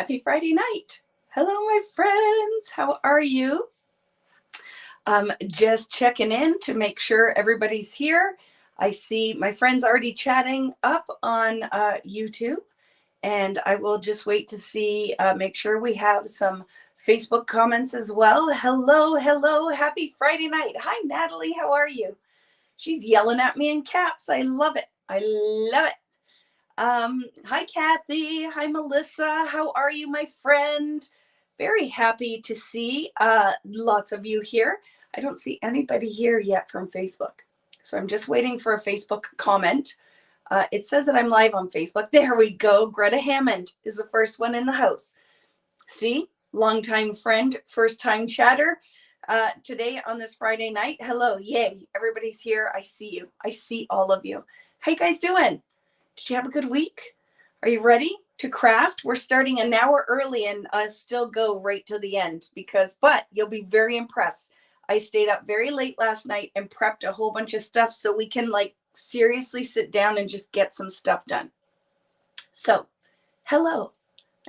Happy Friday night. Hello, my friends. How are you? Just checking in to make sure everybody's here. I see my friends already chatting up on YouTube, and I will just wait to see, make sure we have some Facebook comments as well. Hello, hello. Happy Friday night. Hi, Natalie. How are you? She's yelling at me in caps. I love it. I love it. Hi, Kathy. Hi, Melissa. How are you, my friend? Very happy to see lots of you here. I don't see anybody here yet from Facebook. So I'm just waiting for a Facebook comment. It says that I'm live on Facebook. There we go. Greta Hammond is the first one in the house. See, longtime friend, first time chatter. Today on this Friday night. Hello. Yay. Everybody's here. I see you. I see all of you. How you guys doing? Did you have a good week? Are you ready to craft? We're starting an hour early and still go right to the end but you'll be very impressed. I stayed up very late last night and prepped a whole bunch of stuff so we can seriously sit down and just get some stuff done. So, hello.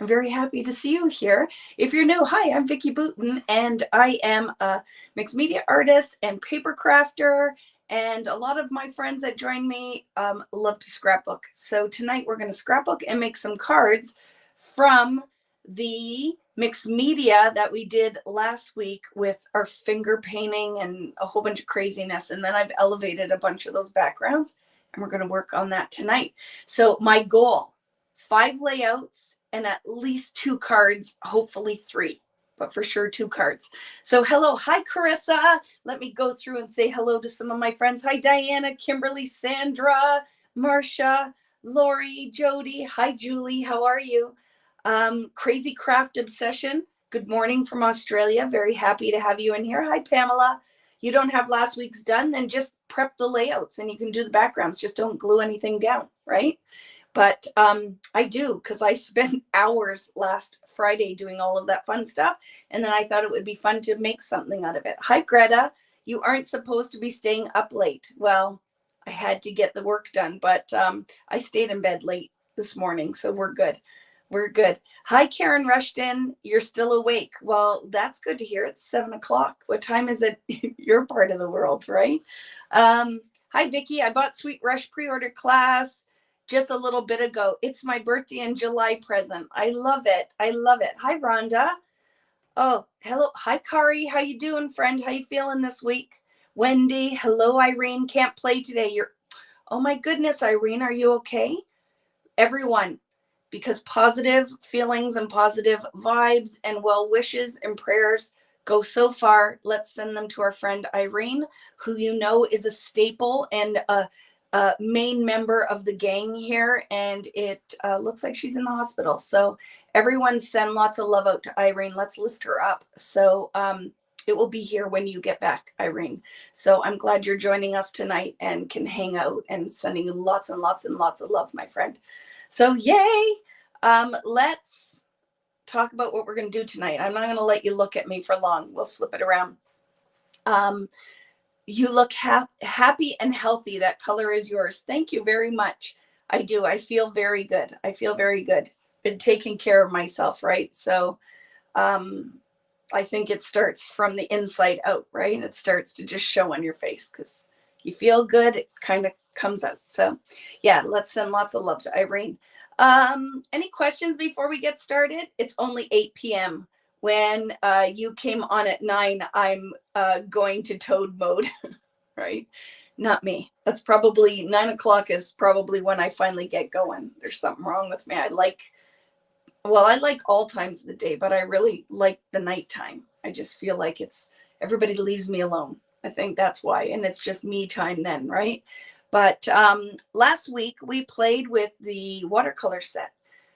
I'm very happy to see you here. If you're new, hi, I'm Vicki Booten, and I am a mixed media artist and paper crafter. And a lot of my friends that join me love to scrapbook. So tonight we're going to scrapbook and make some cards from the mixed media that we did last week with our finger painting and a whole bunch of craziness. And then I've elevated a bunch of those backgrounds, and we're going to work on that tonight. So my goal, 5 layouts and at least 2 cards, hopefully 3. But for sure 2 cards. So hello, hi Carissa. Let me go through and say hello to some of my friends. Hi Diana, Kimberly, Sandra, Marcia, Lori, Jody. Hi Julie, how are you? Crazy Craft Obsession. Good morning from Australia. Very happy to have you in here. Hi Pamela. You don't have last week's done, then just prep the layouts and you can do the backgrounds. Just don't glue anything down, right? But I do, because I spent hours last Friday doing all of that fun stuff. And then I thought it would be fun to make something out of it. Hi, Greta. You aren't supposed to be staying up late. Well, I had to get the work done, but I stayed in bed late this morning. So we're good. We're good. Hi, Karen Rushton. You're still awake. Well, that's good to hear. It's 7 o'clock. What time is it? Your part of the world, right? Hi, Vicki. I bought Sweet Rush pre-order class just a little bit ago. It's my birthday in July present. I love it. I love it. Hi, Rhonda. Oh, hello. Hi, Kari. How you doing, friend? How you feeling this week? Wendy. Hello, Irene. Can't play today. Oh my goodness, Irene. Are you okay? Everyone, because positive feelings and positive vibes and well wishes and prayers go so far. Let's send them to our friend Irene, who you know is a staple and a main member of the gang here, and it looks like she's in the hospital. So everyone send lots of love out to Irene. Let's lift her up. So it will be here when you get back, Irene. So I'm glad you're joining us tonight and can hang out, and sending you lots and lots and lots of love, my friend. So yay. Let's talk about what we're going to do tonight. I'm not going to let you look at me for long. We'll flip it around. You look happy and healthy. That color is yours. Thank you very much. I do. I feel very good. I feel very good. Been taking care of myself, right? So I think it starts from the inside out, right? It starts to just show on your face because you feel good. It kind of comes out. So yeah, let's send lots of love to Irene. Any questions before we get started? It's only 8 p.m. When you came on at 9, I'm going to toad mode, right? Not me. That's probably 9 o'clock is probably when I finally get going. There's something wrong with me. I like all times of the day, but I really like the nighttime. I just feel like everybody leaves me alone. I think that's why. And it's just me time then, right? But last week we played with the watercolor set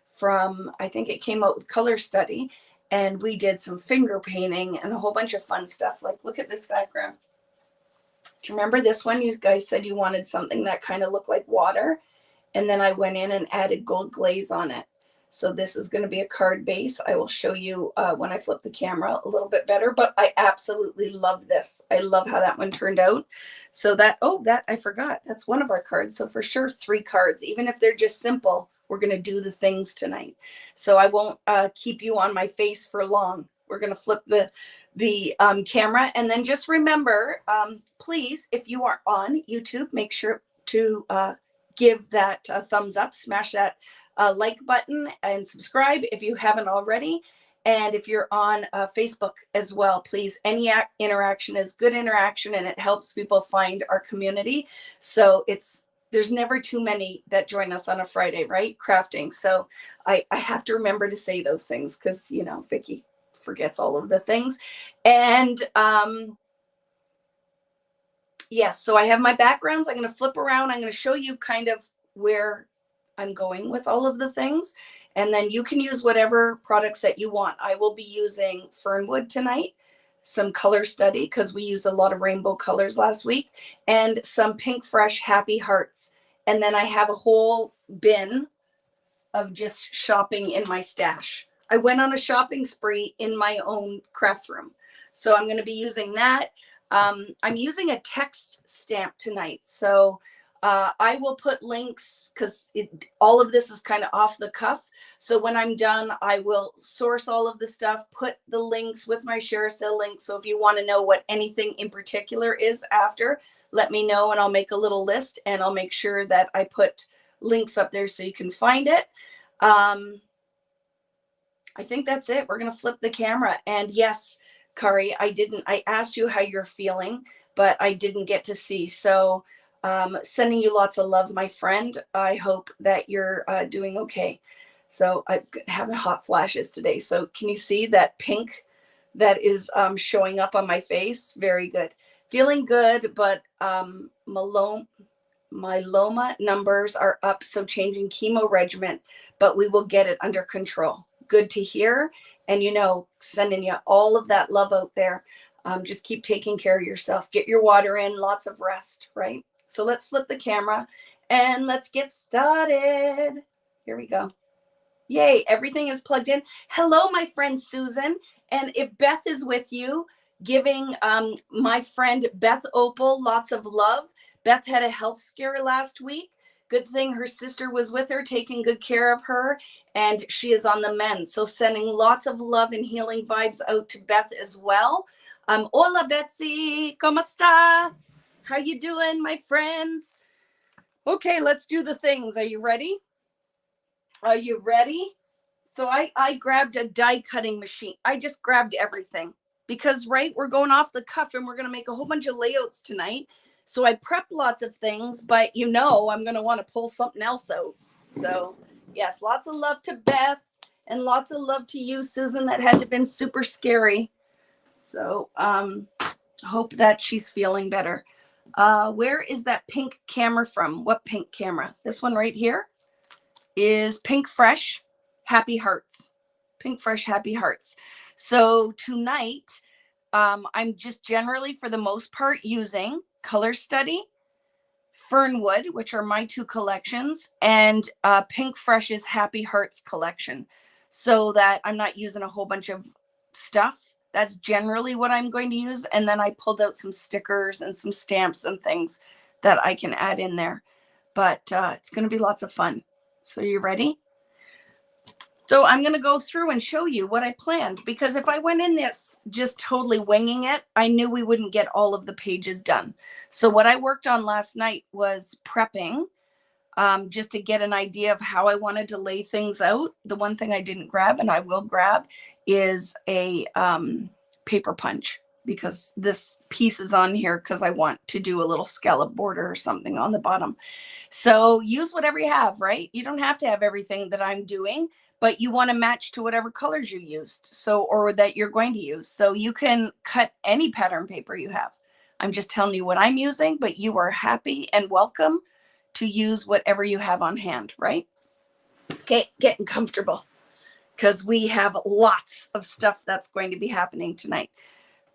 from, I think it came out with Color Study. And we did some finger painting and a whole bunch of fun stuff. Like, look at this background. Do you remember this one? You guys said you wanted something that kind of looked like water. And then I went in and added gold glaze on it. So this is going to be a card base. I will show you when I flip the camera a little bit better, but I absolutely love this. I love how that one turned out. So that, oh, that I forgot. That's one of our cards. So for sure, 3 cards, even if they're just simple, we're going to do the things tonight. So I won't keep you on my face for long. We're going to flip the camera, and then just remember, please, if you are on YouTube, make sure to give that thumbs up, smash that like button, and subscribe if you haven't already. And if you're on Facebook as well, please, any interaction is good interaction, and it helps people find our community. So there's never too many that join us on a Friday, right? Crafting. So I have to remember to say those things because, you know, Vicki forgets all of the things. And yes, so I have my backgrounds. I'm going to flip around. I'm going to show you kind of where I'm going with all of the things. And then you can use whatever products that you want. I will be using Fernwood tonight, some color study because we used a lot of rainbow colors last week, and some PinkFresh Happy Hearts. And then I have a whole bin of just shopping in my stash. I went on a shopping spree in my own craft room. So I'm going to be using that. I'm using a text stamp tonight. So I will put links because all of this is kind of off the cuff. So when I'm done, I will source all of the stuff, put the links with my share sale link. So if you want to know what anything in particular is after, let me know and I'll make a little list, and I'll make sure that I put links up there so you can find it. I think that's it. We're going to flip the camera. And yes, Kari, I asked you how you're feeling, but I didn't get to see. So sending you lots of love, my friend. I hope that you're doing okay. So I'm having hot flashes today. So can you see that pink that is showing up on my face? Very good. Feeling good, but myeloma numbers are up. So changing chemo regimen, but we will get it under control. Good to hear. And, you know, sending you all of that love out there. Just keep taking care of yourself. Get your water in, lots of rest, right? So let's flip the camera and let's get started. Here we go. Yay, everything is plugged in. Hello, my friend Susan. And if Beth is with you, giving my friend Beth Opal lots of love. Beth had a health scare last week. Good thing her sister was with her, taking good care of her, and she is on the mend. So sending lots of love and healing vibes out to Beth as well. Hola, Betsy. ¿Cómo está? How you doing, my friends? Okay, let's do the things. Are you ready? Are you ready? So I grabbed a die cutting machine. I just grabbed everything because, right, we're going off the cuff and we're going to make a whole bunch of layouts tonight. So I prepped lots of things, but you know I'm going to want to pull something else out. So yes, lots of love to Beth and lots of love to you, Susan. That had to have been super scary. So hope that she's feeling better. Where is that pink camera from? What pink camera? This one right here is PinkFresh Happy Hearts. PinkFresh Happy Hearts. So tonight, I'm just generally, for the most part, using Color Study, Fernwood, which are my 2 collections, and PinkFresh's Happy Hearts collection, so that I'm not using a whole bunch of stuff. That's generally what I'm going to use. And then I pulled out some stickers and some stamps and things that I can add in there. But it's going to be lots of fun. So you ready? So I'm going to go through and show you what I planned, because if I went in this just totally winging it, I knew we wouldn't get all of the pages done. So what I worked on last night was prepping, just to get an idea of how I wanted to lay things out. The one thing I didn't grab, and I will grab, is a paper punch, because this piece is on here because I want to do a little scallop border or something on the bottom. So use whatever you have, right? You don't have to have everything that I'm doing, but you want to match to whatever colors you used, so, or that you're going to use. So you can cut any pattern paper you have. I'm just telling you what I'm using, but you are happy and welcome to use whatever you have on hand, right? Okay, getting comfortable, because we have lots of stuff that's going to be happening tonight.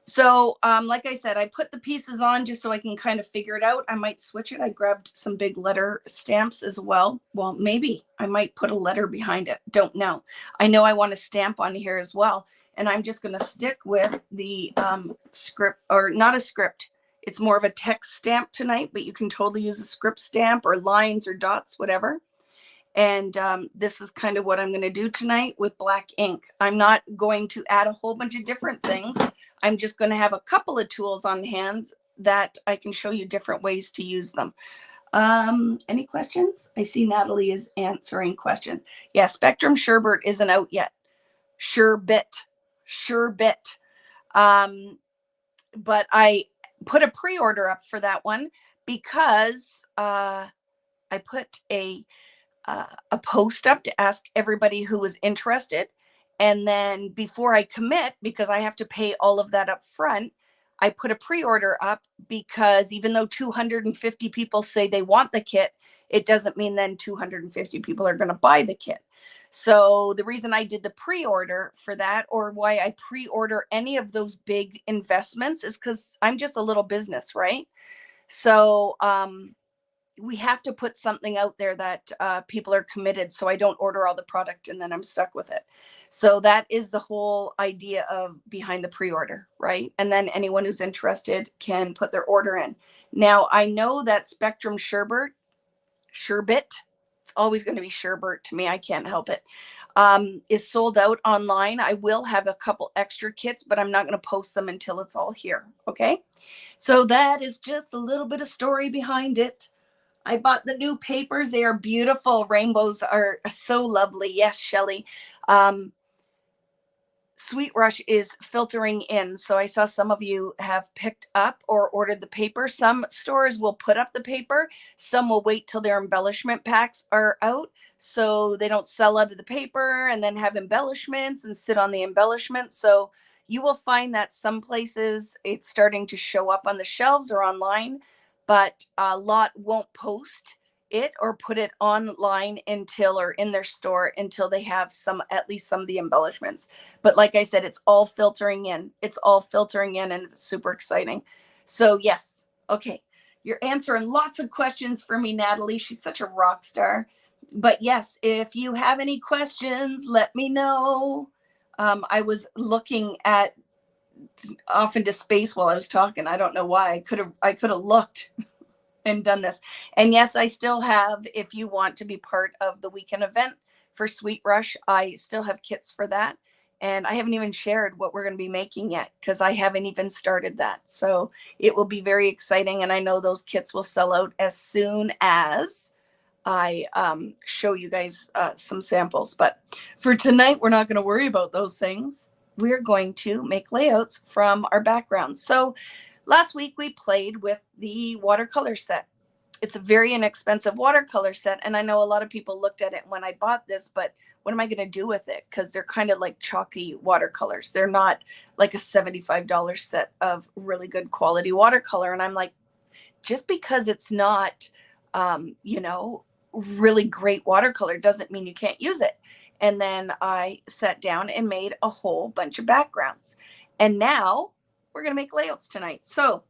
So, like I said, I put the pieces on just so I can kind of figure it out. I might switch it. I grabbed some big letter stamps as well. Well, maybe I might put a letter behind it. Don't know. I know I want a stamp on here as well. And I'm just going to stick with the script, or not a script. It's more of a text stamp tonight, but you can totally use a script stamp or lines or dots, whatever. And this is kind of what I'm going to do tonight with black ink. I'm not going to add a whole bunch of different things. I'm just going to have a couple of tools on hand that I can show you different ways to use them. Any questions? I see Natalie is answering questions. Yeah, Spectrum Sherbet isn't out yet. Sherbet. But I put a pre-order up for that one because I put a post up to ask everybody who was interested. And then before I commit, because I have to pay all of that up front, I put a pre-order up because even though 250 people say they want the kit, it doesn't mean then 250 people are going to buy the kit. So the reason I did the pre-order for that, or why I pre-order any of those big investments, is because I'm just a little business, right? So we have to put something out there that people are committed, so I don't order all the product and then I'm stuck with it. So that is the whole idea of behind the pre-order, right? And then anyone who's interested can put their order in. Now, I know that Spectrum Sherbet, it's always going to be sherbet to me, I can't help it, is sold out online. I will have a couple extra kits, but I'm not going to post them until it's all here, okay? So that is just a little bit of story behind it. I bought the new papers. They are beautiful. Rainbows are so lovely. Yes, Shelley. Sweet Rush is filtering in. So I saw some of you have picked up or ordered the paper. Some stores will put up the paper. Some will wait till their embellishment packs are out, so they don't sell out of the paper and then have embellishments and sit on the embellishment. So you will find that some places it's starting to show up on the shelves or online, but a lot won't post it or put it online until, or in their store until they have some, at least some of the embellishments. But like I said, it's all filtering in. It's all filtering in, and it's super exciting. So yes, okay. You're answering lots of questions for me, Natalie. She's such a rock star. But yes, if you have any questions, let me know. I was looking at off into space while I was talking. I don't know why. I could have looked and done this. And yes, I still have, if you want to be part of the weekend event for Sweet Rush, I still have kits for that. And I haven't even shared what we're going to be making yet because I haven't even started that. So it will be very exciting. And I know those kits will sell out as soon as I show you guys some samples. But for tonight, we're not going to worry about those things. We're going to make layouts from our background. So last week we played with the watercolor set. It's a very inexpensive watercolor set. And I know a lot of people looked at it when I bought this, but what am I going to do with it? Because they're kind of like chalky watercolors. They're not like a $75 set of really good quality watercolor. And I'm like, just because it's not, really great watercolor doesn't mean you can't use it. And then I sat down and made a whole bunch of backgrounds. And now we're going to make layouts tonight. So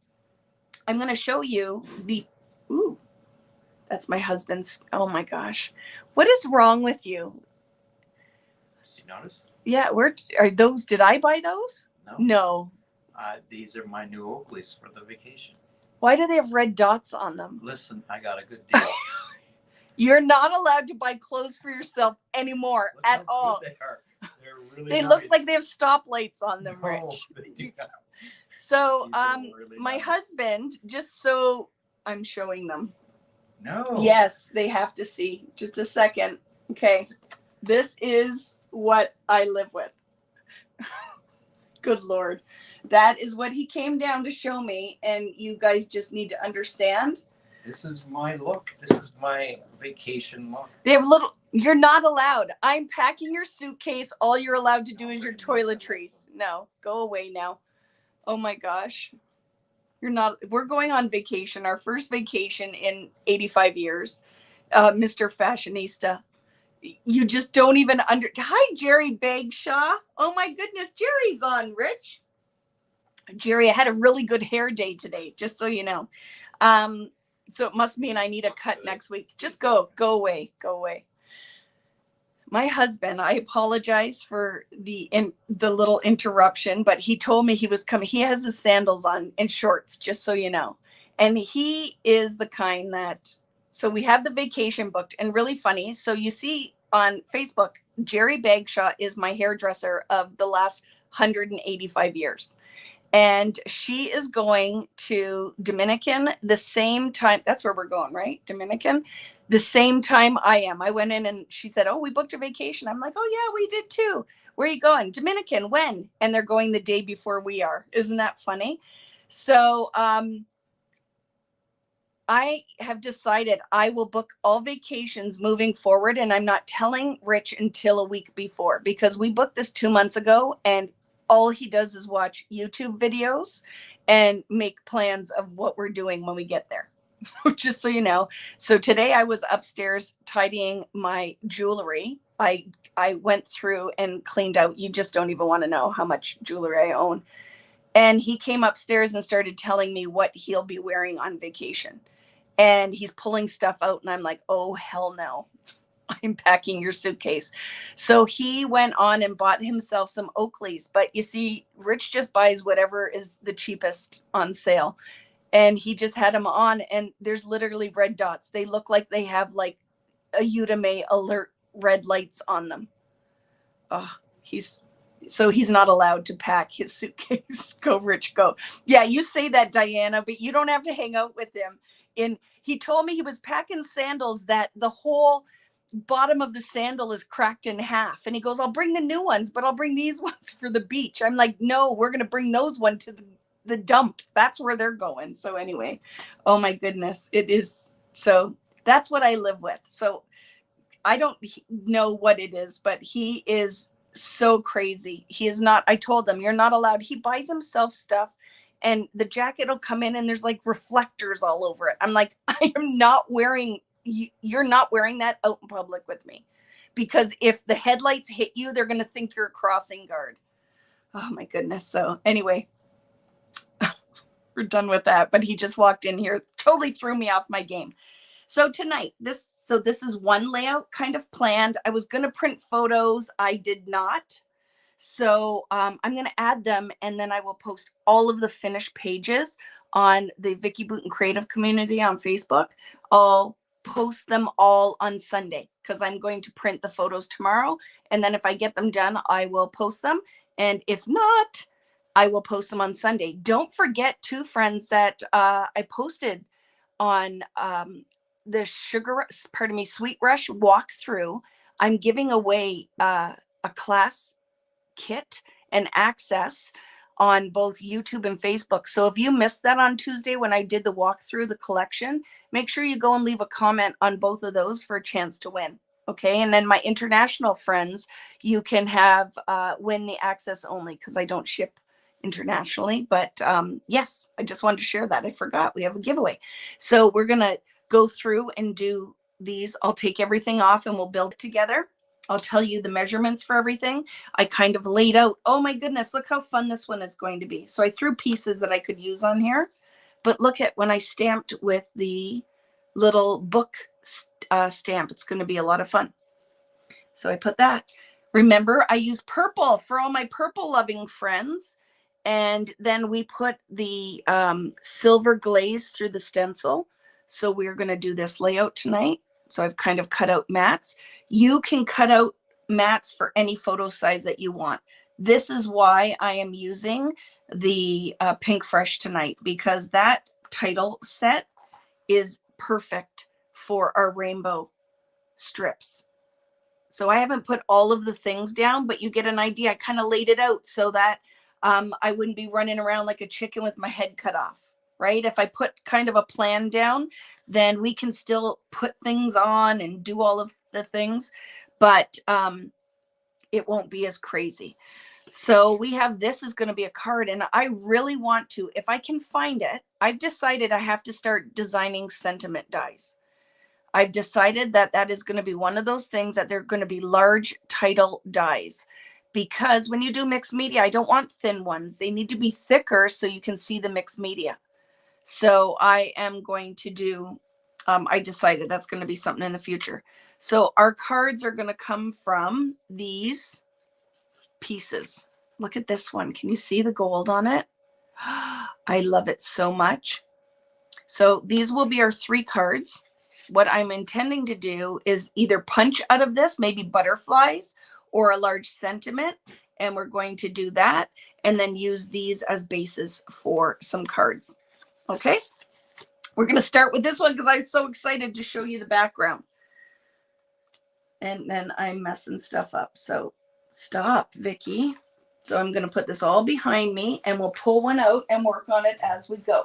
I'm going to show you ooh, that's my husband's. Oh my gosh. What is wrong with you? Did you notice? Yeah. Where are those? Did I buy those? No. These are my new Oakleys for the vacation. Why do they have red dots on them? Listen, I got a good deal. You're not allowed to buy clothes for yourself anymore at all. They are. They're really They nice. Look like they have stoplights on them, Rich. So really my husband, just so I'm showing them. No. Yes, they have to see. Just a second. Okay. This is what I live with. Good Lord. That is what he came down to show me. And you guys just need to understand. This is my look. This is my vacation look. They have you're not allowed. I'm packing your suitcase. All you're allowed to do is your toiletries. No, go away now. Oh my gosh. We're going on vacation, our first vacation in 85 years. Mr. Fashionista. You just don't even Hi, Jerry Bagshaw. Oh my goodness, Jerry's on, Rich. Jerry, I had a really good hair day today, just so you know. So it must mean I need a cut next week. Just go away, go away. My husband, I apologize for the little interruption, but he told me he was coming. He has his sandals on and shorts, just so you know. And he is the kind that, so we have the vacation booked, and really funny. So you see on Facebook, Jerry Bagshaw is my hairdresser of the last 185 years. And she is going to Dominican the same time. That's where we're going, right? Dominican, the same time I am. I went in and she said, "Oh, we booked a vacation." I'm like, "Oh yeah, we did too. Where are you going?" "Dominican." "When?" And they're going the day before we are. Isn't that funny? So I have decided I will book all vacations moving forward, and I'm not telling Rich until a week before, because we booked this 2 months ago, and all he does is watch YouTube videos and make plans of what we're doing when we get there. Just so you know. So today I was upstairs tidying my jewelry. I went through and cleaned out. You just don't even want to know how much jewelry I own. And he came upstairs and started telling me what he'll be wearing on vacation. And he's pulling stuff out, and I'm like, "Oh, hell no. I'm packing your suitcase." So he went on and bought himself some Oakleys. But you see, Rich just buys whatever is the cheapest on sale. And he just had them on, and there's literally red dots. They look like they have like a Udemy alert red lights on them. Oh, he's not allowed to pack his suitcase. Go, Rich, go. Yeah, you say that, Diana, but you don't have to hang out with him. He told me he was packing sandals that the whole bottom of the sandal is cracked in half. And he goes, "I'll bring the new ones, but I'll bring these ones for the beach." I'm like, "No, we're going to bring those ones to the dump. That's where they're going." So anyway, oh my goodness, it is. So that's what I live with. So I don't know what it is, but he is so crazy. He is not, I told him, "You're not allowed." He buys himself stuff, and the jacket will come in and there's like reflectors all over it. I'm like, "I am not wearing, you're not wearing that out in public with me, because if the headlights hit you, they're going to think you're a crossing guard." Oh my goodness. So anyway, we're done with that. But he just walked in here, totally threw me off my game. So tonight, this is one layout kind of planned. I was going to print photos. I did not. So I'm going to add them, and then I will post all of the finished pages on the Vicki Boutin Creative Community on Facebook. I'll post them all on Sunday, because I'm going to print the photos tomorrow. And then if I get them done, I will post them. And if not, I will post them on Sunday. Don't forget, too, friends, that I posted on the Sweet Rush walkthrough. I'm giving away a class kit and access on both YouTube and Facebook. So if you missed that on Tuesday when I did the walkthrough, the collection, make sure you go and leave a comment on both of those for a chance to win. Okay. And then my international friends, you can have win the access only, because I don't ship internationally. But yes, I just wanted to share that. I forgot we have a giveaway. So we're going to go through and do these. I'll take everything off and we'll build it together. I'll tell you the measurements for everything. I kind of laid out, oh my goodness, look how fun this one is going to be. So I threw pieces that I could use on here. But look at when I stamped with the little book stamp. It's going to be a lot of fun. So I put that. Remember, I use purple for all my purple loving friends. And then we put the silver glaze through the stencil. So we're going to do this layout tonight. So I've kind of cut out mats. You can cut out mats for any photo size that you want. This is why I am using the PinkFresh tonight, because that title set is perfect for our rainbow strips. So I haven't put all of the things down, but you get an idea. I kind of laid it out so that I wouldn't be running around like a chicken with my head cut off. Right? If I put kind of a plan down, then we can still put things on and do all of the things, but it won't be as crazy. So we have, this is going to be a card, and I really want to, if I can find it, I've decided I have to start designing sentiment dies. I've decided that that is going to be one of those things that they're going to be large title dies, because when you do mixed media, I don't want thin ones. They need to be thicker so you can see the mixed media. So I am going to do, I decided that's going to be something in the future. So our cards are going to come from these pieces. Look at this one. Can you see the gold on it? I love it so much. So these will be our 3 cards. What I'm intending to do is either punch out of this, maybe butterflies or a large sentiment. And we're going to do that and then use these as bases for some cards. Okay. We're going to start with this one because I'm so excited to show you the background. And then I'm messing stuff up. So stop, Vicki. So I'm going to put this all behind me and we'll pull one out and work on it as we go.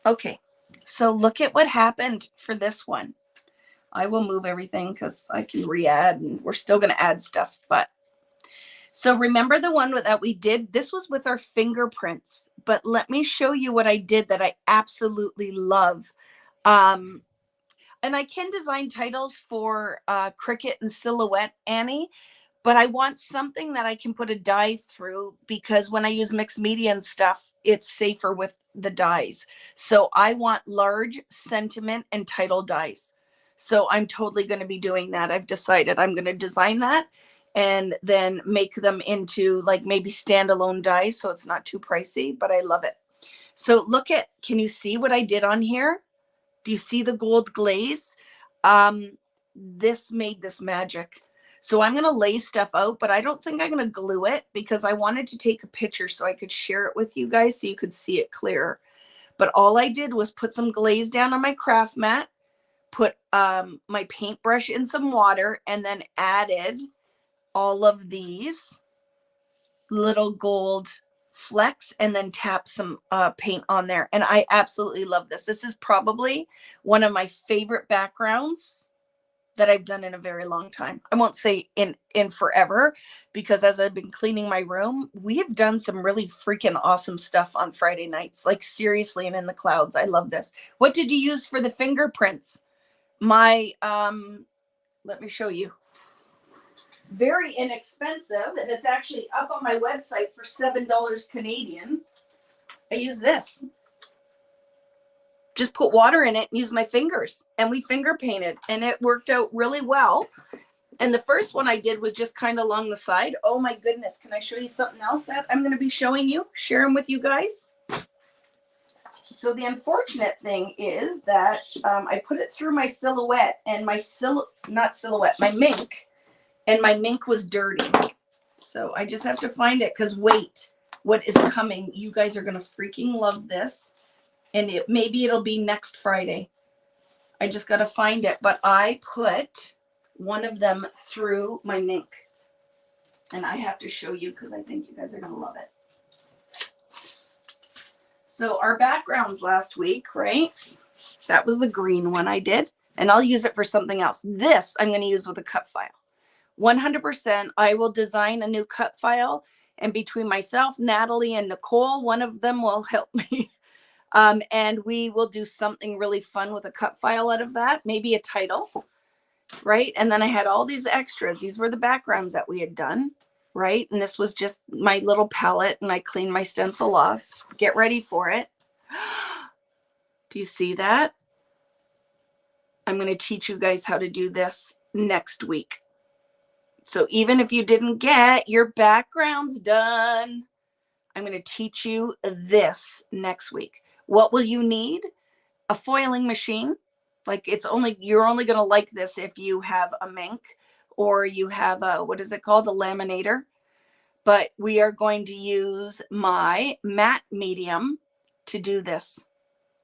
Okay, so look at what happened for this one. I will move everything because I can re-add and we're still going to add stuff. But so remember the one that we did? This was with our fingerprints. But let me show you what I did that I absolutely love. And I can design titles for Cricut and Silhouette, Annie. But I want something that I can put a die through because when I use mixed media and stuff, it's safer with the dies. So I want large sentiment and title dies. So I'm totally going to be doing that. I've decided I'm going to design that and then make them into like maybe standalone dies. So it's not too pricey, but I love it. So look at, can you see what I did on here? Do you see the gold glaze? This made this magic. So I'm going to lay stuff out, but I don't think I'm going to glue it because I wanted to take a picture so I could share it with you guys so you could see it clearer. But all I did was put some glaze down on my craft mat, put my paintbrush in some water, and then added all of these little gold flecks and then tap some paint on there. And I absolutely love this. This is probably one of my favorite backgrounds that I've done in a very long time. I won't say in forever, because as I've been cleaning my room, we have done some really freaking awesome stuff on Friday nights, like seriously, and in the clouds. I love this. What did you use for the fingerprints? My, let me show you. Very inexpensive, and it's actually up on my website for $7 Canadian. I use this. Just put water in it and use my fingers, and we finger painted, and it worked out really well. And the first one I did was just kind of along the side. Oh my goodness, can I show you something else that I'm going to be showing you, sharing with you guys? So the unfortunate thing is that I put it through my silhouette and my my mink, and my mink was dirty. So I just have to find it because wait, what is coming? You guys are going to freaking love this. And maybe it'll be next Friday. I just got to find it. But I put one of them through my mink. And I have to show you because I think you guys are going to love it. So our backgrounds last week, right? That was the green one I did. And I'll use it for something else. This I'm going to use with a cut file. 100%. I will design a new cut file. And between myself, Natalie, and Nicole, one of them will help me. And we will do something really fun with a cut file out of that, maybe a title, right? And then I had all these extras. These were the backgrounds that we had done, right? And this was just my little palette, and I cleaned my stencil off. Get ready for it. Do you see that? I'm going to teach you guys how to do this next week. So even if you didn't get your backgrounds done, I'm going to teach you this next week. What will you need? A foiling machine. Like you're only going to like this if you have a mink or you have a, what is it called? A laminator. But we are going to use my matte medium to do this.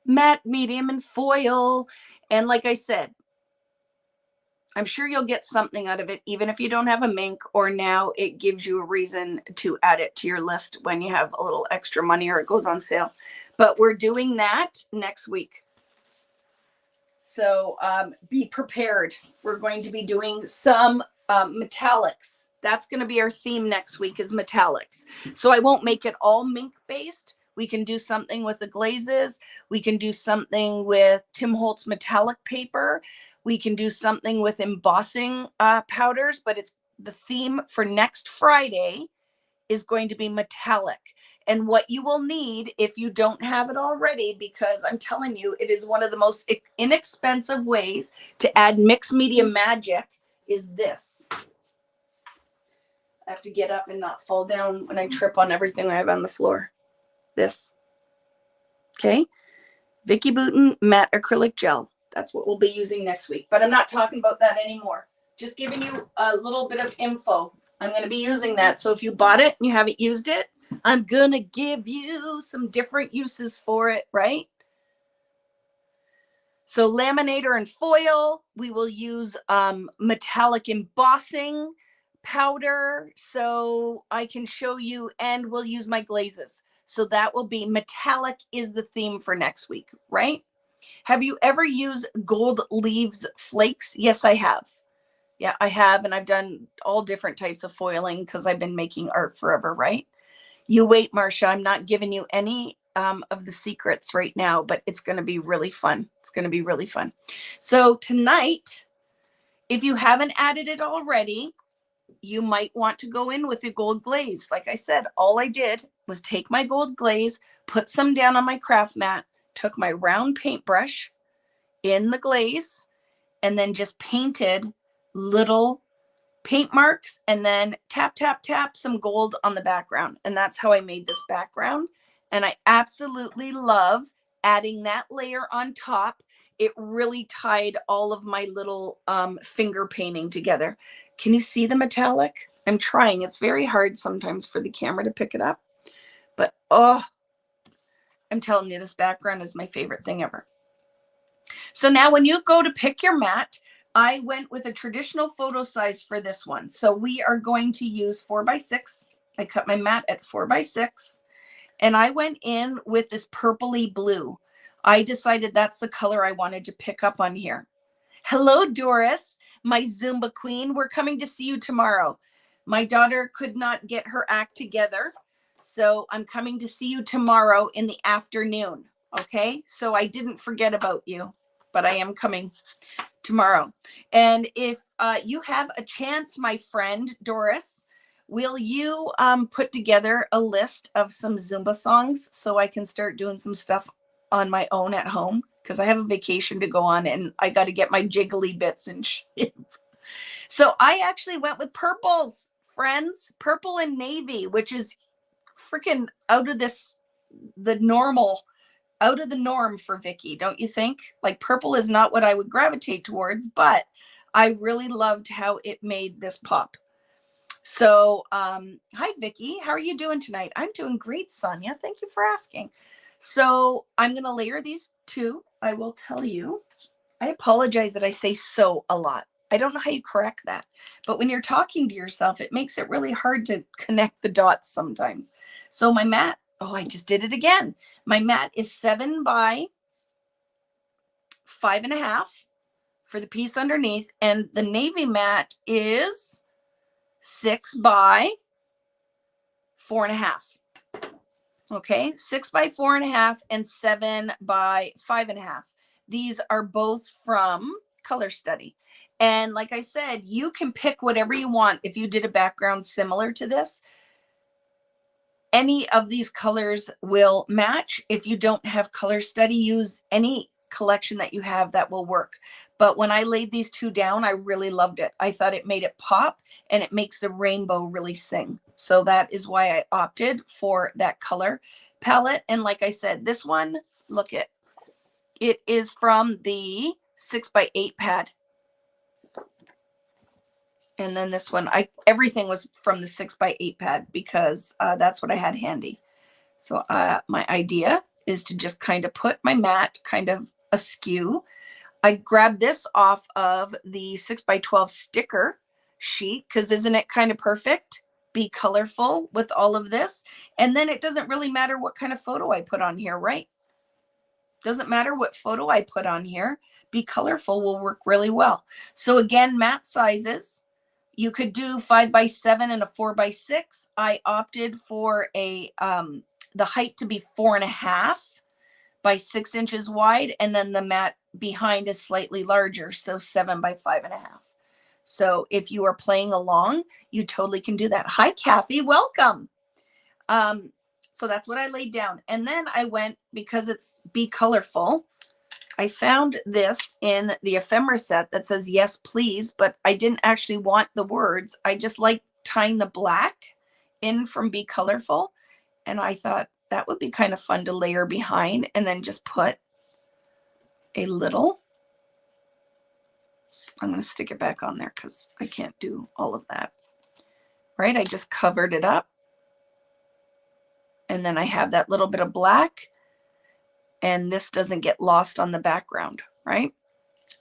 Matte medium and foil. And like I said, I'm sure you'll get something out of it, even if you don't have a mink, or now it gives you a reason to add it to your list when you have a little extra money or it goes on sale. But we're doing that next week. So be prepared. We're going to be doing some metallics. That's going to be our theme next week, is metallics. So I won't make it all mink based. We can do something with the glazes. We can do something with Tim Holtz metallic paper. We can do something with embossing powders, but it's the theme for next Friday is going to be metallic. And what you will need, if you don't have it already, because I'm telling you, it is one of the most inexpensive ways to add mixed media magic, is this. I have to get up and not fall down when I trip on everything I have on the floor. This. Okay. Vicki Boutin matte acrylic gel. That's what we'll be using next week. But I'm not talking about that anymore. Just giving you a little bit of info. I'm going to be using that. So if you bought it and you haven't used it, I'm going to give you some different uses for it, right? So laminator and foil. We will use metallic embossing powder. So I can show you, and we'll use my glazes. So that will be metallic is the theme for next week, right? Have you ever used gold leaves flakes? Yes, I have. Yeah, I have. And I've done all different types of foiling because I've been making art forever, right? You wait, Marcia. I'm not giving you any of the secrets right now, but it's going to be really fun. It's going to be really fun. So tonight, if you haven't added it already, you might want to go in with a gold glaze. Like I said, all I did was take my gold glaze, put some down on my craft mat, took my round paintbrush in the glaze, and then just painted little paint marks, and then tap, tap, tap some gold on the background. And that's how I made this background. And I absolutely love adding that layer on top. It really tied all of my little finger painting together. Can you see the metallic? I'm trying. It's very hard sometimes for the camera to pick it up. But oh, I'm telling you, this background is my favorite thing ever. So now when you go to pick your mat, I went with a traditional photo size for this one. So we are going to use 4x6. I cut my mat at 4x6. And I went in with this purpley blue. I decided that's the color I wanted to pick up on here. Hello, Doris, my Zumba queen. We're coming to see you tomorrow. My daughter could not get her act together. So I'm coming to see you tomorrow in the afternoon. Okay, so I didn't forget about you, but I am coming tomorrow. And if you have a chance, my friend Doris, will you put together a list of some Zumba songs so I can start doing some stuff on my own at home? Because I have a vacation to go on and I got to get my jiggly bits in shape. So I actually went with purples, friends, purple and navy, which is freaking out of the norm for Vicki, don't you think? Like purple is not what I would gravitate towards, but I really loved how it made this pop. So, hi, Vicki. How are you doing tonight? I'm doing great, Sonia. Thank you for asking. So I'm going to layer these two. I will tell you, I apologize that I say so a lot. I don't know how you correct that, but when you're talking to yourself, it makes it really hard to connect the dots sometimes. So my mat, oh, I just did it again. My mat is 7 by 5.5 for the piece underneath. And the navy mat is 6 by 4.5. Okay, 6 by 4.5 and 7 by 5.5. These are both from Color Study. And like I said, you can pick whatever you want. If you did a background similar to this, any of these colors will match. If you don't have Color Study, use any collection that you have that will work. But when I laid these two down, I really loved it. I thought it made it pop and it makes the rainbow really sing. So that is why I opted for that color palette. And like I said, this one, look it is from the 6x8 pad. And then this one, everything was from the 6x8 pad because that's what I had handy. So my idea is to just kind of put my mat kind of askew. I grabbed this off of the 6x12 sticker sheet because isn't it kind of perfect? Be colorful with all of this. And then it doesn't really matter what kind of photo I put on here, right? Doesn't matter what photo I put on here. Be colorful will work really well. So again, mat sizes. You could do 5x7 and a 4x6. I opted for the height to be 4.5 by 6 inches wide, and then the mat behind is slightly larger, so 7 by 5.5. So if you are playing along, you totally can do that. Hi, Kathy, welcome. So that's what I laid down. And then I went, because it's Be Colorful, I found this in the ephemera set that says, yes, please, but I didn't actually want the words. I just like tying the black in from Be Colorful. And I thought that would be kind of fun to layer behind and then just put a little, I'm going to stick it back on there because I can't do all of that. Right? I just covered it up. And then I have that little bit of black, and this doesn't get lost on the background, right?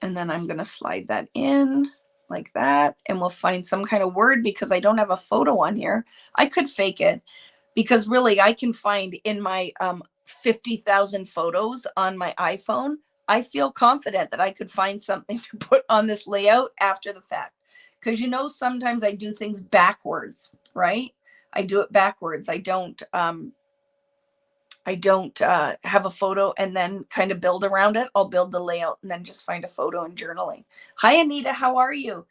And then I'm going to slide that in like that, and we'll find some kind of word because I don't have a photo on here. I could fake it because really I can find in my 50,000 photos on my iPhone, I feel confident that I could find something to put on this layout after the fact. Because you know, sometimes I do things backwards, right? I do it backwards. I don't have a photo and then kind of build around it. I'll build the layout and then just find a photo in journaling. Hi, Anita, how are you?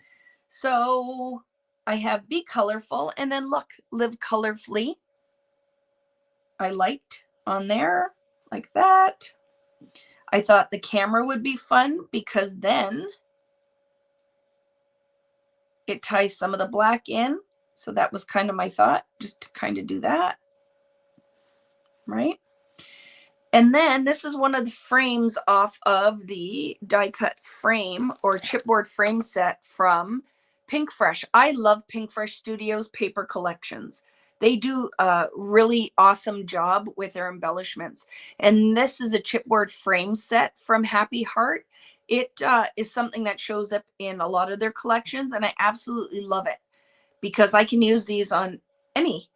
So I have Be Colorful, and then look, Live Colorfully. I liked on there like that. I thought the camera would be fun because then it ties some of the black in. So that was kind of my thought, just to kind of do that, right? And then this is one of the frames off of the die cut frame or chipboard frame set from PinkFresh. I love PinkFresh Studios paper collections. They do a really awesome job with their embellishments. And this is a chipboard frame set from Happy Heart. It is something that shows up in a lot of their collections, and I absolutely love it because I can use these on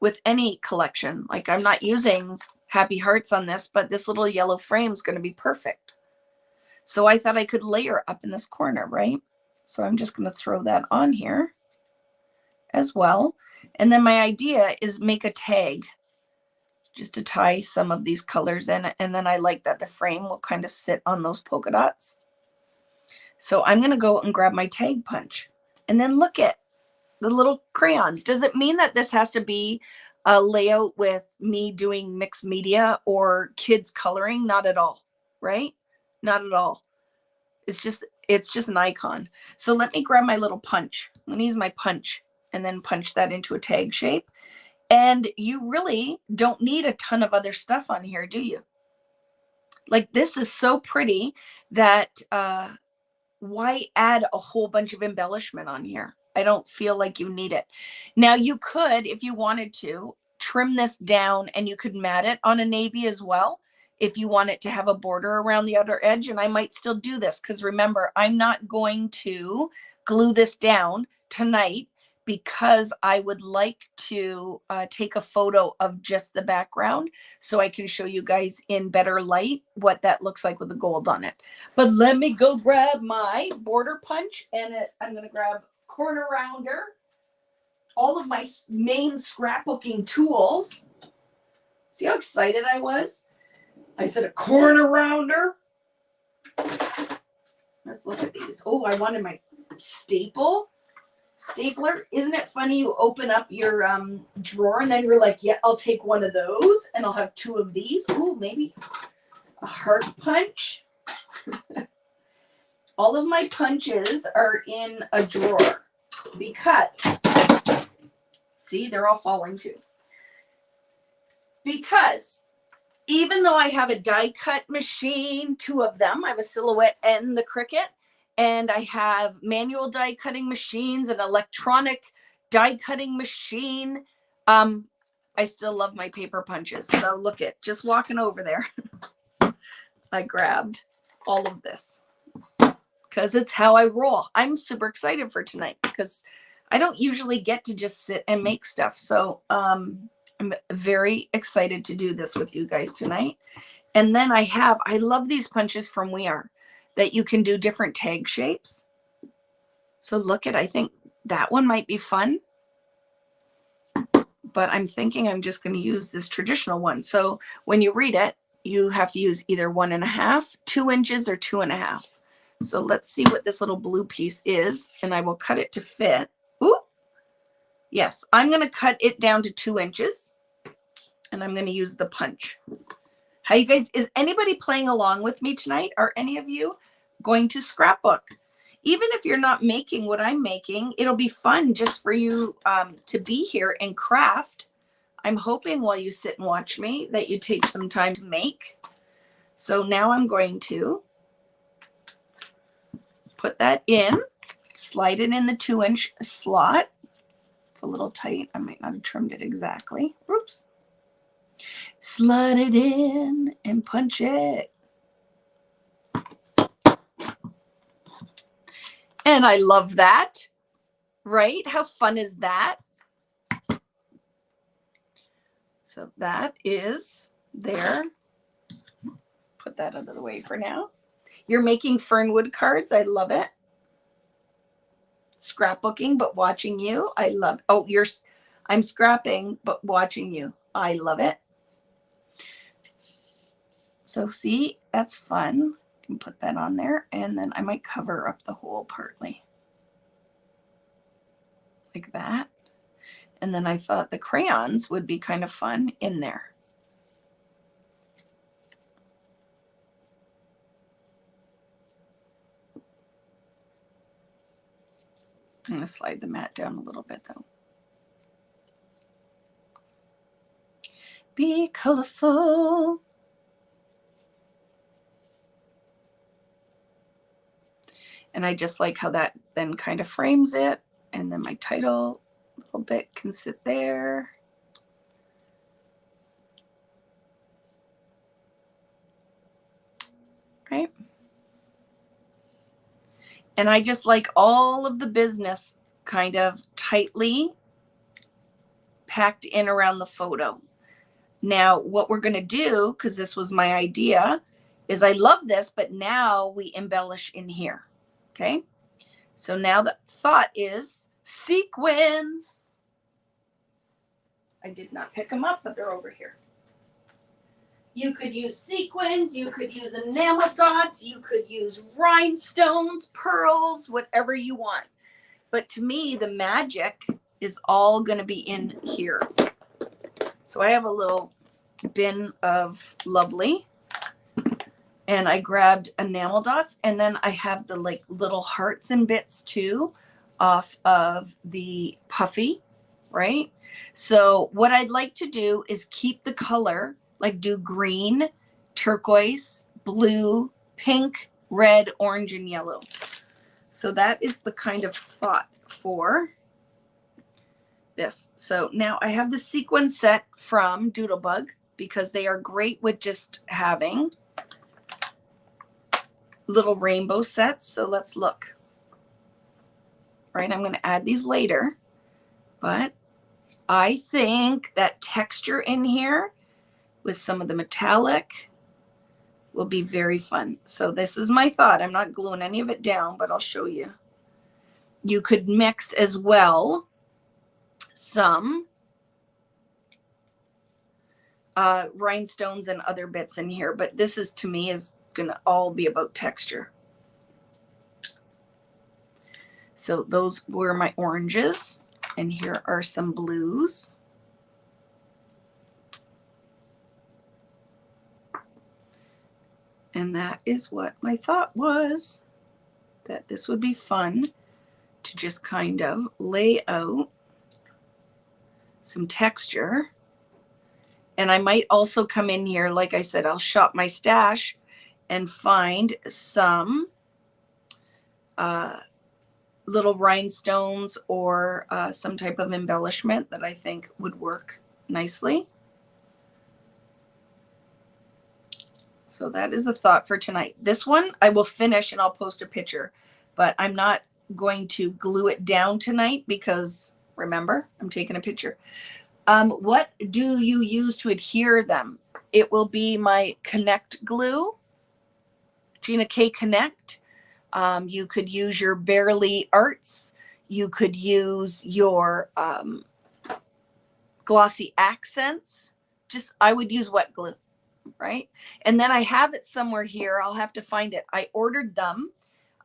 with any collection. Like, I'm not using Happy Hearts on this, but this little yellow frame is going to be perfect. So I thought I could layer up in this corner, right? So I'm just going to throw that on here as well. And then my idea is make a tag just to tie some of these colors in. And then I like that the frame will kind of sit on those polka dots. So I'm going to go and grab my tag punch, and then look at the little crayons. Does it mean that this has to be a layout with me doing mixed media or kids coloring? Not at all, right? Not at all. It's just an icon. So let me grab my little punch. I'm gonna use my punch and then punch that into a tag shape. And you really don't need a ton of other stuff on here, do you? Like, this is so pretty that why add a whole bunch of embellishment on here? I don't feel like you need it. Now, you could, if you wanted to, trim this down, and you could mat it on a navy as well if you want it to have a border around the outer edge. And I might still do this because remember, I'm not going to glue this down tonight because I would like to take a photo of just the background so I can show you guys in better light what that looks like with the gold on it. But let me go grab my border punch, and I'm going to grab corner rounder, all of my main scrapbooking tools. See how excited I was? I said a corner rounder. Let's look at these. Oh, I wanted my stapler. Isn't it funny? You open up your drawer and then you're like, yeah, I'll take one of those and I'll have two of these. Oh, maybe a heart punch. All of my punches are in a drawer because, see, they're all falling too. Because even though I have a die cut machine, two of them, I have a Silhouette and the Cricut, and I have manual die cutting machines, an electronic die cutting machine, I still love my paper punches. So look at, just walking over there, I grabbed all of this because it's how I roll. I'm super excited for tonight because I don't usually get to just sit and make stuff. So I'm very excited to do this with you guys tonight. And then I love these punches from We Are that you can do different tag shapes. So look at, I think that one might be fun. But I'm thinking I'm just going to use this traditional one. So when you read it, you have to use either 1.5, 2 inches, or 2.5. So let's see what this little blue piece is, and I will cut it to fit. Ooh, yes, I'm going to cut it down to 2 inches, and I'm going to use the punch. How you guys, is anybody playing along with me tonight? Are any of you going to scrapbook? Even if you're not making what I'm making, it'll be fun just for you to be here and craft. I'm hoping while you sit and watch me that you take some time to make. So now I'm going to put that in, slide it in the 2-inch slot. It's a little tight. I might not have trimmed it exactly. Oops. Slide it in and punch it. And I love that, right? How fun is that? So that is there. Put that out of the way for now. You're making Fernwood cards. I love it. Scrapbooking, but watching you. I love. Oh, I'm scrapping, but watching you. I love it. So see, that's fun. I can put that on there, and then I might cover up the hole partly. Like that. And then I thought the crayons would be kind of fun in there. I'm going to slide the mat down a little bit though. Be colorful. And I just like how that then kind of frames it. And then my title a little bit can sit there. Right. And I just like all of the business kind of tightly packed in around the photo. Now, what we're going to do, because this was my idea, is I love this, but now we embellish in here. Okay. So now the thought is sequins. I did not pick them up, but they're over here. You could use sequins, you could use enamel dots, you could use rhinestones, pearls, whatever you want. But to me, the magic is all going to be in here. So I have a little bin of lovely, and I grabbed enamel dots, and then I have the like little hearts and bits too off of the puffy, right? So what I'd like to do is keep the color, like do green, turquoise, blue, pink, red, orange, and yellow. So that is the kind of thought for this. So now I have the sequin set from Doodlebug because they are great with just having little rainbow sets. So let's look. Right, I'm going to add these later, but I think that texture in here with some of the metallic will be very fun. So this is my thought. I'm not gluing any of it down, but I'll show you. You could mix as well some rhinestones and other bits in here, but this is, to me, is gonna all be about texture. So those were my oranges, and here are some blues. And that is what my thought was, that this would be fun to just kind of lay out some texture. And I might also come in here, like I said, I'll shop my stash and find some little rhinestones or some type of embellishment that I think would work nicely. So that is a thought for tonight. This one I will finish and I'll post a picture, but I'm not going to glue it down tonight because remember, I'm taking a picture. What do you use to adhere them? It will be my Connect glue, Gina K Connect. You could use your Bearly Arts. You could use your glossy accents. I would use wet glue, right? And then I have it somewhere here. I'll have to find it. I ordered them.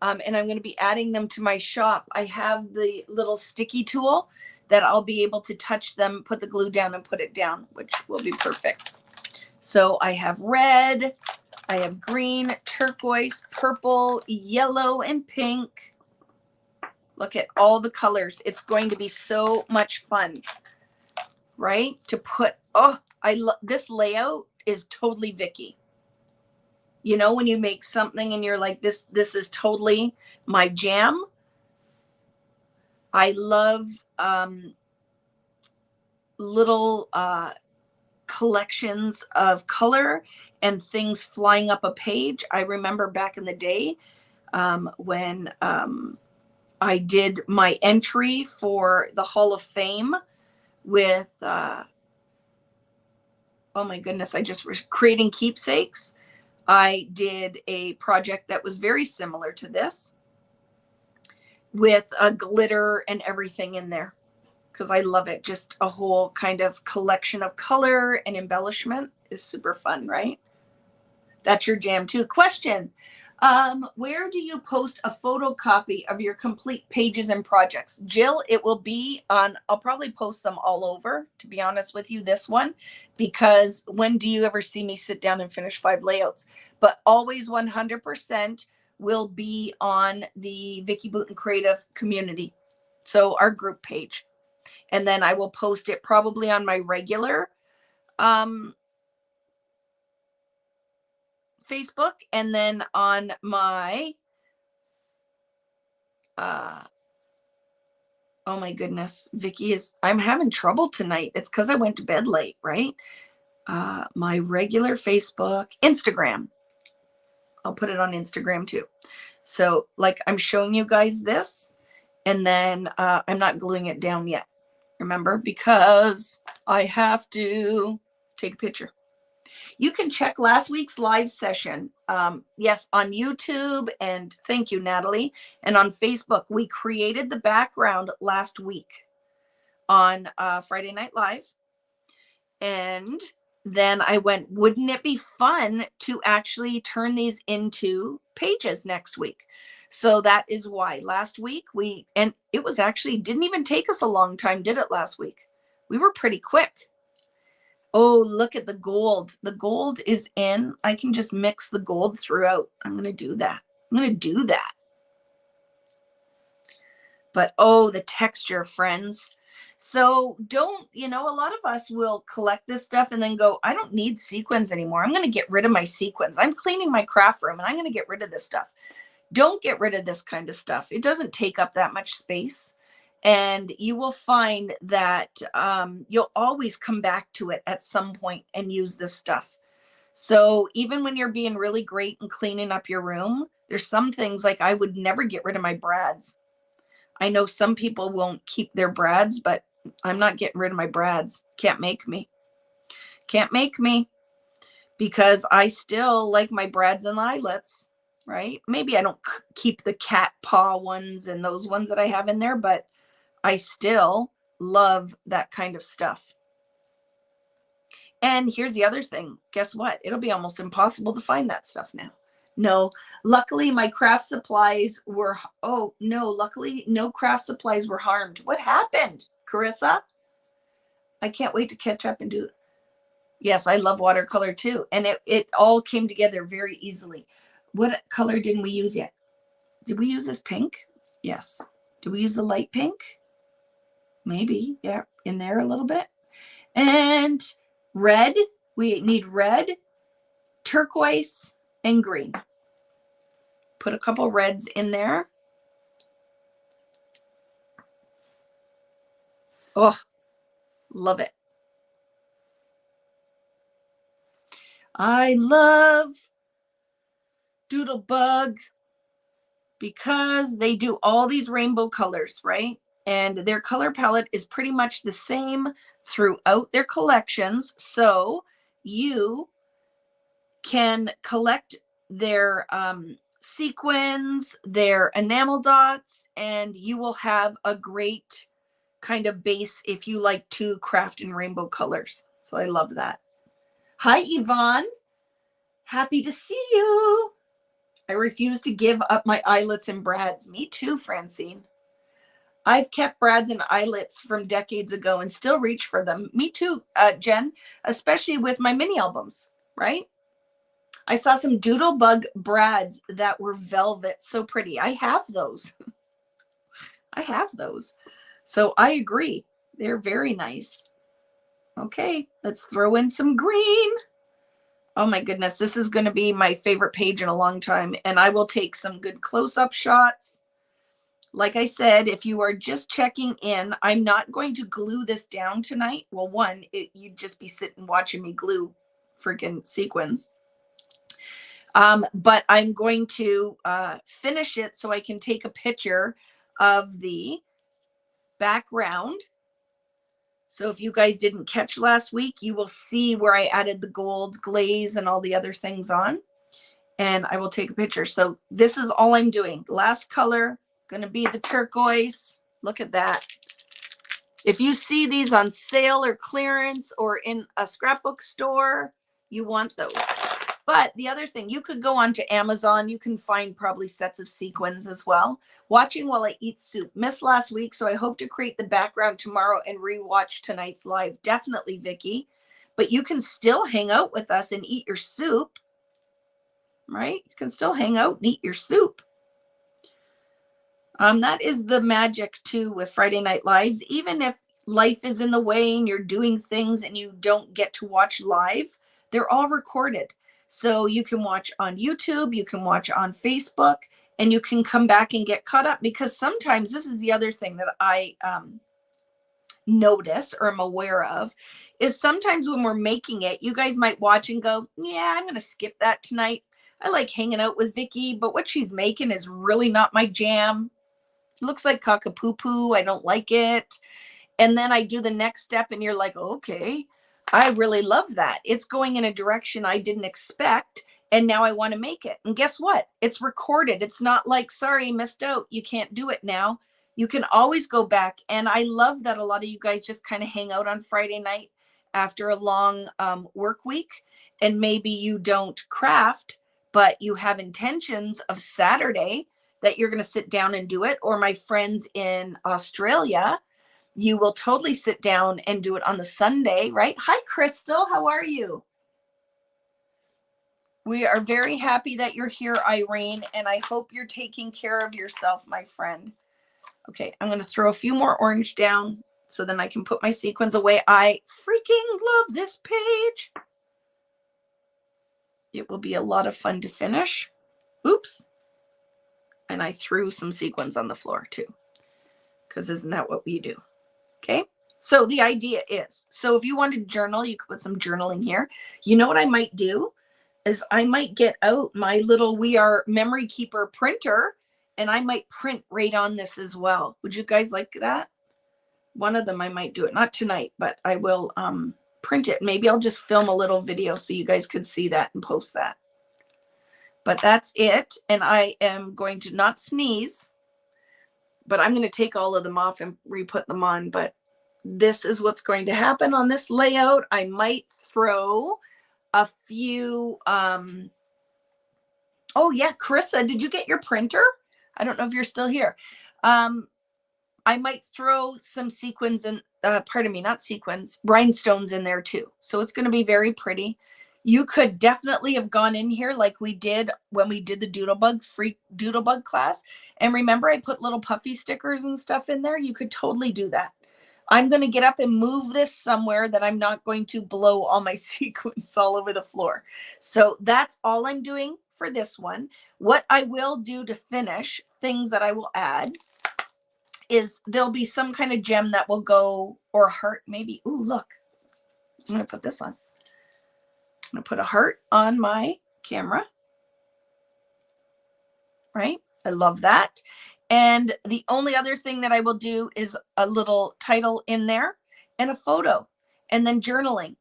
and I'm going to be adding them to my shop. I have the little sticky tool that I'll be able to touch them, put the glue down and put it down, which will be perfect. So I have red, I have green, turquoise, purple, yellow, and pink. Look at all the colors. It's going to be so much fun, right? To put, oh, this layout is totally Vicki. You know, when you make something and you're like, this is totally my jam. I love little collections of color and things flying up a page. I remember back in the day when I did my entry for the Hall of Fame with, oh my goodness, I just was creating keepsakes. I did a project that was very similar to this with a glitter and everything in there because I love it. Just a whole kind of collection of color and embellishment is super fun, right? That's your jam too. Question. Where do you post a photocopy of your complete pages and projects? Jill, it will be on, I'll probably post them all over, to be honest with you, this one, because when do you ever see me sit down and finish 5 layouts? But always 100% will be on the Vicki Boutin Creative community. So our group page. And then I will post it probably on my regular Facebook, and then on my oh my goodness, Vicki I'm having trouble tonight. It's because I went to bed late, right? My regular Facebook, Instagram. I'll put it on Instagram too. So like I'm showing you guys this, and then I'm not gluing it down yet. Remember, because I have to take a picture. You can check last week's live session. Yes, on YouTube, and thank you, Natalie. And on Facebook, we created the background last week on Friday Night Live. And then I went, wouldn't it be fun to actually turn these into pages next week? So that is why last week and it was actually, didn't even take us a long time, did it last week? We were pretty quick. Oh, look at the gold. The gold is in. I can just mix the gold throughout. I'm going to do that. I'm going to do that. But oh, the texture, friends. So don't, a lot of us will collect this stuff and then go, I don't need sequins anymore. I'm going to get rid of my sequins. I'm cleaning my craft room and I'm going to get rid of this stuff. Don't get rid of this kind of stuff. It doesn't take up that much space. And you will find that you'll always come back to it at some point and use this stuff. So even when you're being really great and cleaning up your room, there's some things like I would never get rid of my brads. I know some people won't keep their brads, but I'm not getting rid of my brads. Can't make me. Can't make me, because I still like my brads and eyelets, right? Maybe I don't keep the cat paw ones and those ones that I have in there, but I still love that kind of stuff. And here's the other thing. Guess what? It'll be almost impossible to find that stuff now. No, luckily my craft supplies were, oh no, luckily no craft supplies were harmed. What happened, Carissa? I can't wait to catch up and do it. Yes, I love watercolor too. And it all came together very easily. What color didn't we use yet? Did we use this pink? Yes. Did we use the light pink? Maybe, yeah, in there a little bit. And red, we need red, turquoise, and green. Put a couple reds in there. Oh, love it. I love Doodlebug because they do all these rainbow colors, right? And their color palette is pretty much the same throughout their collections. So you can collect their sequins, their enamel dots, and you will have a great kind of base if you like to craft in rainbow colors. So I love that. Hi, Yvonne. Happy to see you. I refuse to give up my eyelets and brads. Me too, Francine. I've kept brads and eyelets from decades ago and still reach for them. Me too, Jen, especially with my mini albums, right? I saw some Doodlebug brads that were velvet, so pretty. I have those. I have those. So I agree. They're very nice. Okay, let's throw in some green. Oh my goodness, this is going to be my favorite page in a long time, and I will take some good close-up shots. Like I said, if you are just checking in, I'm not going to glue this down tonight. Well, one, you'd just be sitting watching me glue freaking sequins. But I'm going to finish it so I can take a picture of the background. So if you guys didn't catch last week, you will see where I added the gold glaze and all the other things on. And I will take a picture. So this is all I'm doing. Last color, going to be the turquoise. Look at that. If you see these on sale or clearance or in a scrapbook store, you want those. But the other thing, you could go onto Amazon. You can find probably sets of sequins as well. Watching while I eat soup. Missed last week, so I hope to create the background tomorrow and rewatch tonight's live. Definitely, Vicki. But you can still hang out with us and eat your soup. Right? You can still hang out and eat your soup. That is the magic too with Friday Night Lives. Even if life is in the way and you're doing things and you don't get to watch live, they're all recorded. So you can watch on YouTube, you can watch on Facebook, and you can come back and get caught up, because sometimes this is the other thing that I notice or am aware of, is sometimes when we're making it, you guys might watch and go, yeah, I'm going to skip that tonight. I like hanging out with Vicki, but what she's making is really not my jam. It looks like cockapoo. I don't like it. And then I do the next step and you're like, okay, I really love that. It's going in a direction I didn't expect. And now I want to make it. And guess what? It's recorded. It's not like, sorry, missed out. You can't do it now. You can always go back. And I love that a lot of you guys just kind of hang out on Friday night after a long work week. And maybe you don't craft, but you have intentions of Saturday that you're going to sit down and do it. Or my friends in Australia, you will totally sit down and do it on the Sunday, right? Hi, Crystal. How are you? We are very happy that you're here, Irene, and I hope you're taking care of yourself, my friend. Okay, I'm going to throw a few more orange down so then I can put my sequins away. I freaking love this page. It will be a lot of fun to finish. Oops. And I threw some sequins on the floor too, because isn't that what we do? Okay. So the idea is, so if you want to journal, you could put some journaling here. You know what I might do is I might get out my little We Are Memory Keeper printer and I might print right on this as well. Would you guys like that? One of them I might do it, not tonight, but I will print it. Maybe I'll just film a little video so you guys could see that and post that. But that's it. And I am going to not sneeze, but I'm going to take all of them off and re-put them on. But this is what's going to happen on this layout. I might throw a few, oh yeah, Carissa, did you get your printer? I don't know if you're still here. I might throw some sequins and, pardon me, not sequins, rhinestones in there too. So it's going to be very pretty. You could definitely have gone in here like we did when we did the free Doodlebug class. And remember, I put little puffy stickers and stuff in there. You could totally do that. I'm going to get up and move this somewhere that I'm not going to blow all my sequins all over the floor. So that's all I'm doing for this one. What I will do to finish, things that I will add, is there'll be some kind of gem that will go, or heart maybe. Ooh, look. I'm going to put this on. I'm going to put a heart on my camera. Right? I love that. And the only other thing that I will do is a little title in there and a photo and then journaling.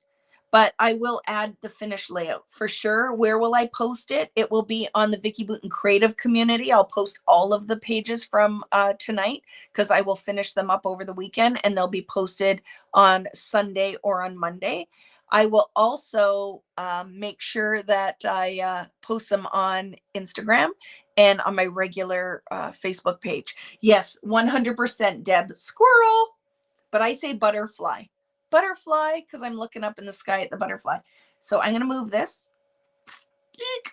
but I will add the finished layout for sure. Where will I post it? It will be on the Vicki Boutin Creative community. I'll post all of the pages from tonight because I will finish them up over the weekend and they'll be posted on Sunday or on Monday. I will also make sure that I post them on Instagram and on my regular Facebook page. Yes, 100% Deb, squirrel, but I say butterfly. Butterfly, because I'm looking up in the sky at the butterfly. So I'm going to move this. Eek.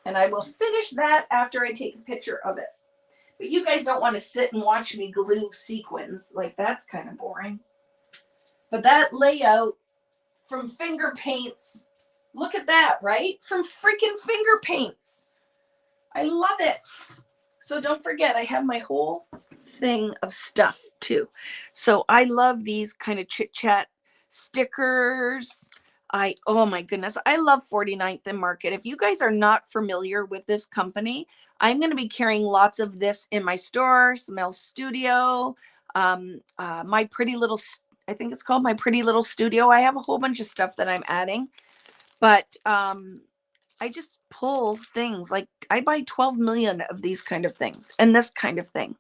And I will finish that after I take a picture of it. But you guys don't want to sit and watch me glue sequins. Like, that's kind of boring. But that layout from finger paints, look at that, right? From freaking finger paints. I love it. So don't forget, I have my whole thing of stuff too. So I love these kind of chit chat stickers. Oh my goodness, I love 49th and Market. If you guys are not familiar with this company, I'm going to be carrying lots of this in my store, Smell Studio, My Pretty Little, I think it's called My Pretty Little Studio. I have a whole bunch of stuff that I'm adding, but I just pull things. Like, I buy 12 million of these kind of things and this kind of thing.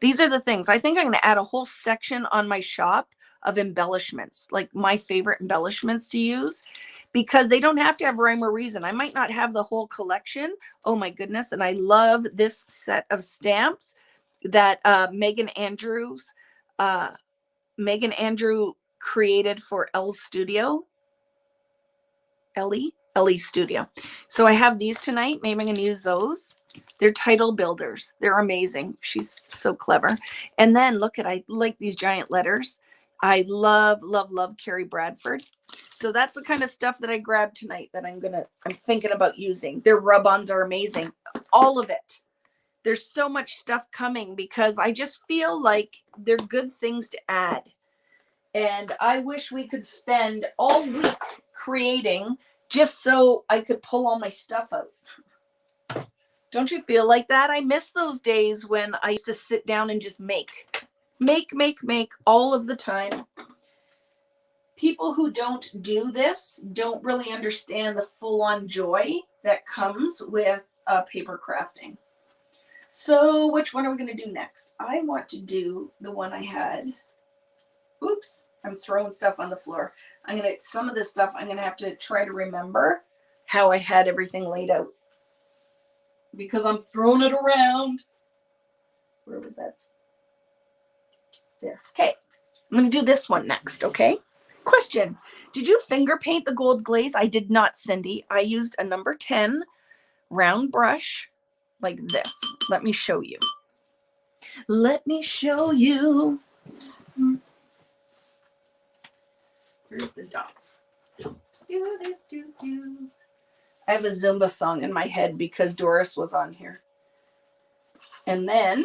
These are the things. I think I'm going to add a whole section on my shop of embellishments, like my favorite embellishments to use, because they don't have to have rhyme or reason. I might not have the whole collection. Oh my goodness. And I love this set of stamps that Megan Andrew created for Ellie Studio. So I have these tonight. Maybe I'm going to use those. They're title builders. They're amazing. She's so clever. And then look at, I like these giant letters. I love, love, love Carrie Bradford. So that's the kind of stuff that I grabbed tonight that I'm thinking about using. Their rub-ons are amazing. All of it. There's so much stuff coming because I just feel like they're good things to add. And I wish we could spend all week creating just so I could pull all my stuff out. Don't you feel like that? I miss those days when I used to sit down and just make all of the time. People who don't do this don't really understand the full-on joy that comes with paper crafting. So which one are we going to do next? I want to do the one I had. Oops, I'm throwing stuff on the floor. Some of this stuff I'm going to have to try to remember how I had everything laid out, because I'm throwing it around. Where was that? There. Okay. I'm going to do this one next. Okay. Question. Did you finger paint the gold glaze? I did not, Cindy. I used a number 10 round brush like this. Let me show you. Let me show you. Here's the dots. I have a Zumba song in my head because Doris was on here. And then,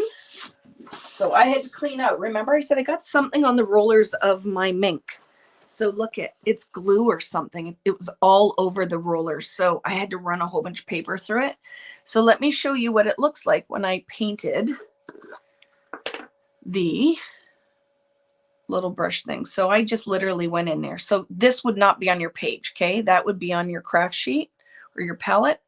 so I had to clean out. Remember I said I got something on the rollers of my mink. So look it's glue or something. It was all over the rollers. So I had to run a whole bunch of paper through it. So let me show you what it looks like when I painted the little brush thing. So I just literally went in there. So this would not be on your page. Okay. That would be on your craft sheet or your palette.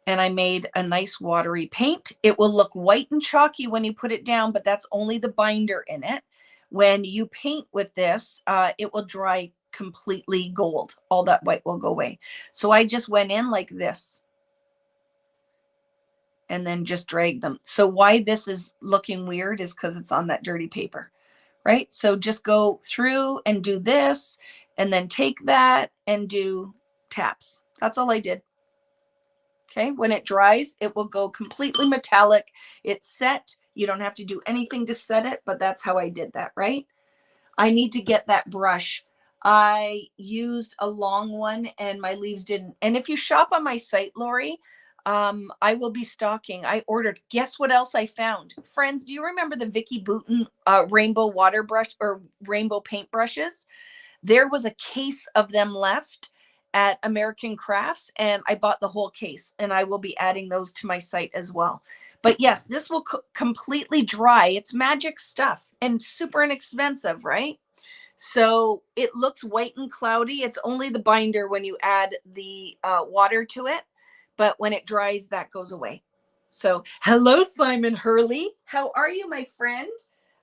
And I made a nice watery paint. It will look white and chalky when you put it down, but that's only the binder in it. When you paint with this, it will dry completely gold. All that white will go away. So I just went in like this and then just dragged them. So why this is looking weird is because it's on that dirty paper. Right? So just go through and do this and then take that and do taps. That's all I did. Okay. When it dries, it will go completely metallic. It's set. You don't have to do anything to set it, but that's how I did that. Right? I need to get that brush. I used a long one and my leaves didn't. And if you shop on my site, Lori, I will be stocking. I ordered. Guess what else I found? Friends, do you remember the Vicki Boutin rainbow water brush or rainbow paint brushes? There was a case of them left at American Crafts, and I bought the whole case, and I will be adding those to my site as well. But yes, this will completely dry. It's magic stuff and super inexpensive, right? So it looks white and cloudy. It's only the binder when you add the water to it. But when it dries, that goes away. So hello, Simon Hurley. How are you, my friend?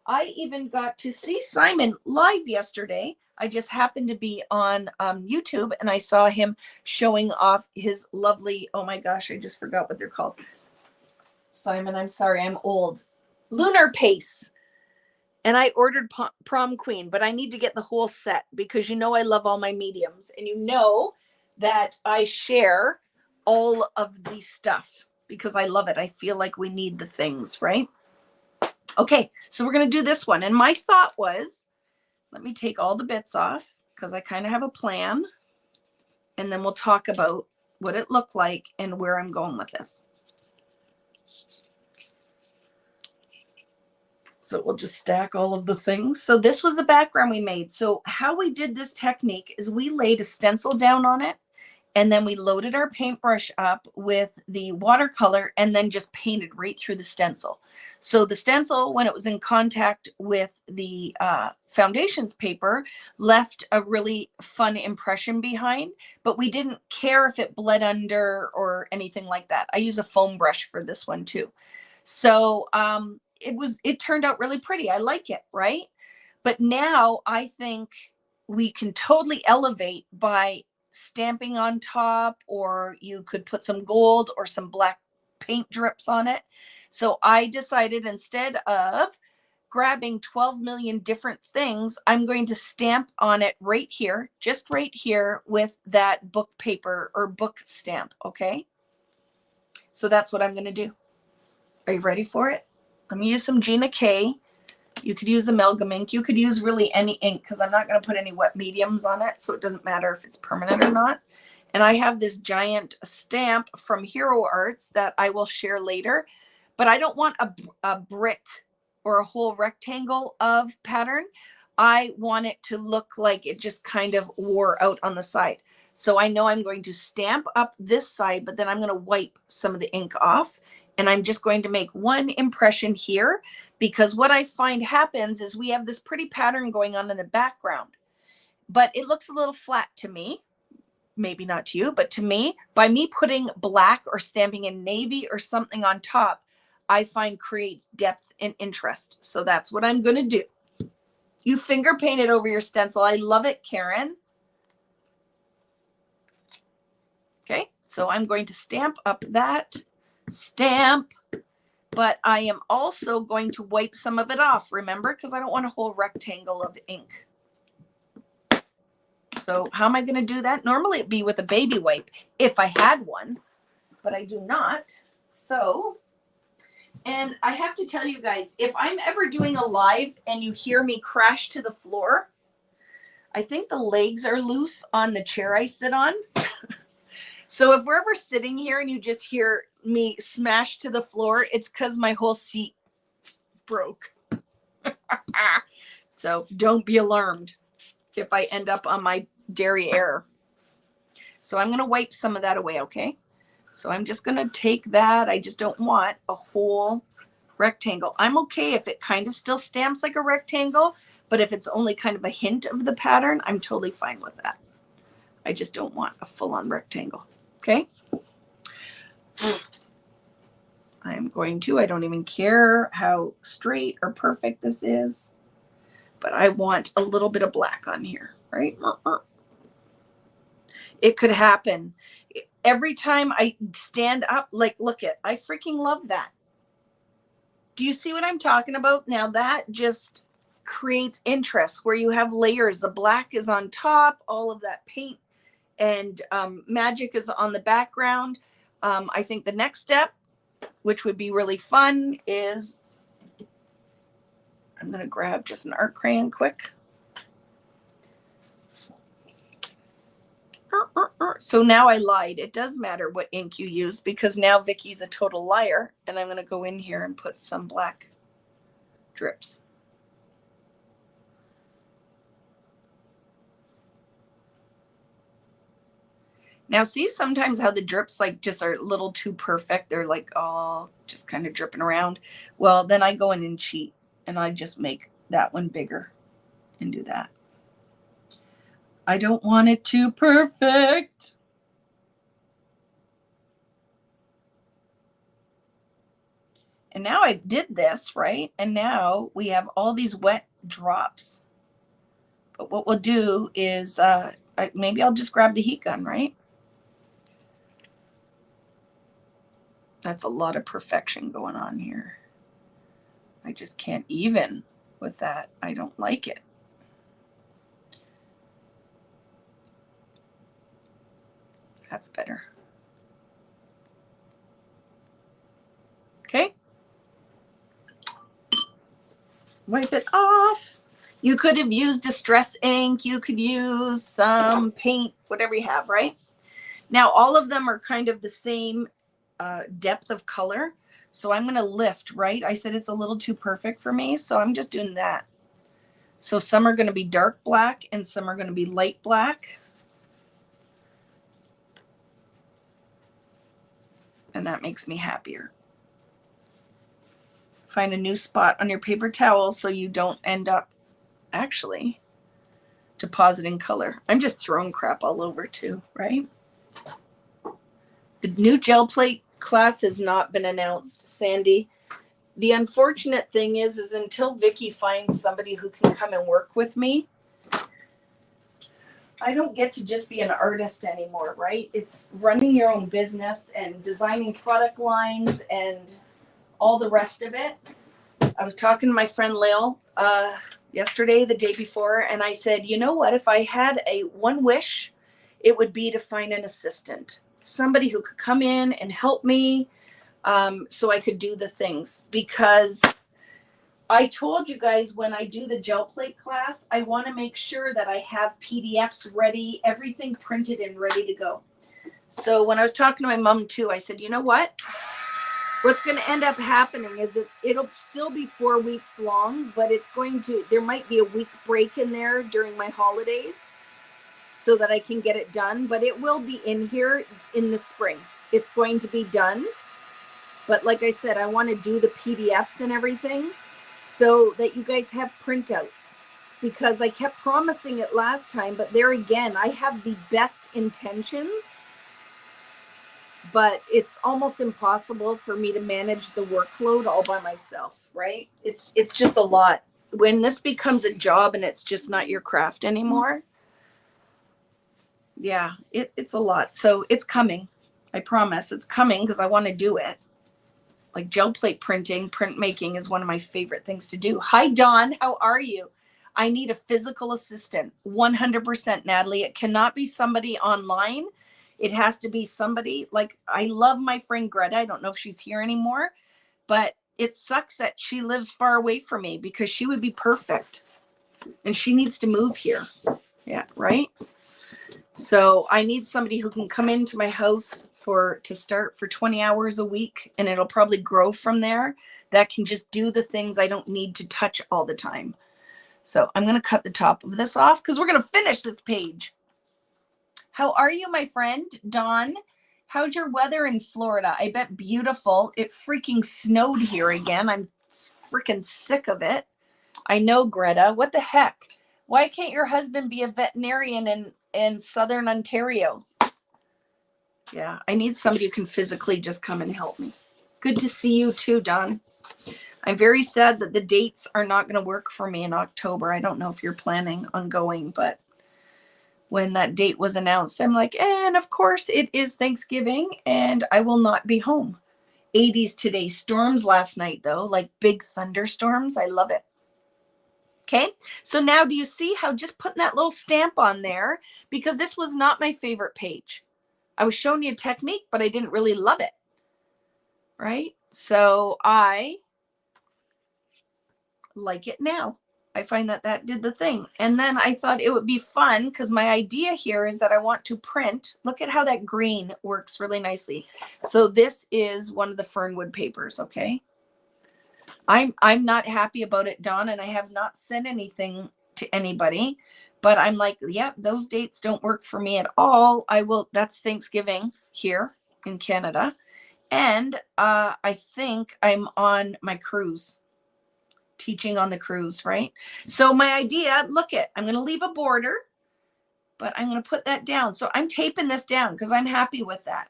I even got to see Simon live yesterday. I just happened to be on YouTube and I saw him showing off his lovely, oh my gosh, I just forgot what they're called. Simon, I'm sorry, I'm old. Lunar Pace. And I ordered Prom Queen, but I need to get the whole set because you know I love all my mediums. And you know that I share all of the stuff because I love it. I feel like we need the things, right? Okay, so we're going to do this one. And my thought was, let me take all the bits off because I kind of have a plan. And then we'll talk about what it looked like and where I'm going with this. So we'll just stack all of the things. So this was the background we made. So how we did this technique is we laid a stencil down on it and then we loaded our paintbrush up with the watercolor and then just painted right through the stencil. So the stencil, when it was in contact with the foundations paper, left a really fun impression behind, but we didn't care if it bled under or anything like that. I use a foam brush for this one too. So it turned out really pretty. I like it, right? But now I think we can totally elevate by stamping on top, or you could put some gold or some black paint drips on it. So I decided instead of grabbing 12 million different things, I'm going to stamp on it right here, just right here with that book paper or book stamp. Okay. So that's what I'm going to do. Are you ready for it? I'm going to use some Gina K. You could use amalgam ink. You could use really any ink because I'm not going to put any wet mediums on it. So it doesn't matter if it's permanent or not. And I have this giant stamp from Hero Arts that I will share later. But I don't want a brick or a whole rectangle of pattern. I want it to look like it just kind of wore out on the side. So I know I'm going to stamp up this side, but then I'm going to wipe some of the ink off. And I'm just going to make one impression here because what I find happens is we have this pretty pattern going on in the background, but it looks a little flat to me. Maybe not to you, but to me, by me putting black or stamping in navy or something on top, I find creates depth and interest. So that's what I'm going to do. You finger paint it over your stencil. I love it, Karen. Okay, so I'm going to stamp up that stamp, but I am also going to wipe some of it off, remember, because I don't want a whole rectangle of ink. So how am I going to do that? Normally it'd be with a baby wipe if I had one, but I do not. So, and I have to tell you guys, if I'm ever doing a live and you hear me crash to the floor, I think the legs are loose on the chair I sit on. So if we're ever sitting here and you just hear me smash to the floor, it's because my whole seat broke. So don't be alarmed if I end up on my derriere. So I'm going to wipe some of that away, okay? So I'm just going to take that. I just don't want a whole rectangle. I'm okay if it kind of still stamps like a rectangle, but if it's only kind of a hint of the pattern, I'm totally fine with that. I just don't want a full-on rectangle. Okay. I'm going to, I don't even care how straight or perfect this is, but I want a little bit of black on here, right? It could happen. Every time I stand up, like, look at, I freaking love that. Do you see what I'm talking about? Now that just creates interest where you have layers. The black is on top, all of that paint and magic is on the background. I think the next step, which would be really fun, is I'm going to grab just an art crayon quick. So now I lied. It does matter what ink you use because now Vicky's a total liar. And I'm going to go in here and put some black drips. Now see sometimes how the drips like just are a little too perfect. They're like all just kind of dripping around. Well, then I go in and cheat and I just make that one bigger and do that. I don't want it too perfect. And now I did this, right? And now we have all these wet drops. But what we'll do is maybe I'll just grab the heat gun, right? That's a lot of perfection going on here. I just can't even with that. I don't like it. That's better. Okay. Wipe it off. You could have used distress ink. You could use some paint, whatever you have, right? Now, all of them are kind of the same depth of color. So I'm going to lift, right? I said it's a little too perfect for me. So I'm just doing that. So some are going to be dark black and some are going to be light black. And that makes me happier. Find a new spot on your paper towel so you don't end up actually depositing color. I'm just throwing crap all over too, right? The new gel plate class has not been announced, Sandy. The unfortunate thing is until Vicki finds somebody who can come and work with me, I don't get to just be an artist anymore, right? It's running your own business and designing product lines and all the rest of it. I was talking to my friend Lil yesterday, the day before, and I said, you know what? If I had one wish, it would be to find an assistant, somebody who could come in and help me so I could do the things. Because I told you guys when I do the gel plate class, I want to make sure that I have PDFs ready, everything printed and ready to go. So when I was talking to my mom too, I said, you know what? What's going to end up happening is it'll still be 4 weeks long, but there might be a week break in there during my holidays so that I can get it done, but it will be in here in the spring. It's going to be done. But like I said, I want to do the PDFs and everything so that you guys have printouts, because I kept promising it last time, but there again, I have the best intentions, but it's almost impossible for me to manage the workload all by myself, right? It's just a lot. When this becomes a job and it's just not your craft anymore, yeah, it's a lot. So it's coming. I promise it's coming because I want to do it. Like gel plate printing, printmaking is one of my favorite things to do. Hi, Dawn. How are you? I need a physical assistant. 100%, Natalie. It cannot be somebody online. It has to be somebody like, I love my friend Greta. I don't know if she's here anymore, but it sucks that she lives far away from me because she would be perfect and she needs to move here. Yeah, right? So I need somebody who can come into my house to start for 20 hours a week, and it'll probably grow from there, that can just do the things I don't need to touch all the time. So I'm going to cut the top of this off because we're going to finish this page. How are you, my friend? Dawn, how's your weather in Florida? I bet beautiful. It freaking snowed here again. I'm freaking sick of it. I know, Greta. What the heck? Why can't your husband be a veterinarian in Southern Ontario? Yeah, I need somebody who can physically just come and help me. Good to see you too, Dawn. I'm very sad that the dates are not going to work for me in October. I don't know if you're planning on going, but when that date was announced, I'm like, and of course it is Thanksgiving and I will not be home. 80s today. Storms last night though, like big thunderstorms. I love it. Okay, so now do you see how just putting that little stamp on there, because this was not my favorite page. I was showing you a technique, but I didn't really love it. Right? So I like it now. I find that did the thing. And then I thought it would be fun because my idea here is that I want to print. Look at how that green works really nicely. So this is one of the Fernwood papers, okay? I'm not happy about it, Dawn, and I have not sent anything to anybody. But I'm like, yeah, those dates don't work for me at all. That's Thanksgiving here in Canada. And I think I'm on my cruise, teaching on the cruise, right? So my idea, I'm going to leave a border, but I'm going to put that down. So I'm taping this down because I'm happy with that.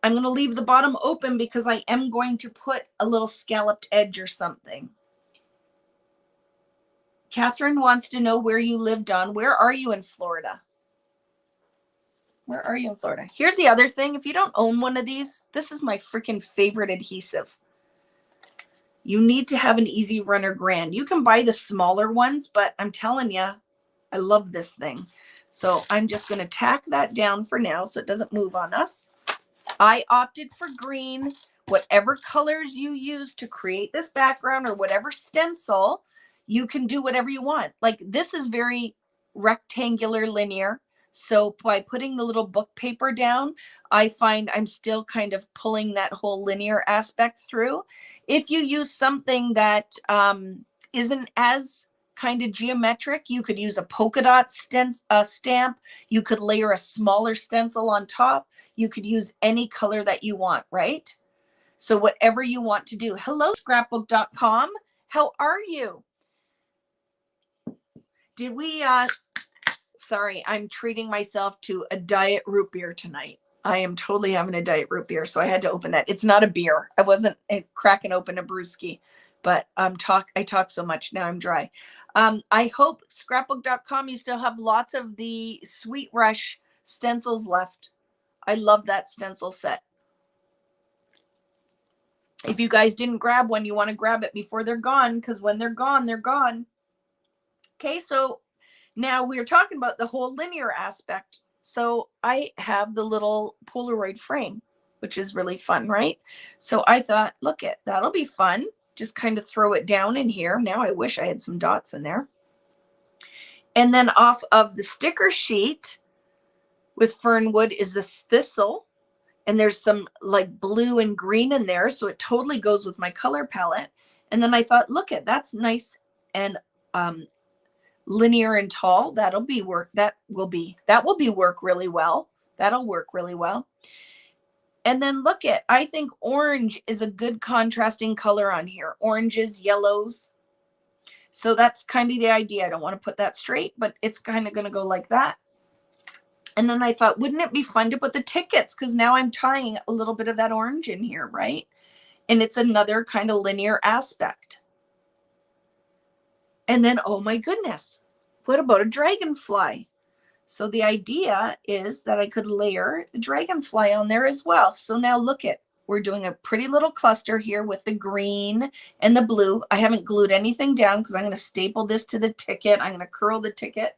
I'm going to leave the bottom open because I am going to put a little scalloped edge or something. Catherine wants to know where you live, Dawn. Where are you in Florida? Where are you in Florida? Here's the other thing. If you don't own one of these, this is my freaking favorite adhesive. You need to have an Easy Runner Grand. You can buy the smaller ones, but I'm telling you, I love this thing. So I'm just going to tack that down for now so it doesn't move on us. I opted for green. Whatever colors you use to create this background or whatever stencil, you can do whatever you want. Like this is very rectangular linear. So by putting the little book paper down, I find I'm still kind of pulling that whole linear aspect through. If you use something that isn't as kind of geometric, you could use a polka dot stamp. You could layer a smaller stencil on top. You could use any color that you want, right? So whatever you want to do. Hello, scrapbook.com. How are you? Did we, sorry, I'm treating myself to a diet root beer tonight. I am totally having a diet root beer, so I had to open that. It's not a beer. I wasn't cracking open a brewski, but I talk so much now I'm dry. I hope scrapbook.com, you still have lots of the Sweet Rush stencils left. I love that stencil set. If you guys didn't grab one, you want to grab it before they're gone, because when they're gone, they're gone. Okay, so now we're talking about the whole linear aspect. So I have the little Polaroid frame, which is really fun, right? So I thought, look it, that'll be fun. Just kind of throw it down in here. Now I wish I had some dots in there. And then off of the sticker sheet with Fernwood is this thistle. And there's some like blue and green in there. So it totally goes with my color palette. And then I thought, look it, that's nice and linear and tall. That'll be work. That will be work really well. That'll work really well. And then look at, I think orange is a good contrasting color on here. Oranges, yellows. So that's kind of the idea. I don't want to put that straight, but it's kind of going to go like that. And then I thought, wouldn't it be fun to put the tickets? Because now I'm tying a little bit of that orange in here, right? And it's another kind of linear aspect. And then, oh my goodness, what about a dragonfly? So the idea is that I could layer the dragonfly on there as well. So now look at, we're doing a pretty little cluster here with the green and the blue. I haven't glued anything down because I'm going to staple this to the ticket. I'm going to curl the ticket.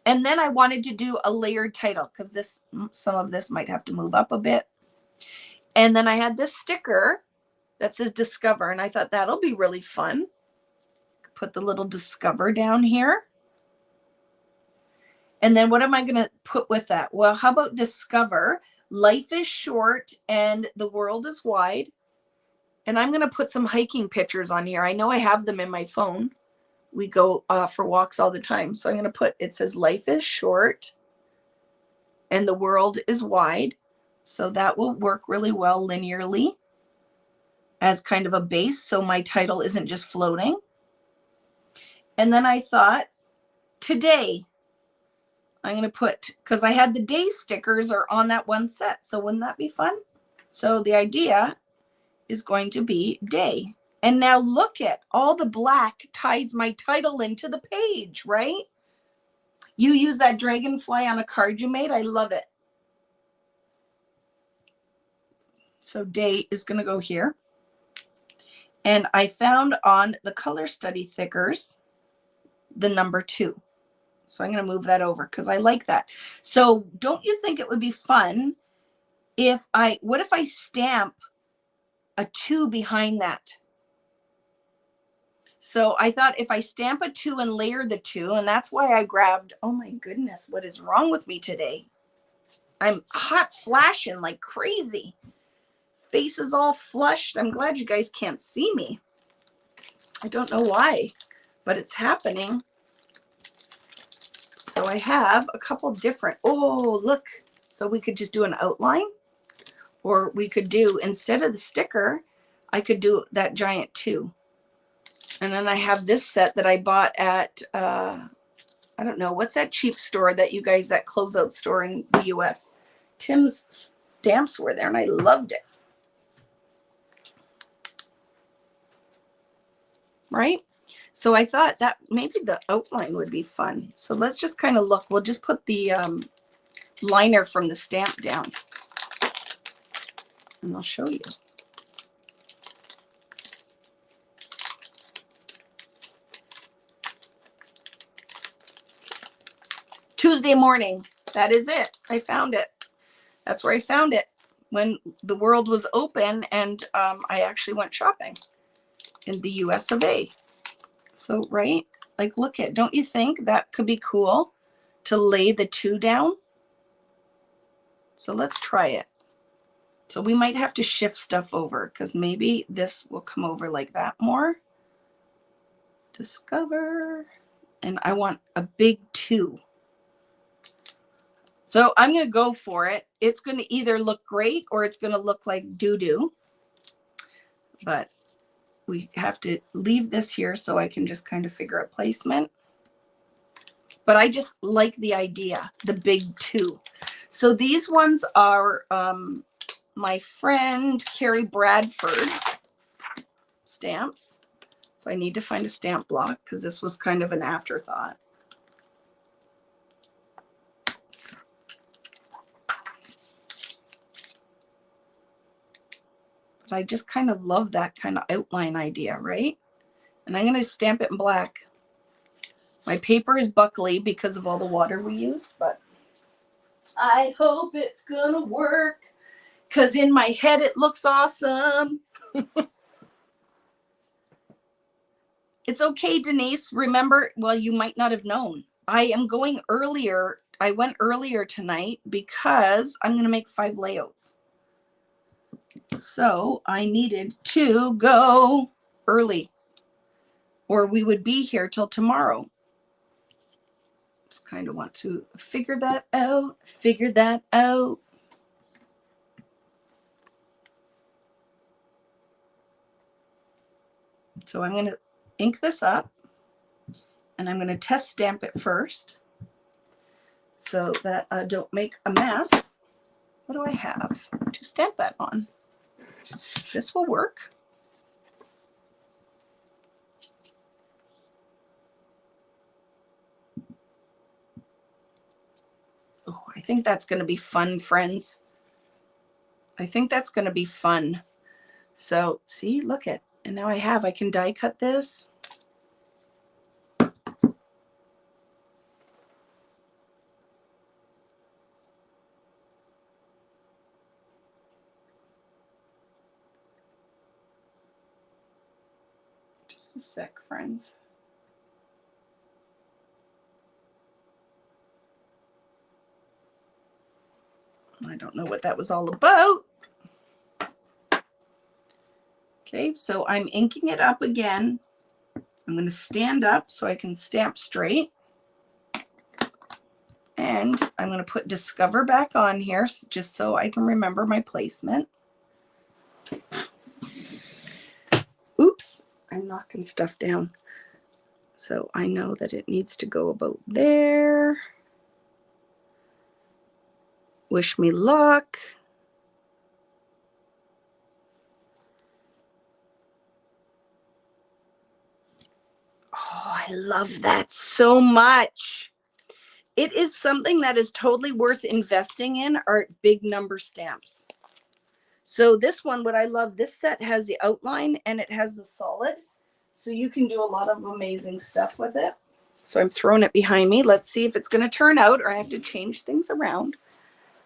And then I wanted to do a layered title because some of this might have to move up a bit. And then I had this sticker that says Discover, and I thought that'll be really fun. Put the little Discover down here. And then what am I going to put with that? Well, how about Discover? Life is short and the world is wide. And I'm going to put some hiking pictures on here. I know I have them in my phone. We go for walks all the time. So I'm going to put, it says life is short and the world is wide. So that will work really well linearly as kind of a base. So my title isn't just floating. And then I thought today I'm going to put, because I had the day stickers are on that one set. So wouldn't that be fun? So the idea is going to be day. And now look at all the black ties my title into the page, right? You use that dragonfly on a card you made. I love it. So day is going to go here. And I found on the color study thickers, the number 2. So I'm going to move that over because I like that. So don't you think it would be fun if what if I stamp a 2 behind that? So I thought if I stamp a 2 and layer the 2, and that's why I grabbed, oh my goodness, what is wrong with me today? I'm hot flashing like crazy. Face is all flushed. I'm glad you guys can't see me. I don't know why, but it's happening. So I have a couple different, oh, look. So we could just do an outline, or we could do, instead of the sticker, I could do that giant 2. And then I have this set that I bought at, I I don't know. What's that cheap store that you guys, that closeout store in the US? Tim's stamps were there and I loved it. Right? So I thought that maybe the outline would be fun. So let's just kind of look. We'll just put the liner from the stamp down. And I'll show you. Tuesday morning. That is it. I found it. That's where I found it. When the world was open and I actually went shopping in the US of A. So, right? Like, look at, don't you think that could be cool to lay the two down? So let's try it. So we might have to shift stuff over because maybe this will come over like that more. Discover. And I want a big 2. So I'm going to go for it. It's going to either look great or it's going to look like doo-doo. But we have to leave this here so I can just kind of figure out placement. But I just like the idea, the big 2. So these ones are my friend Carrie Bradford stamps. So I need to find a stamp block because this was kind of an afterthought. But I just kind of love that kind of outline idea, right? And I'm going to stamp it in black. My paper is buckly because of all the water we use, but I hope it's going to work because in my head it looks awesome. It's okay, Denise. Remember, well, you might not have known. I am going earlier. I went earlier tonight because I'm going to make 5 layouts. So I needed to go early or we would be here till tomorrow. Just kind of want to figure that out. So I'm going to ink this up and I'm going to test stamp it first so that I don't make a mess. What do I have to stamp that on? This will work. Oh, I think that's going to be fun, friends. I think that's going to be fun. So see, look at, and now I can die cut this. Just a sec, friends. I don't know what that was all about. Okay, so I'm inking it up again. I'm going to stand up so I can stamp straight. And I'm going to put Discover back on here just so I can remember my placement. Oops, I'm knocking stuff down. So I know that it needs to go about there. Wish me luck. Oh, I love that so much. It is something that is totally worth investing in, are big number stamps. So this one, what I love, this set has the outline and it has the solid. So you can do a lot of amazing stuff with it. So I'm throwing it behind me. Let's see if it's going to turn out, or I have to change things around.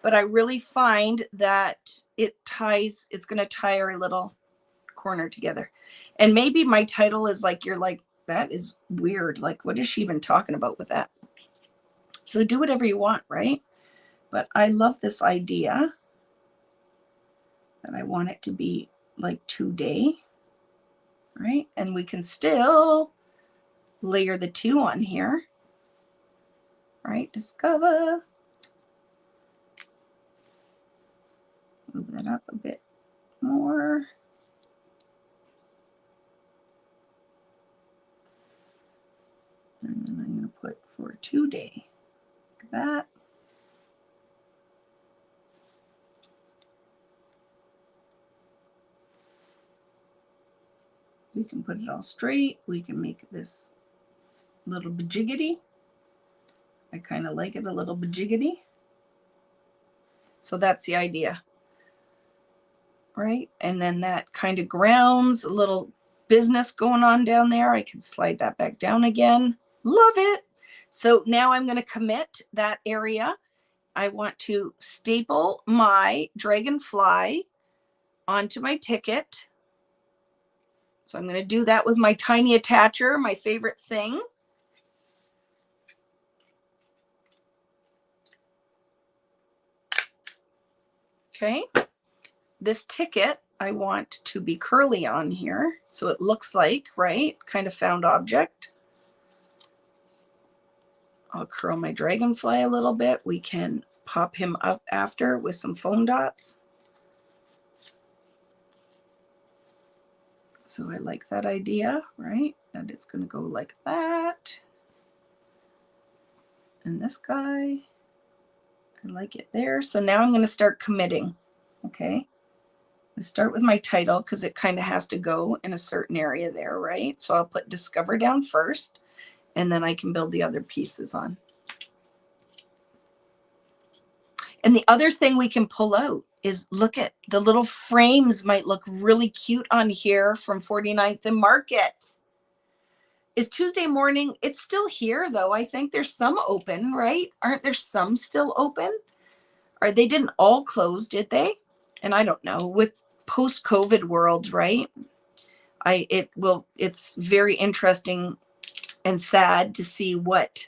But I really find that it ties, it's going to tie our little corner together. And maybe my title is like, you're like, that is weird. Like, what is she even talking about with that? So do whatever you want, right? But I love this idea that I want it to be like 2-day, right? And we can still layer the 2 on here, right? Discover. Move that up a bit more. And then I'm going to put for 2-day. Like that. We can put it all straight. We can make this little bajiggity. I kind of like it a little bajiggity. So that's the idea, right? And then that kind of grounds a little business going on down there. I can slide that back down again. Love it. So now I'm going to commit that area. I want to staple my dragonfly onto my ticket. So I'm going to do that with my tiny attacher, my favorite thing. Okay. This ticket, I want to be curly on here. So it looks like, right, kind of found object. I'll curl my dragonfly a little bit. We can pop him up after with some foam dots. So I like that idea, right? That it's going to go like that. And this guy, I like it there. So now I'm going to start committing, okay? I start with my title because it kind of has to go in a certain area there, right? So I'll put Discover down first, and then I can build the other pieces on. And the other thing we can pull out is look at the little frames might look really cute on here from 49th and Market. Is Tuesday morning, it's still here though. I think there's some open, right? Aren't there some still open? Or they didn't all close, did they? And I don't know, with post-COVID world, right? It's very interesting and sad to see what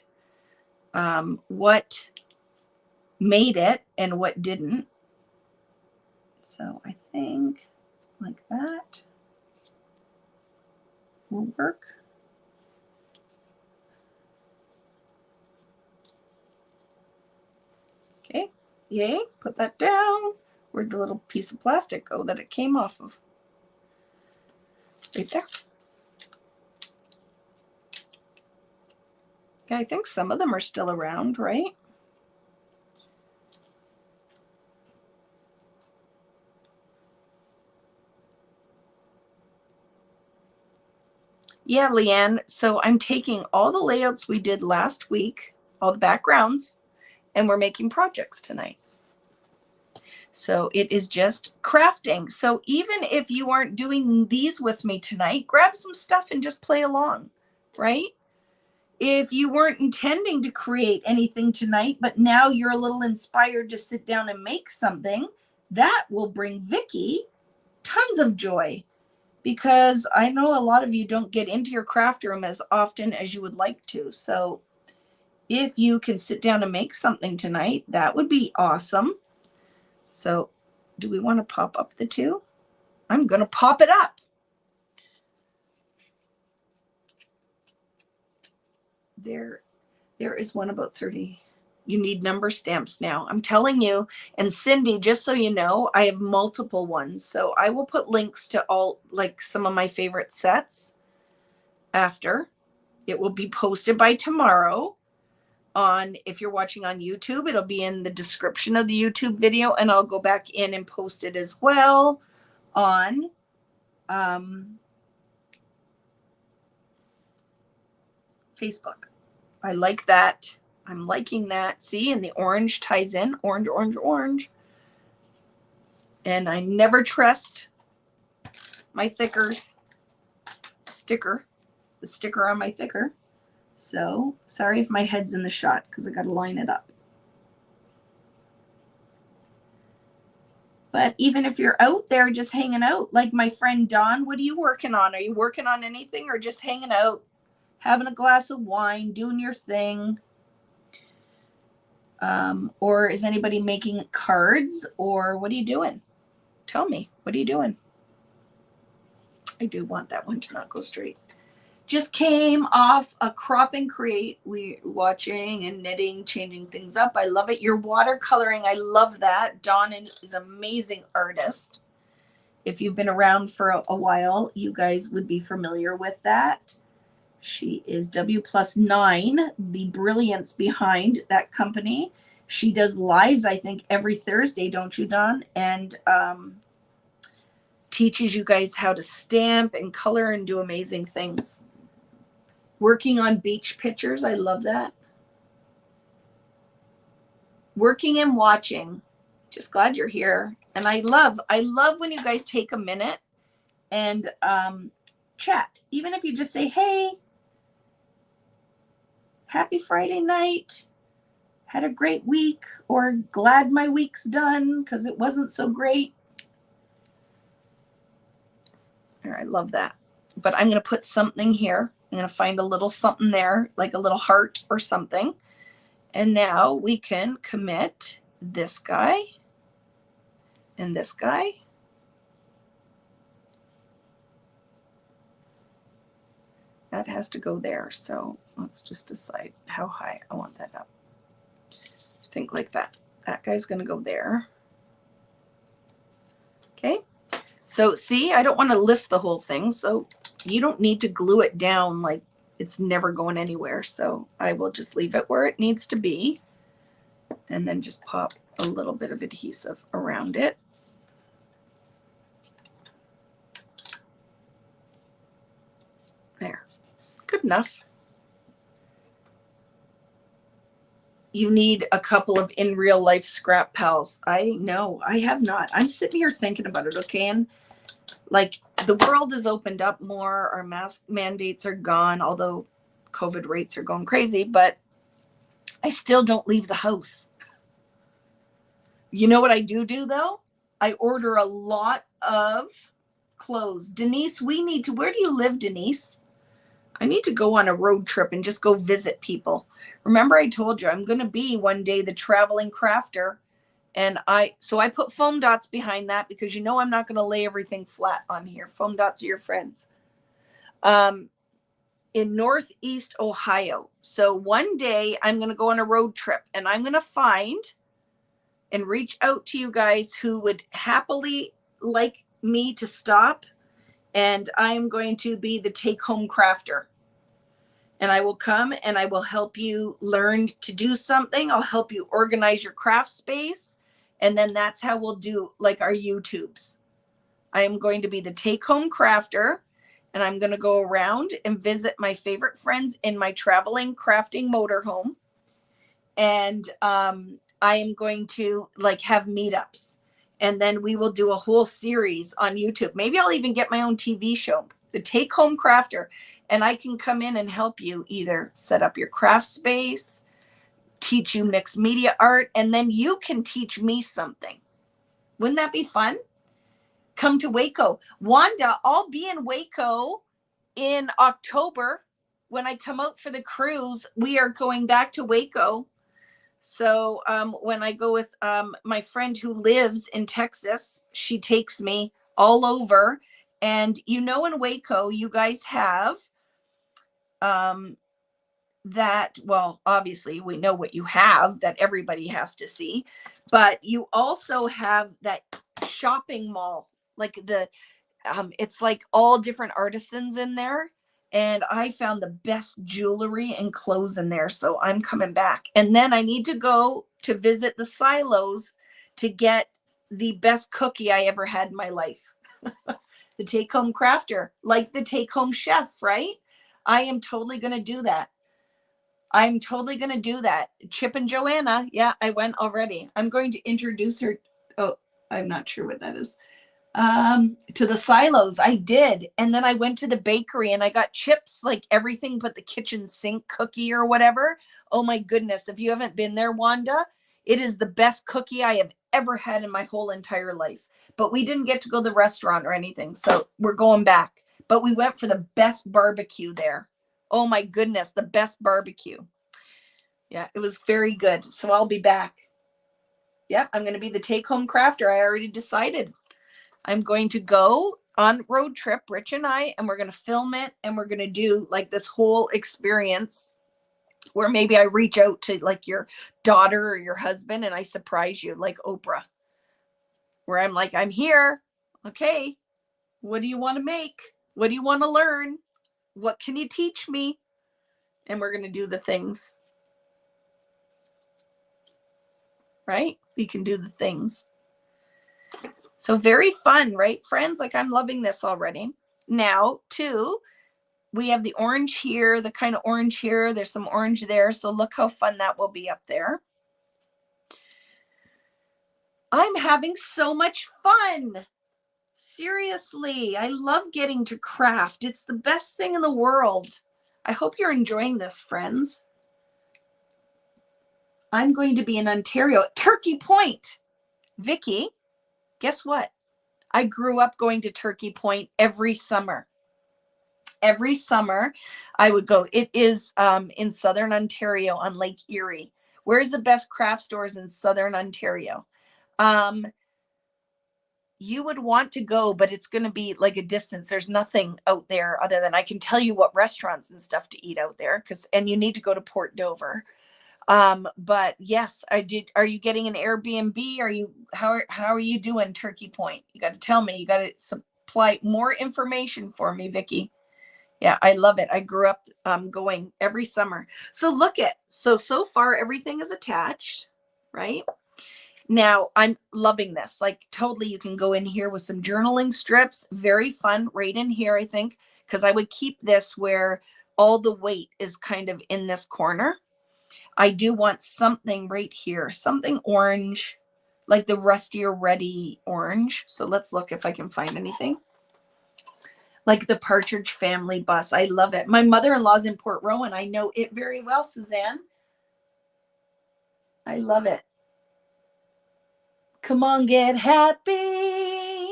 made it and what didn't. So I think like that will work. Okay, yay, put that down. Where'd the little piece of plastic go that it came off of? Right there. Okay, I think some of them are still around, right? Yeah, Leanne. So I'm taking all the layouts we did last week, all the backgrounds, and we're making projects tonight. So it is just crafting. So even if you aren't doing these with me tonight, grab some stuff and just play along, right? If you weren't intending to create anything tonight, but now you're a little inspired to sit down and make something, that will bring Vicki tons of joy. Because I know a lot of you don't get into your craft room as often as you would like to. So if you can sit down and make something tonight, that would be awesome. So do we want to pop up the two? I'm going to pop it up. There is one about 30. You need number stamps now. I'm telling you. And Cindy, just so you know, I have multiple ones. So I will put links to all, like some of my favorite sets after. It will be posted by tomorrow on, if you're watching on YouTube, it'll be in the description of the YouTube video, and I'll go back in and post it as well on Facebook. I like that. I'm liking that. See, and the orange ties in. Orange, orange, orange. And I never trust my thickers sticker, the sticker on my thicker. So sorry if my head's in the shot because I got to line it up. But even if you're out there just hanging out, like my friend Dawn, what are you working on? Are you working on anything or just hanging out, having a glass of wine, doing your thing? Or is anybody making cards, or what are you doing? Tell me, what are you doing? I do want that one to not go straight. Just came off a crop and create. We're watching and knitting, changing things up. I love it. Your watercoloring, I love that. Dawn is an amazing artist. If you've been around for a while, you guys would be familiar with that. She is W+9, the brilliance behind that company. She does lives, I think, every Thursday, don't you, Dawn? And teaches you guys how to stamp and color and do amazing things. Working on beach pictures, I love that. Working and watching. Just glad you're here. And I love when you guys take a minute and chat. Even if you just say, hey, happy Friday night. Had a great week, or glad my week's done because it wasn't so great. I love that. But I'm going to put something here. I'm going to find a little something there, like a little heart or something. And now we can commit this guy and this guy. That has to go there. So let's just decide how high I want that up. Think like that. That guy's going to go there. Okay. So see, I don't want to lift the whole thing. So you don't need to glue it down like it's never going anywhere. So I will just leave it where it needs to be. And then just pop a little bit of adhesive around it. There. Good enough. You need a couple of in real life scrap pals. I know, I have not. I'm sitting here thinking about it, okay? And like the world has opened up more. Our mask mandates are gone, although COVID rates are going crazy, but I still don't leave the house. You know what I do though? I order a lot of clothes. Denise, we need to, where do you live, Denise? I need to go on a road trip and just go visit people. Remember I told you I'm going to be one day the traveling crafter. And so I put foam dots behind that because you know I'm not going to lay everything flat on here. Foam dots are your friends. In Northeast Ohio. So one day I'm going to go on a road trip and I'm going to find and reach out to you guys who would happily like me to stop. And I'm going to be the take-home crafter. And I will come and I will help you learn to do something. I'll help you organize your craft space. And then that's how we'll do like our YouTubes. I am going to be the take-home crafter. And I'm going to go around and visit my favorite friends in my traveling crafting motorhome. And I am going to like have meetups. And then we will do a whole series on YouTube. Maybe I'll even get my own TV show, the Take Home Crafter. And I can come in and help you either set up your craft space, teach you mixed media art, and then you can teach me something. Wouldn't that be fun? Come to Waco. Wanda, I'll be in Waco in October when I come out for the cruise. We are going back to Waco. So when I go with my friend who lives in Texas, she takes me all over. And you know, in Waco, you guys have that, well, obviously we know what you have that everybody has to see, but you also have that shopping mall, like the, it's like all different artisans in there. And I found the best jewelry and clothes in there. So I'm coming back. And then I need to go to visit the silos to get the best cookie I ever had in my life. The take home crafter, like the take home chef, right? I am totally going to do that. I'm totally going to do that. Chip and Joanna. Yeah, I went already. I'm going to introduce her. Oh, I'm not sure what that is. To the silos. I did. And then I went to the bakery and I got chips, like everything but the kitchen sink cookie or whatever. Oh my goodness. If you haven't been there, Wanda, it is the best cookie I have ever had in my whole entire life. But we didn't get to go to the restaurant or anything. So we're going back. But we went for the best barbecue there. Oh my goodness, the best barbecue. Yeah, it was very good. So I'll be back. Yep, I'm going to be the take-home crafter. I already decided. I'm going to go on road trip, Rich and I, and we're going to film it and we're going to do like this whole experience where maybe I reach out to like your daughter or your husband and I surprise you like Oprah, where I'm like, I'm here. Okay. What do you want to make? What do you want to learn? What can you teach me? And we're going to do the things. Right? We can do the things. So very fun, right, friends? Like, I'm loving this already. Now, too, we have the orange here, the kind of orange here. There's some orange there. So look how fun that will be up there. I'm having so much fun. Seriously, I love getting to craft. It's the best thing in the world. I hope you're enjoying this, friends. I'm going to be in Ontario at Turkey Point. Vicki, guess what? I grew up going to Turkey Point every summer. Every summer I would go. It is in Southern Ontario on Lake Erie. Where's the best craft stores in Southern Ontario? You would want to go, but it's going to be like a distance. There's nothing out there other than I can tell you what restaurants and stuff to eat out there, and you need to go to Port Dover. But yes, I did. Are you getting an Airbnb? How are you doing, Turkey Point? You got to tell me. You got to supply more information for me, Vicki. Yeah, I love it. I grew up going every summer. So look at, so far everything is attached, right? Now I'm loving this. Like, totally, you can go in here with some journaling strips. Very fun right in here, I think, because I would keep this where all the weight is kind of in this corner. I do want something right here, something orange, like the rustier ready orange. So let's look if I can find anything. Like the Partridge Family bus. I love it. My mother-in-law's in Port Rowan. I know it very well, Suzanne. I love it. Come on, get happy.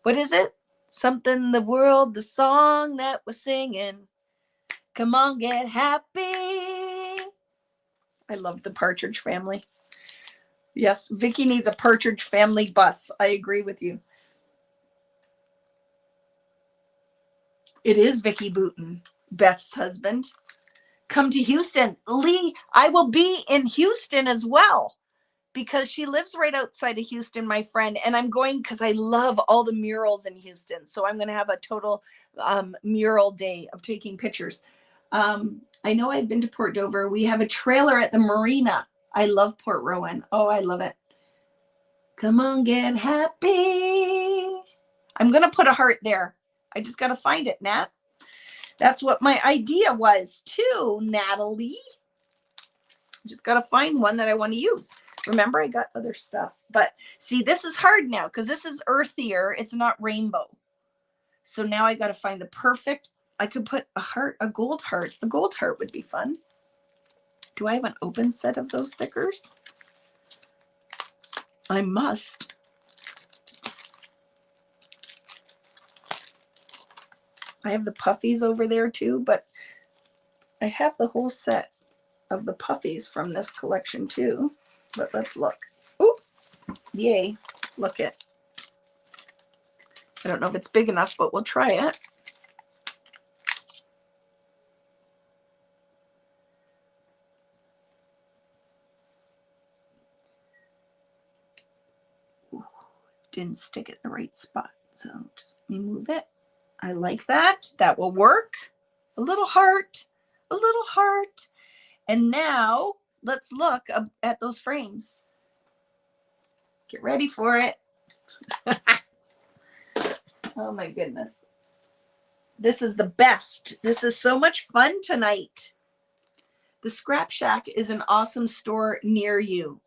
What is it? Something the world, the song that we're singing. Come on, get happy. I love the Partridge Family. Yes, Vicki needs a Partridge Family bus. I agree with you. It is Vicki Booten, Beth's husband. Come to Houston. Lee, I will be in Houston as well, because she lives right outside of Houston, my friend. And I'm going because I love all the murals in Houston. So I'm going to have a total mural day of taking pictures. I know I've been to Port Dover. We have a trailer at the marina. I love Port Rowan. Oh, I love it. Come on, get happy. I'm going to put a heart there. I just got to find it, Nat. That's what my idea was too, Natalie. Just got to find one that I want to use. Remember, I got other stuff. But see, this is hard now because this is earthier. It's not rainbow. So now I got to find the perfect. I could put a heart, a gold heart. A gold heart would be fun. Do I have an open set of those stickers? I must. I have the puffies over there too, but I have the whole set of the puffies from this collection too. But let's look. Ooh, yay. Look it. I don't know if it's big enough, but we'll try it. Ooh, didn't stick it in the right spot. So just let me move it. I like that. That will work. A little heart, a little heart. And now let's look at those frames. Get ready for it. Oh my goodness. This is the best. This is so much fun tonight. The Scrap Shack is an awesome store near you.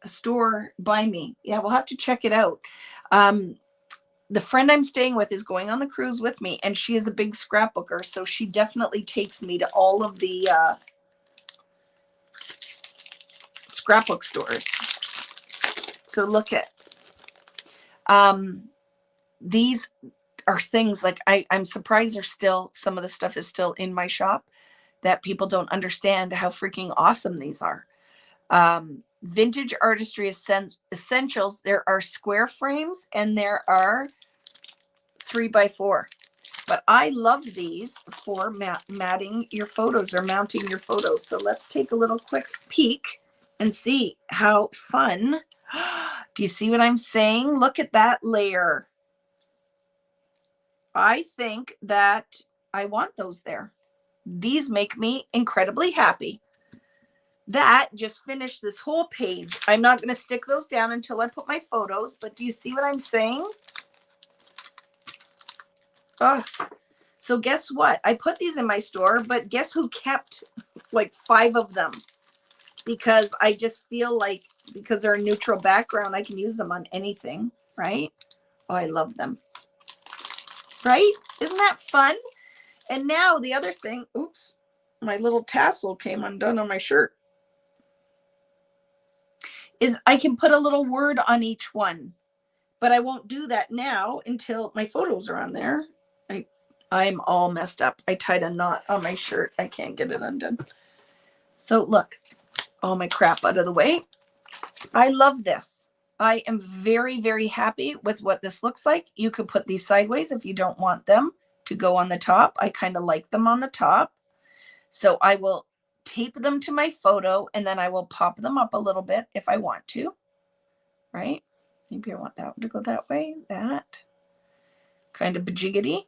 A store by me. Yeah, we'll have to check it out. The friend I'm staying with is going on the cruise with me, and she is a big scrapbooker, so she definitely takes me to all of the scrapbook stores. So look at these are things like I'm surprised there's still some of the stuff is still in my shop, that people don't understand how freaking awesome these are. Vintage artistry essentials. There are square frames and there are 3x4. But I love these for matting your photos or mounting your photos. So let's take a little quick peek and see how fun. Do you see what I'm saying? Look at that layer. I think that I want those there. These make me incredibly happy. That just finished this whole page. I'm not going to stick those down until I put my photos, but do you see what I'm saying? Oh, so guess what? I put these in my store, but guess who kept like 5 of them? Because I just feel like because they're a neutral background, I can use them on anything, right? Oh, I love them. Right? Isn't that fun? And now the other thing, oops, my little tassel came undone on my shirt, is I can put a little word on each one, but I won't do that now until my photos are on there. I'm all messed up. I tied a knot on my shirt. I can't get it undone. So look, all my crap out of the way. I love this. I am very, very happy with what this looks like. You could put these sideways if you don't want them to go on the top. I kind of like them on the top. So I will tape them to my photo and then I will pop them up a little bit if I want to, right? Maybe I want that one to go that way, that kind of bajiggity.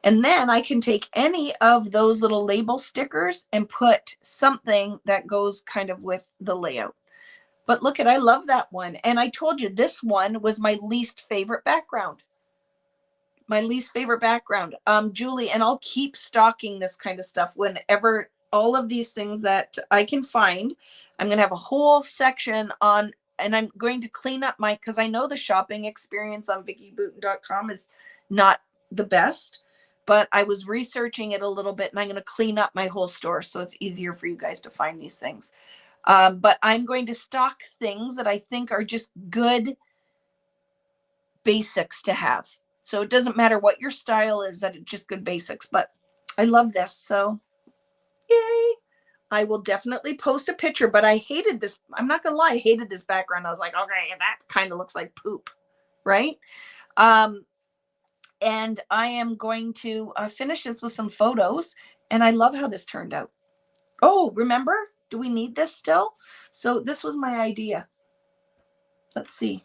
And then I can take any of those little label stickers and put something that goes kind of with the layout. But look at, I love that one. And I told you this one was my least favorite background. My least favorite background. Julie, and I'll keep stocking this kind of stuff whenever all of these things that I can find. I'm going to have a whole section on, and I'm going to clean up my, because I know the shopping experience on vickybooten.com is not the best, but I was researching it a little bit and I'm going to clean up my whole store so it's easier for you guys to find these things. But I'm going to stock things that I think are just good basics to have. So it doesn't matter what your style is, that it's just good basics, but I love this. So yay. I will definitely post a picture, but I hated this. I'm not going to lie. I hated this background. I was like, okay, that kind of looks like poop. Right. And I am going to finish this with some photos. And I love how this turned out. Oh, remember? Do we need this still? So this was my idea. Let's see.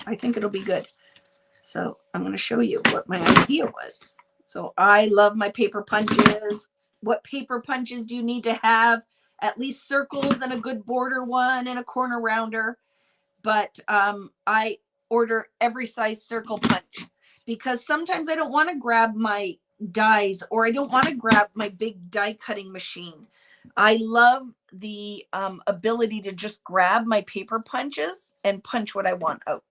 I think it'll be good. So I'm going to show you what my idea was. So I love my paper punches. What paper punches do you need to have? At least circles and a good border one and a corner rounder. But I order every size circle punch because sometimes I don't want to grab my dies or I don't want to grab my big die cutting machine. I love the ability to just grab my paper punches and punch what I want out.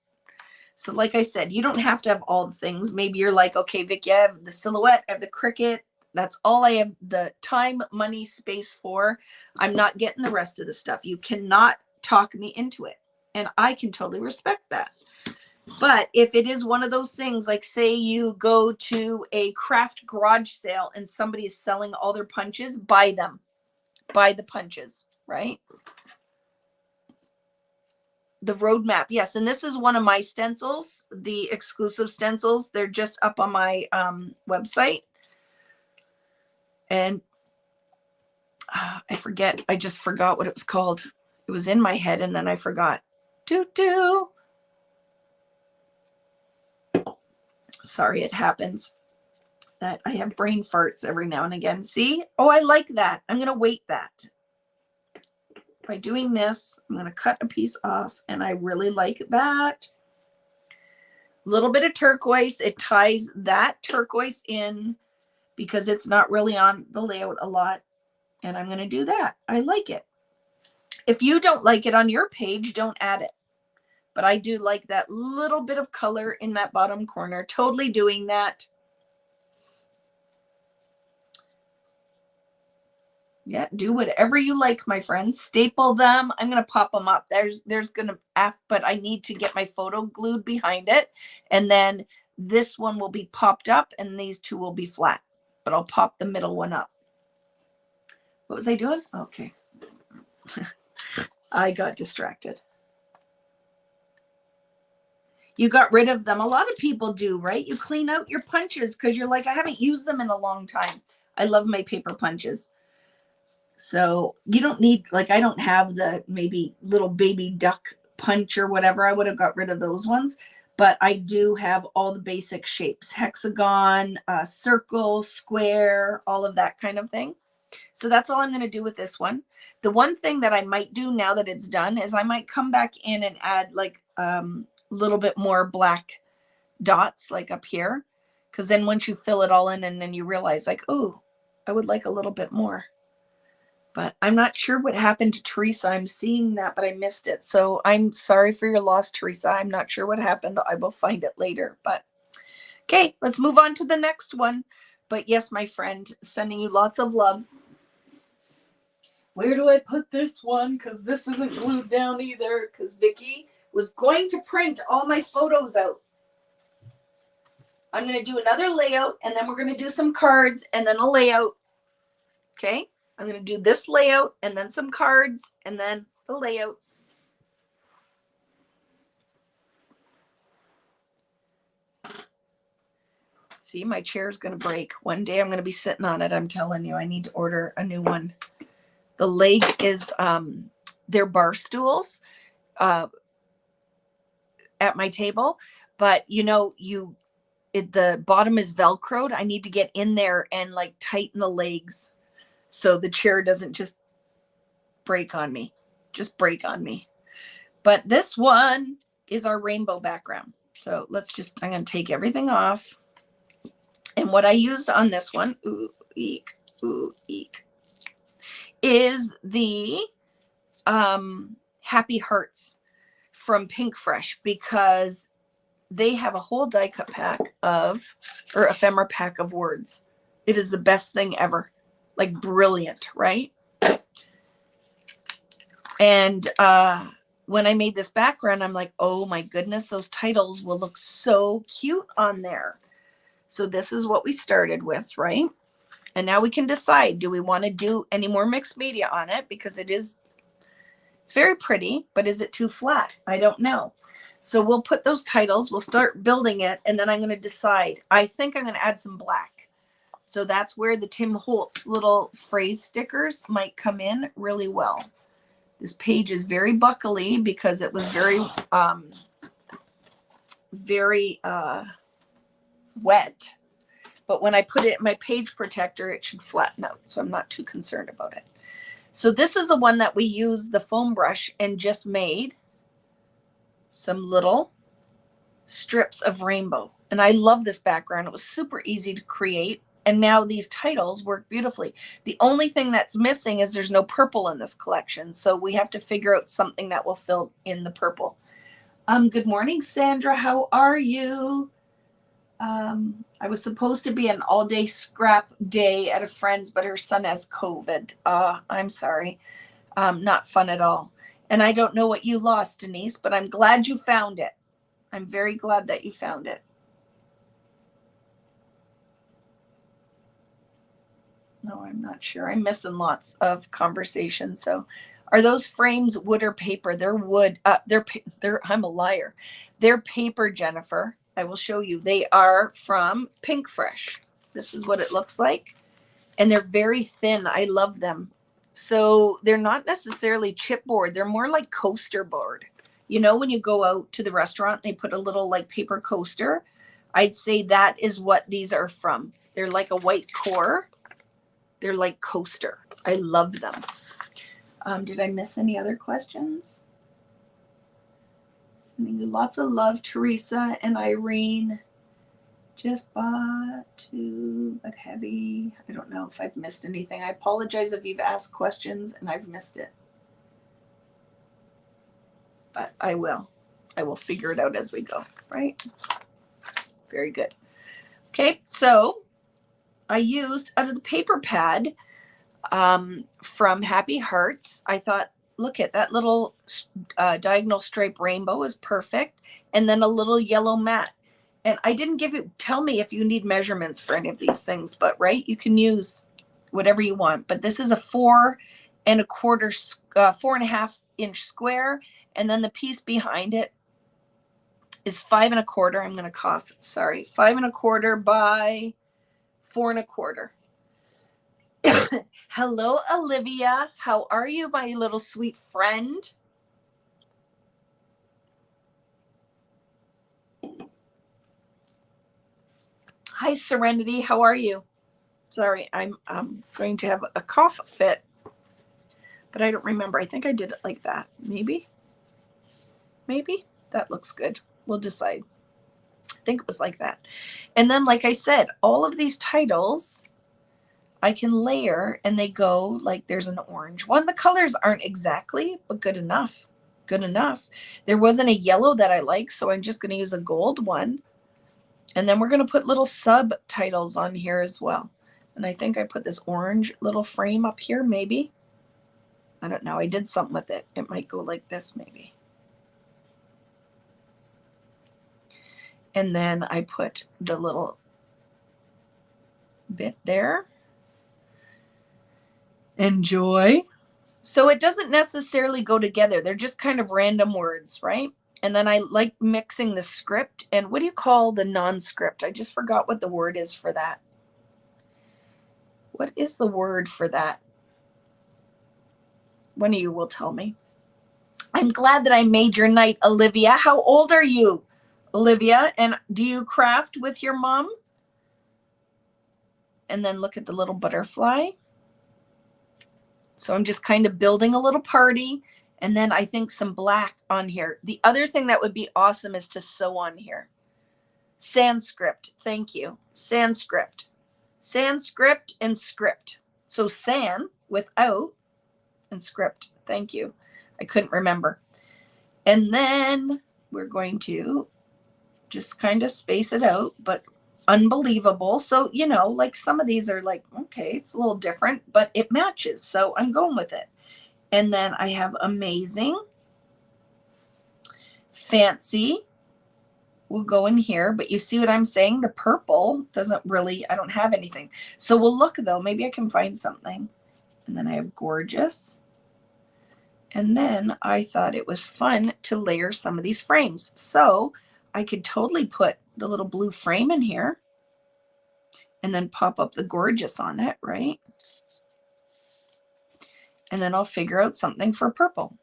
So like I said, you don't have to have all the things. Maybe you're like, okay, Vicki, I have the silhouette, I have the cricket. That's all I have the time, money, space for. I'm not getting the rest of the stuff. You cannot talk me into it. And I can totally respect that. But if it is one of those things, like say you go to a craft garage sale and somebody is selling all their punches, buy them. Buy the punches, right? The roadmap, yes. And this is one of my stencils, the exclusive stencils. They're just up on my website. And I forget. I just forgot what it was called. It was in my head and then I forgot. Sorry, it happens that I have brain farts every now and again. See? Oh, I like that. I'm going to weight that. By doing this, I'm going to cut a piece off and I really like that. A little bit of turquoise. It ties that turquoise in because it's not really on the layout a lot. And I'm going to do that. I like it. If you don't like it on your page, don't add it. But I do like that little bit of color in that bottom corner. Totally doing that. Yeah, do whatever you like, my friends. Staple them. I'm going to pop them up. There's going to, but I need to get my photo glued behind it. And then this one will be popped up and these two will be flat. But I'll pop the middle one up. What was I doing? Okay. I got distracted. You got rid of them. A lot of people do, right? You clean out your punches because you're like, I haven't used them in a long time. I love my paper punches. So you don't need, like, I don't have the maybe little baby duck punch or whatever. I would have got rid of those ones. but I do have all the basic shapes, hexagon, circle, square, all of that kind of thing. So that's all I'm going to do with this one. The one thing that I might do now that it's done is I might come back in and add like a little bit more black dots like up here. Because then once you fill it all in and then you realize like, oh, I would like a little bit more. But I'm not sure what happened to Teresa. I'm seeing that, but I missed it. So I'm sorry for your loss, Teresa. I'm not sure what happened. I will find it later. But okay, let's move on to the next one. But yes, my friend, sending you lots of love. Where do I put this one? Because this isn't glued down either. Because Vicki was going to print all my photos out. I'm going to do another layout, and then we're going to do some cards, and then a layout. Okay? I'm going to do this layout, and then some cards, and then the layouts. See, my chair is going to break. One day I'm going to be sitting on it. I'm telling you, I need to order a new one. The leg is, they're bar stools at my table, but you know, the bottom is Velcroed. I need to get in there and like tighten the legs so the chair doesn't just break on me. But this one is our rainbow background. So I'm going to take everything off. And what I used on this one, is the Happy Hearts from PinkFresh, because they have a whole die cut pack or ephemera pack of words. It is the best thing ever. Like brilliant, right? And when I made this background, I'm like, oh my goodness, those titles will look so cute on there. So this is what we started with, right? And now we can decide, do we want to do any more mixed media on it? Because it's very pretty, but is it too flat? I don't know. So we'll put those titles, we'll start building it, and then I'm going to decide. I think I'm going to add some black. So that's where the Tim Holtz little phrase stickers might come in really well. This page is very buckly because it was very wet. But when I put it in my page protector, it should flatten out. So I'm not too concerned about it. So this is the one that we used the foam brush and just made some little strips of rainbow. And I love this background. It was super easy to create. And now these titles work beautifully. The only thing that's missing is there's no purple in this collection. So we have to figure out something that will fill in the purple. Good morning, Sandra. How are you? I was supposed to be an all-day scrap day at a friend's, but her son has COVID. I'm sorry. Not fun at all. And I don't know what you lost, Denise, but I'm glad you found it. I'm very glad that you found it. No, I'm not sure. I'm missing lots of conversations. So are those frames wood or paper? They're wood. I'm a liar. They're paper, Jennifer. I will show you. They are from PinkFresh. This is what it looks like. And they're very thin. I love them. So they're not necessarily chipboard. They're more like coaster board. You know, when you go out to the restaurant, they put a little like paper coaster. I'd say that is what these are from. They're like a white core. They're like coaster. I love them. Did I miss any other questions? Sending you lots of love, Teresa and Irene. Just bought two, but heavy. I don't know if I've missed anything. I apologize if you've asked questions and I've missed it. But I will figure it out as we go, right? Very good. Okay, so I used out of the paper pad from Happy Hearts. I thought, look at that little diagonal stripe rainbow is perfect. And then a little yellow mat. And I didn't tell me if you need measurements for any of these things, but right, you can use whatever you want. But this is a 4 1/4 inch square. And then the piece behind it is 5 1/4. I'm going to cough. Sorry. 5 1/4 by 4 1/4. Hello, Olivia. How are you, my little sweet friend? Hi, Serenity. How are you? Sorry, I'm going to have a cough fit, but I don't remember. I think I did it like that. Maybe that looks good. We'll decide. I think it was like that. And then, like I said, all of these titles I can layer and they go like there's an orange one. The colors aren't exactly, but good enough. Good enough. There wasn't a yellow that I like, so I'm just going to use a gold one. And then we're going to put little subtitles on here as well. And I think I put this orange little frame up here, maybe. I don't know. I did something with it. It might go like this, maybe. And then I put the little bit there. Enjoy. So it doesn't necessarily go together. They're just kind of random words, right? And then I like mixing the script. And what do you call the non-script? I just forgot what the word is for that. What is the word for that? One of you will tell me. I'm glad that I made your night, Olivia. How old are you, Olivia? And do you craft with your mom? And then look at the little butterfly. So I'm just kind of building a little party. And then I think some black on here. The other thing that would be awesome is to sew on here. Sanskrit. Thank you. Sanskrit. Sanskrit and script. So san without and script. Thank you. I couldn't remember. And then we're going to just kind of space it out, but unbelievable. So, you know, like some of these are like, okay, it's a little different, but it matches. So I'm going with it. And then I have amazing, fancy will go in here, but you see what I'm saying? The purple doesn't really, I don't have anything. So we'll look though, maybe I can find something. And then I have gorgeous. And then I thought it was fun to layer some of these frames. So I could totally put the little blue frame in here and then pop up the gorgeous on it, right? And then I'll figure out something for purple.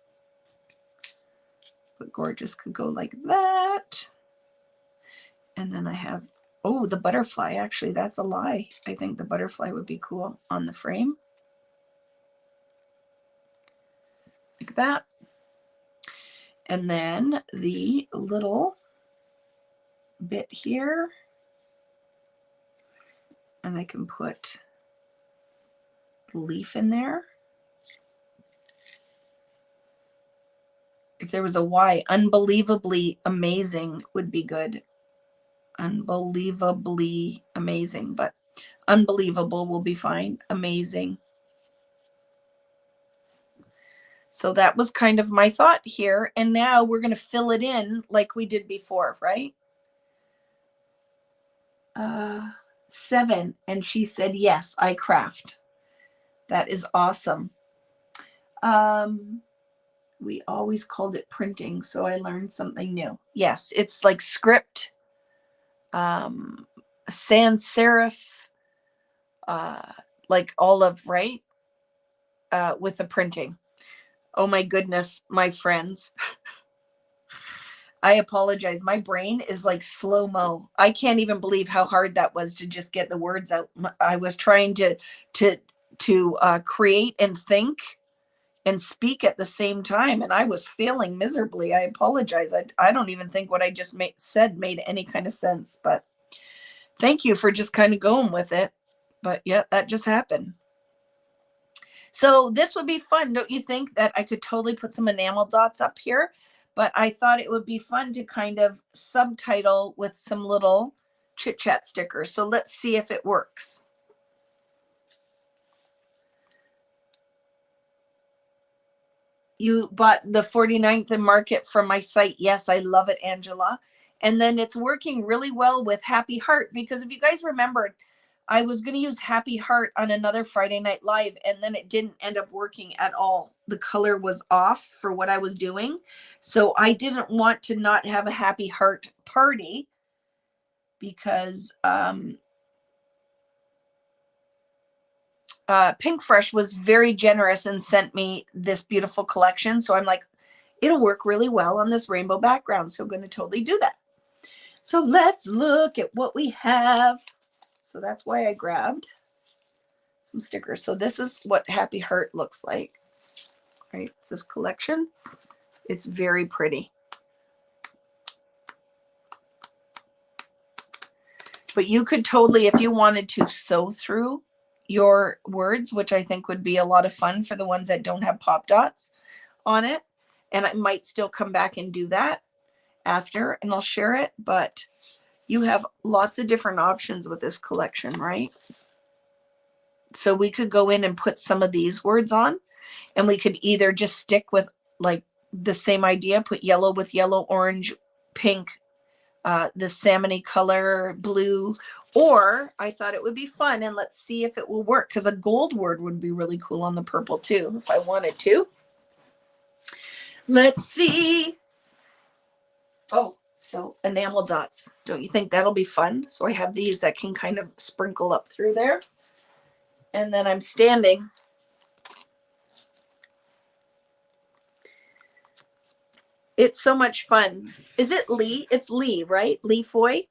But gorgeous could go like that. And then I have, oh, the butterfly. Actually, that's a lie. I think the butterfly would be cool on the frame. Like that. And then the little bit here. And I can put the leaf in there. If there was a Y, unbelievably amazing would be good. Unbelievably amazing, but unbelievable will be fine. Amazing. So that was kind of my thought here. And now we're going to fill it in like we did before, right? 7. And she said, yes, I craft. That is awesome. We always called it printing, so I learned something new. Yes, it's like script, sans serif, like all of, right? With the printing. Oh my goodness, my friends. I apologize. My brain is like slow-mo. I can't even believe how hard that was to just get the words out. I was trying to create and think and speak at the same time, and I was failing miserably. I apologize. I don't even think what I just said made any kind of sense, but thank you for just kind of going with it. But yeah, that just happened. So this would be fun, don't you think? That I could totally put some enamel dots up here, but I thought it would be fun to kind of subtitle with some little chit chat stickers. So let's see if it works. You bought the 49th and Market from my site. Yes, I love it, Angela. And then it's working really well with Happy Heart, because if you guys remembered, I was going to use Happy Heart on another Friday Night Live, and then it didn't end up working at all. The color was off for what I was doing. So I didn't want to not have a Happy Heart party, because PinkFresh was very generous and sent me this beautiful collection. So I'm like, it'll work really well on this rainbow background. So I'm going to totally do that. So let's look at what we have. So that's why I grabbed some stickers. So this is what Happy Heart looks like, right? It's this collection. It's very pretty. But you could totally, if you wanted to, sew through your words, which I think would be a lot of fun for the ones that don't have pop dots on it. And I might still come back and do that after, and I'll share it. But you have lots of different options with this collection, right? So we could go in and put some of these words on, and we could either just stick with like the same idea, put yellow with yellow, orange, pink, the salmony color, blue, or I thought it would be fun, and let's see if it will work, because a gold word would be really cool on the purple too, if I wanted to. Let's see. Oh, so enamel dots. Don't you think that'll be fun? So I have these that can kind of sprinkle up through there. And then I'm standing. It's so much fun. Is it Lee? It's Lee, right? Lee Foy.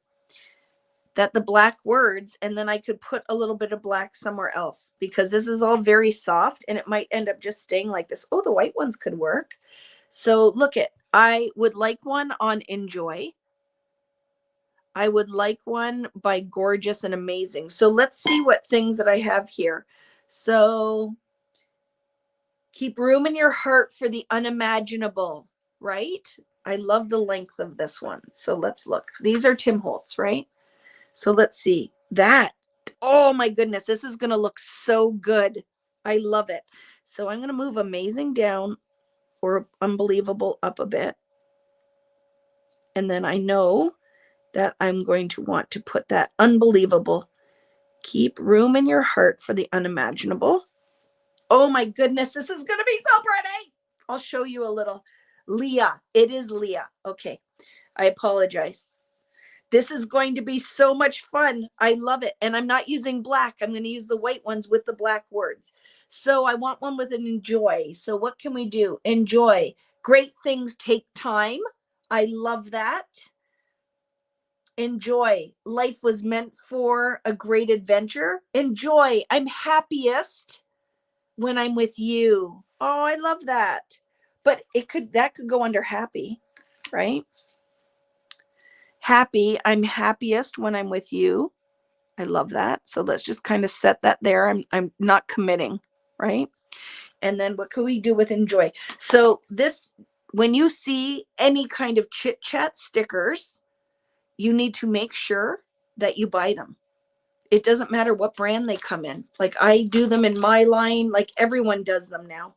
That the black words, and then I could put a little bit of black somewhere else, because this is all very soft and it might end up just staying like this. Oh, the white ones could work. So look at, I would like one on Enjoy. I would like one by Gorgeous and Amazing. So let's see what things that I have here. So keep room in your heart for the unimaginable, right? I love the length of this one. So let's look. These are Tim Holtz, right? So let's see that. Oh my goodness, this is going to look so good. I love it. So I'm going to move Amazing down, or Unbelievable up a bit. And then I know that I'm going to want to put that Unbelievable. Keep room in your heart for the unimaginable. Oh my goodness, this is going to be so pretty. I'll show you a little. Leah. It is Leah. Okay. I apologize. This is going to be so much fun. I love it. And I'm not using black. I'm going to use the white ones with the black words. So I want one with an enjoy. So what can we do? Enjoy. Great things take time. I love that. Enjoy. Life was meant for a great adventure. Enjoy. I'm happiest when I'm with you. Oh, I love that. But that could go under happy, right? Happy. I'm happiest when I'm with you. I love that. So let's just kind of set that there. I'm not committing, right? And then what can we do with enjoy? So this, when you see any kind of chit chat stickers, you need to make sure that you buy them. It doesn't matter what brand they come in. Like I do them in my line, like everyone does them now.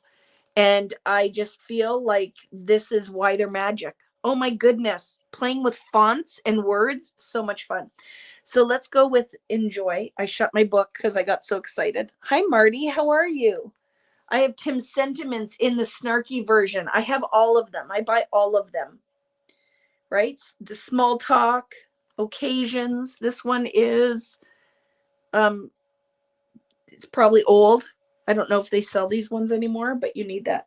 And I just feel like this is why they're magic. Oh my goodness. Playing with fonts and words, so much fun. So let's go with enjoy. I shut my book because I got so excited. Hi, Marty. How are you? I have Tim's sentiments in the snarky version. I have all of them. I buy all of them. Right? The small talk, occasions. This one is, it's probably old. I don't know if they sell these ones anymore, but you need that.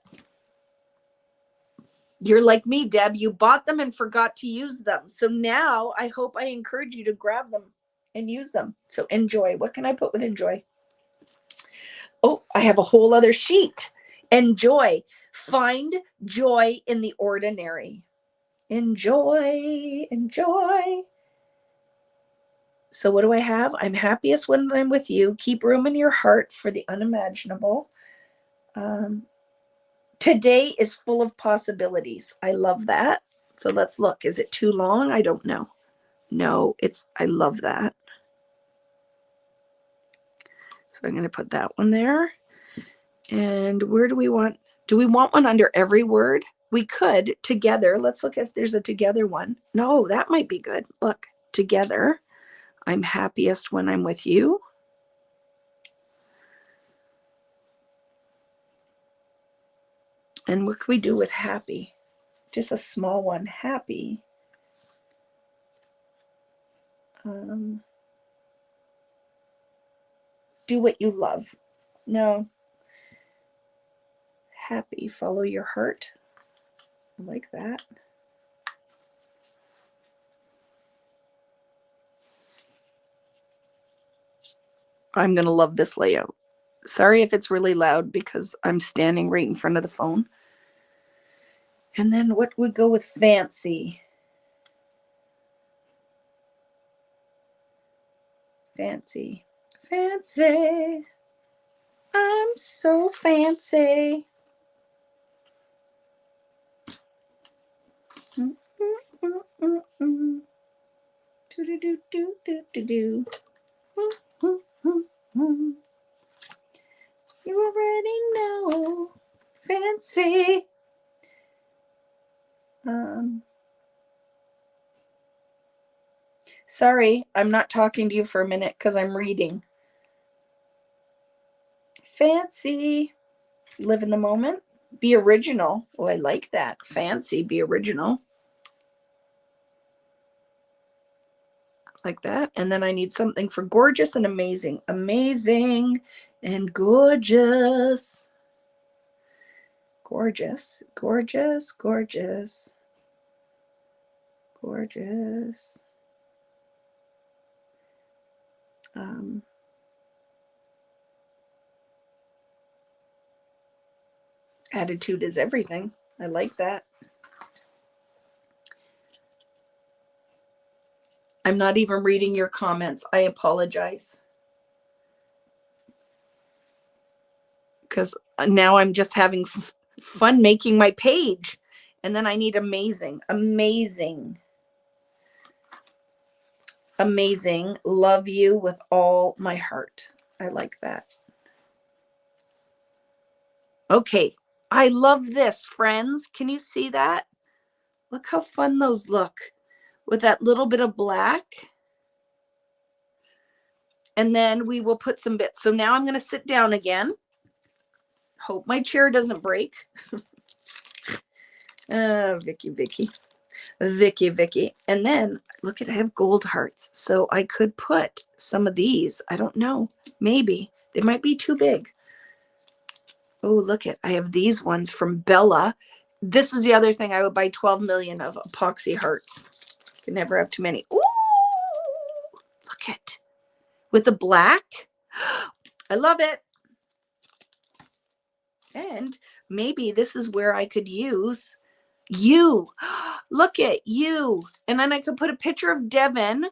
You're like me, Deb. You bought them and forgot to use them. So now I hope I encourage you to grab them and use them. So enjoy. What can I put with enjoy? Oh, I have a whole other sheet. Enjoy. Find joy in the ordinary. Enjoy, enjoy. So what do I have? I'm happiest when I'm with you. Keep room in your heart for the unimaginable. Today is full of possibilities. I love that. So let's look. Is it too long? I don't know. No, I love that. So I'm going to put that one there. And where do we want one under every word? We could together. Let's look if there's a together one. No, that might be good. Look, together. I'm happiest when I'm with you. And what can we do with happy? Just a small one. Happy. Do what you love. No. Happy. Follow your heart. I like that. I'm going to love this layout. Sorry if it's really loud because I'm standing right in front of the phone. And then what would go with fancy? Fancy. Fancy. I'm so fancy. You already know. Fancy. Sorry, I'm not talking to you for a minute because I'm reading. Fancy. Live in the moment. Be original. Oh, I like that. Fancy. Be original. Like that. And then I need something for gorgeous and amazing. Amazing and gorgeous. Gorgeous. Gorgeous. Gorgeous. Gorgeous. Attitude is everything. I like that. I'm not even reading your comments. I apologize. Because now I'm just having fun making my page. And then I need amazing. Amazing. Amazing. Love you with all my heart. I like that. Okay. I love this, friends. Can you see that? Look how fun those look with that little bit of black. And then we will put some bits. So now I'm going to sit down again. Hope my chair doesn't break. Vicki. And then look at, I have gold hearts. So I could put some of these. I don't know. Maybe. They might be too big. Oh, look at, I have these ones from Bella. This is the other thing. I would buy 12 million of epoxy hearts. Can never have too many. Ooh, look at, with the black. I love it. And maybe this is where I could use you. Look at you. And then I could put a picture of Devin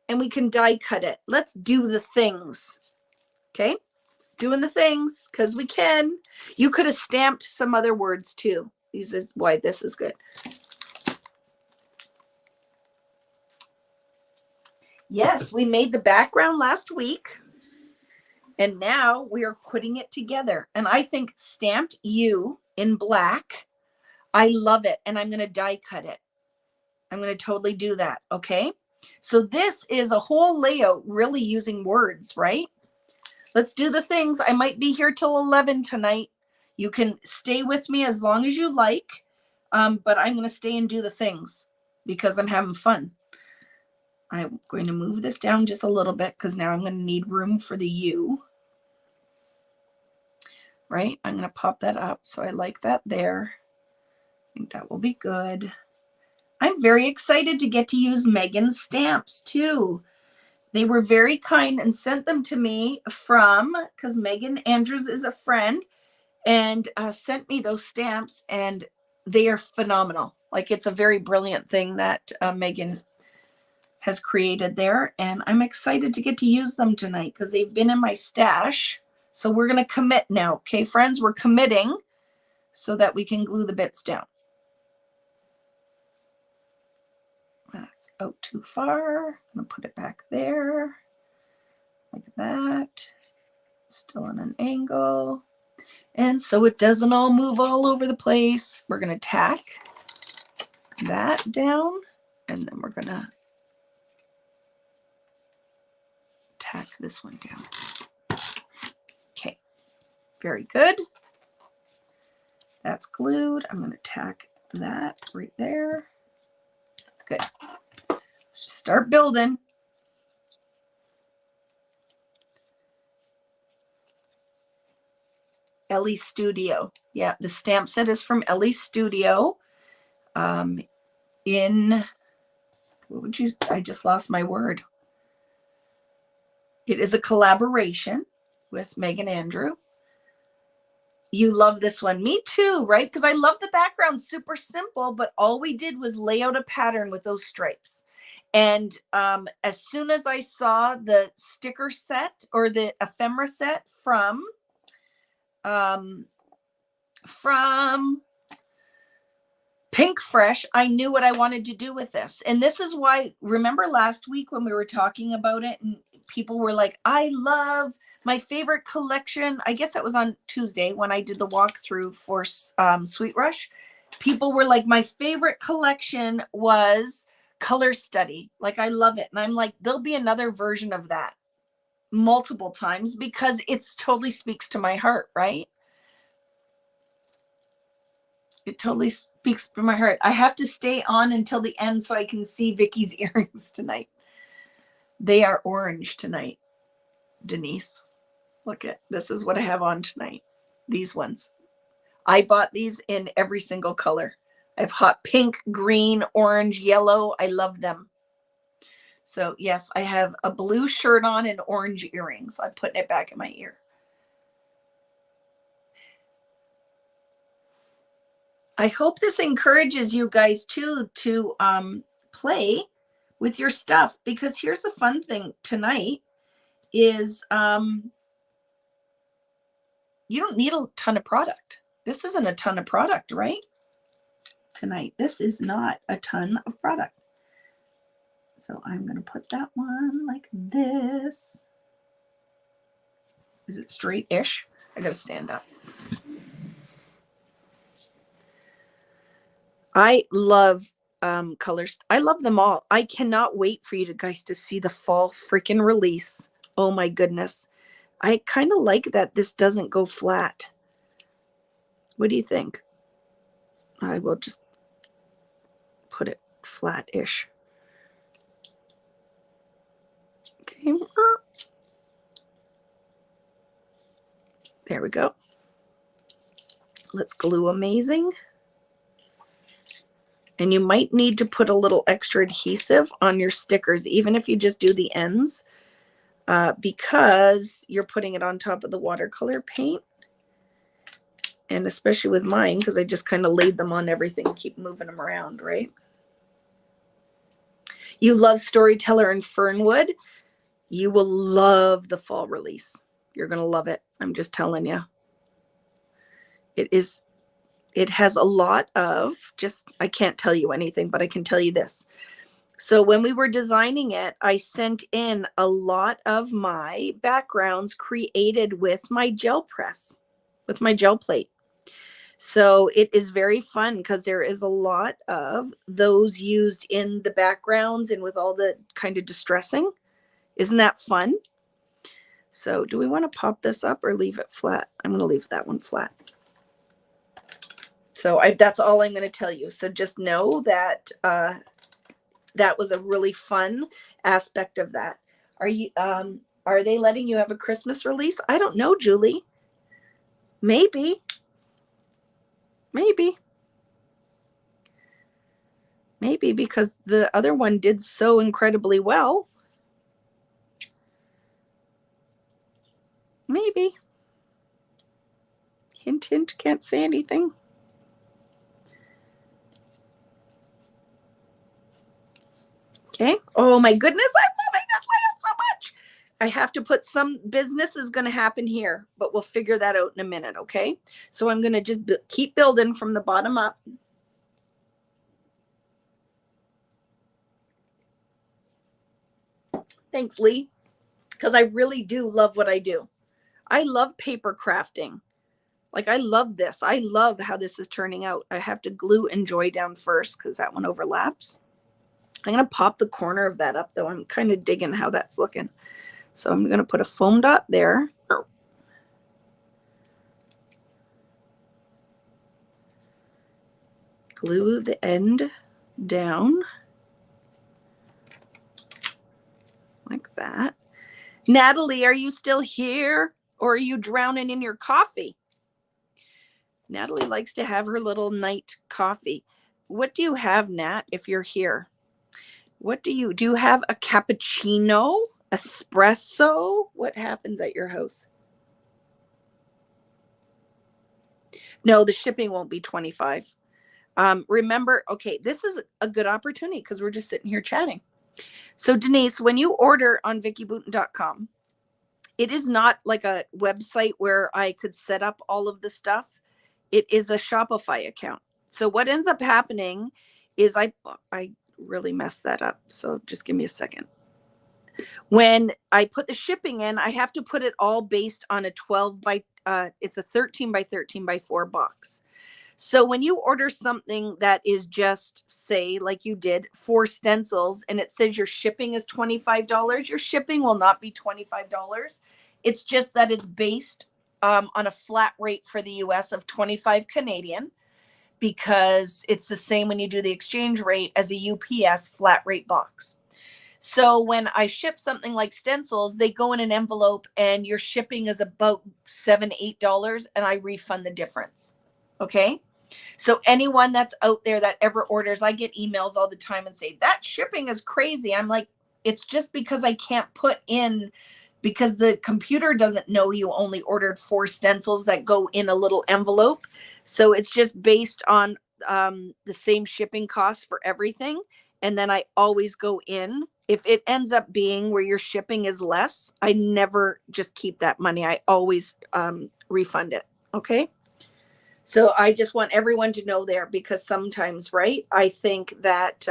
and we can die cut it. Let's do the things. Okay. Doing the things because we can. You could have stamped some other words too. This is why this is good. Yes, we made the background last week. And now we are putting it together. And I think stamped you in black. I love it. And I'm going to die cut it. I'm going to totally do that. Okay. So this is a whole layout really using words, right? Let's do the things. I might be here till 11 tonight. You can stay with me as long as you like. But I'm going to stay and do the things because I'm having fun. I'm going to move this down just a little bit because now I'm going to need room for the U. Right? I'm going to pop that up. So I like that there. I think that will be good. I'm very excited to get to use Megan's stamps too. They were very kind and sent them to me from, because Megan Andrews is a friend, and sent me those stamps, and they are phenomenal. Like, it's a very brilliant thing that Megan has created there, and I'm excited to get to use them tonight because they've been in my stash. So we're going to commit now. Okay, friends, we're committing so that we can glue the bits down. That's out too far. I'm going to put it back there like that. Still in an angle. And so it doesn't all move all over the place. We're going to tack that down, and then we're going to tack this one down. Okay, very good. That's glued. I'm going to tack that right there. Good. Let's just start building. Ellie Studio. Yeah, the stamp set is from Ellie Studio. In, what would you, I just lost my word. It is a collaboration with Megan Andrew. You love this one. Me too, right? Because I love the background, super simple, but all we did was lay out a pattern with those stripes. And as soon as I saw the sticker set or the ephemera set from PinkFresh, I knew what I wanted to do with this. And this is why, remember last week when we were talking about it and people were like, I love my favorite collection. I guess that was on Tuesday when I did the walkthrough for Sweet Rush. People were like, my favorite collection was Color Study. Like, I love it. And I'm like, there'll be another version of that multiple times because it's totally speaks to my heart, right? It totally speaks to my heart. I have to stay on until the end so I can see Vicki's earrings tonight. They are orange tonight, Denise. Look at this is what I have on tonight. These ones. I bought these in every single color. I have hot pink, green, orange, yellow. I love them. So yes, I have a blue shirt on and orange earrings. I'm putting it back in my ear. I hope this encourages you guys too to play with your stuff, because here's the fun thing tonight is you don't need a ton of product. This isn't a ton of product, right? Tonight, this is not a ton of product. So I'm going to put that one like this. Is it straight-ish? I got to stand up. I love colors. I love them all. I cannot wait for you guys to see the fall freaking release. Oh my goodness. I kind of like that this doesn't go flat. What do you think? I will just put it flat-ish. Okay. There we go. Let's glue Amazing. And you might need to put a little extra adhesive on your stickers, even if you just do the ends, because you're putting it on top of the watercolor paint. And especially with mine, because I just kind of laid them on everything, keep moving them around, right? You love Storyteller and Fernwood. You will love the fall release. You're going to love it. I'm just telling you. It has a lot of I can't tell you anything, but I can tell you this. So when we were designing it, I sent in a lot of my backgrounds created with my gel press, with my gel plate. So it is very fun because there is a lot of those used in the backgrounds and with all the kind of distressing. Isn't that fun? So do we want to pop this up or leave it flat? I'm going to leave that one flat. So that's all I'm going to tell you. So just know that that was a really fun aspect of that. Are they letting you have a Christmas release? I don't know, Julie. Maybe. Maybe because the other one did so incredibly well. Maybe. Hint, hint, can't say anything. Okay. Oh my goodness, I'm loving this layout so much. I have to put some business is going to happen here, but we'll figure that out in a minute, okay? So I'm going to just keep building from the bottom up. Thanks, Lee, because I really do love what I do. I love paper crafting. Like, I love this. I love how this is turning out. I have to glue Enjoy down first because that one overlaps. I'm going to pop the corner of that up, though. I'm kind of digging how that's looking. So I'm going to put a foam dot there. Glue the end down like that. Natalie, are you still here or are you drowning in your coffee? Natalie likes to have her little night coffee. What do you have, Nat, if you're here? What do you have a cappuccino? Espresso. What happens at your house? No, the shipping won't be 25. Remember, okay, this is a good opportunity because we're just sitting here chatting. So Denise, when you order on vickybooten.com, it is not like a website where I could set up all of the stuff. It is a Shopify account. So what ends up happening is I really messed that up. So just give me a second. When I put the shipping in, I have to put it all based on a 12 by it's a 13 by 13 by 4 box. So when you order something that is just, say, like you did, 4 stencils, and it says your shipping is $25, your shipping will not be $25. It's just that it's based on a flat rate for the US of 25 Canadian, because it's the same when you do the exchange rate as a UPS flat rate box. So when I ship something like stencils, they go in an envelope and your shipping is about $7, $8, and I refund the difference. Okay. So anyone that's out there that ever orders, I get emails all the time and say, that shipping is crazy. I'm like, it's just because I can't put in, because the computer doesn't know you only ordered 4 stencils that go in a little envelope. So it's just based on the same shipping cost for everything. And then I always go in. If it ends up being where your shipping is less, I never just keep that money. I always refund it. Okay. So I just want everyone to know there, because sometimes, right, I think that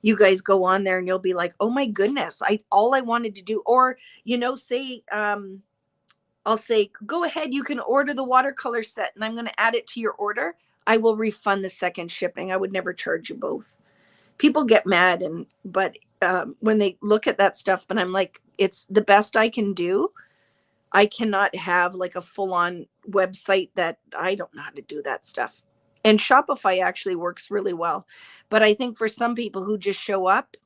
you guys go on there and you'll be like, oh my goodness, all I wanted to do, or, say, I'll say, go ahead, you can order the watercolor set and I'm going to add it to your order. I will refund the second shipping. I would never charge you both. People get mad, but when they look at that stuff, and I'm like, it's the best I can do. I cannot have like a full-on website that I don't know how to do that stuff. And Shopify actually works really well. But I think for some people who just show up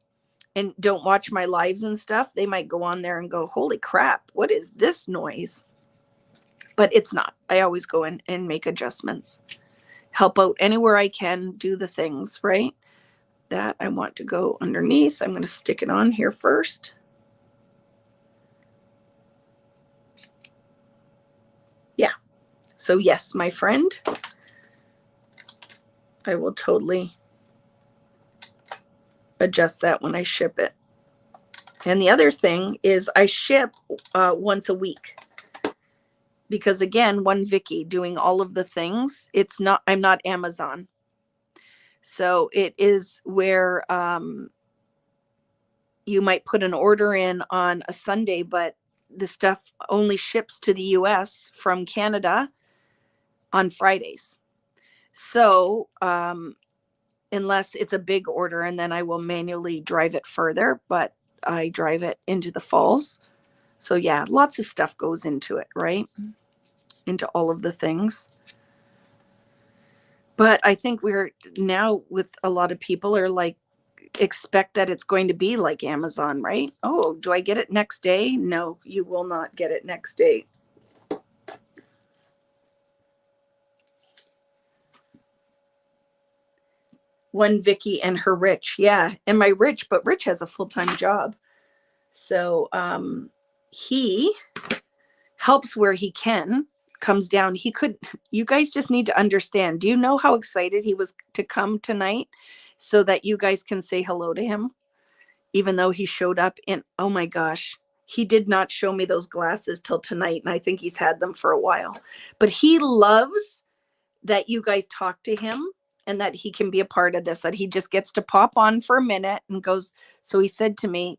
and don't watch my lives and stuff, they might go on there and go, holy crap, what is this noise? But it's not. I always go in and make adjustments, help out anywhere I can, do the things, right? That I want to go underneath. I'm going to stick it on here first. Yeah. So yes, my friend, I will totally adjust that when I ship it. And the other thing is I ship once a week, because again, one Vicki doing all of the things. I'm not Amazon. So it is where you might put an order in on a Sunday, but the stuff only ships to the US from Canada on Fridays. So unless it's a big order, and then I will manually drive it further, but I drive it into the falls. So yeah, lots of stuff goes into it, right? Into all of the things. But I think we're now, with a lot of people, are like, expect that it's going to be like Amazon, right? Oh, do I get it next day? No, you will not get it next day. One Vicki and her Rich. Yeah. And my Rich, but Rich has a full-time job. So he helps where he can, comes down. You guys just need to understand. Do you know how excited he was to come tonight so that you guys can say hello to him? Even though he showed up in, oh my gosh, he did not show me those glasses till tonight. And I think he's had them for a while, but he loves that you guys talk to him and that he can be a part of this, that he just gets to pop on for a minute and goes. So he said to me,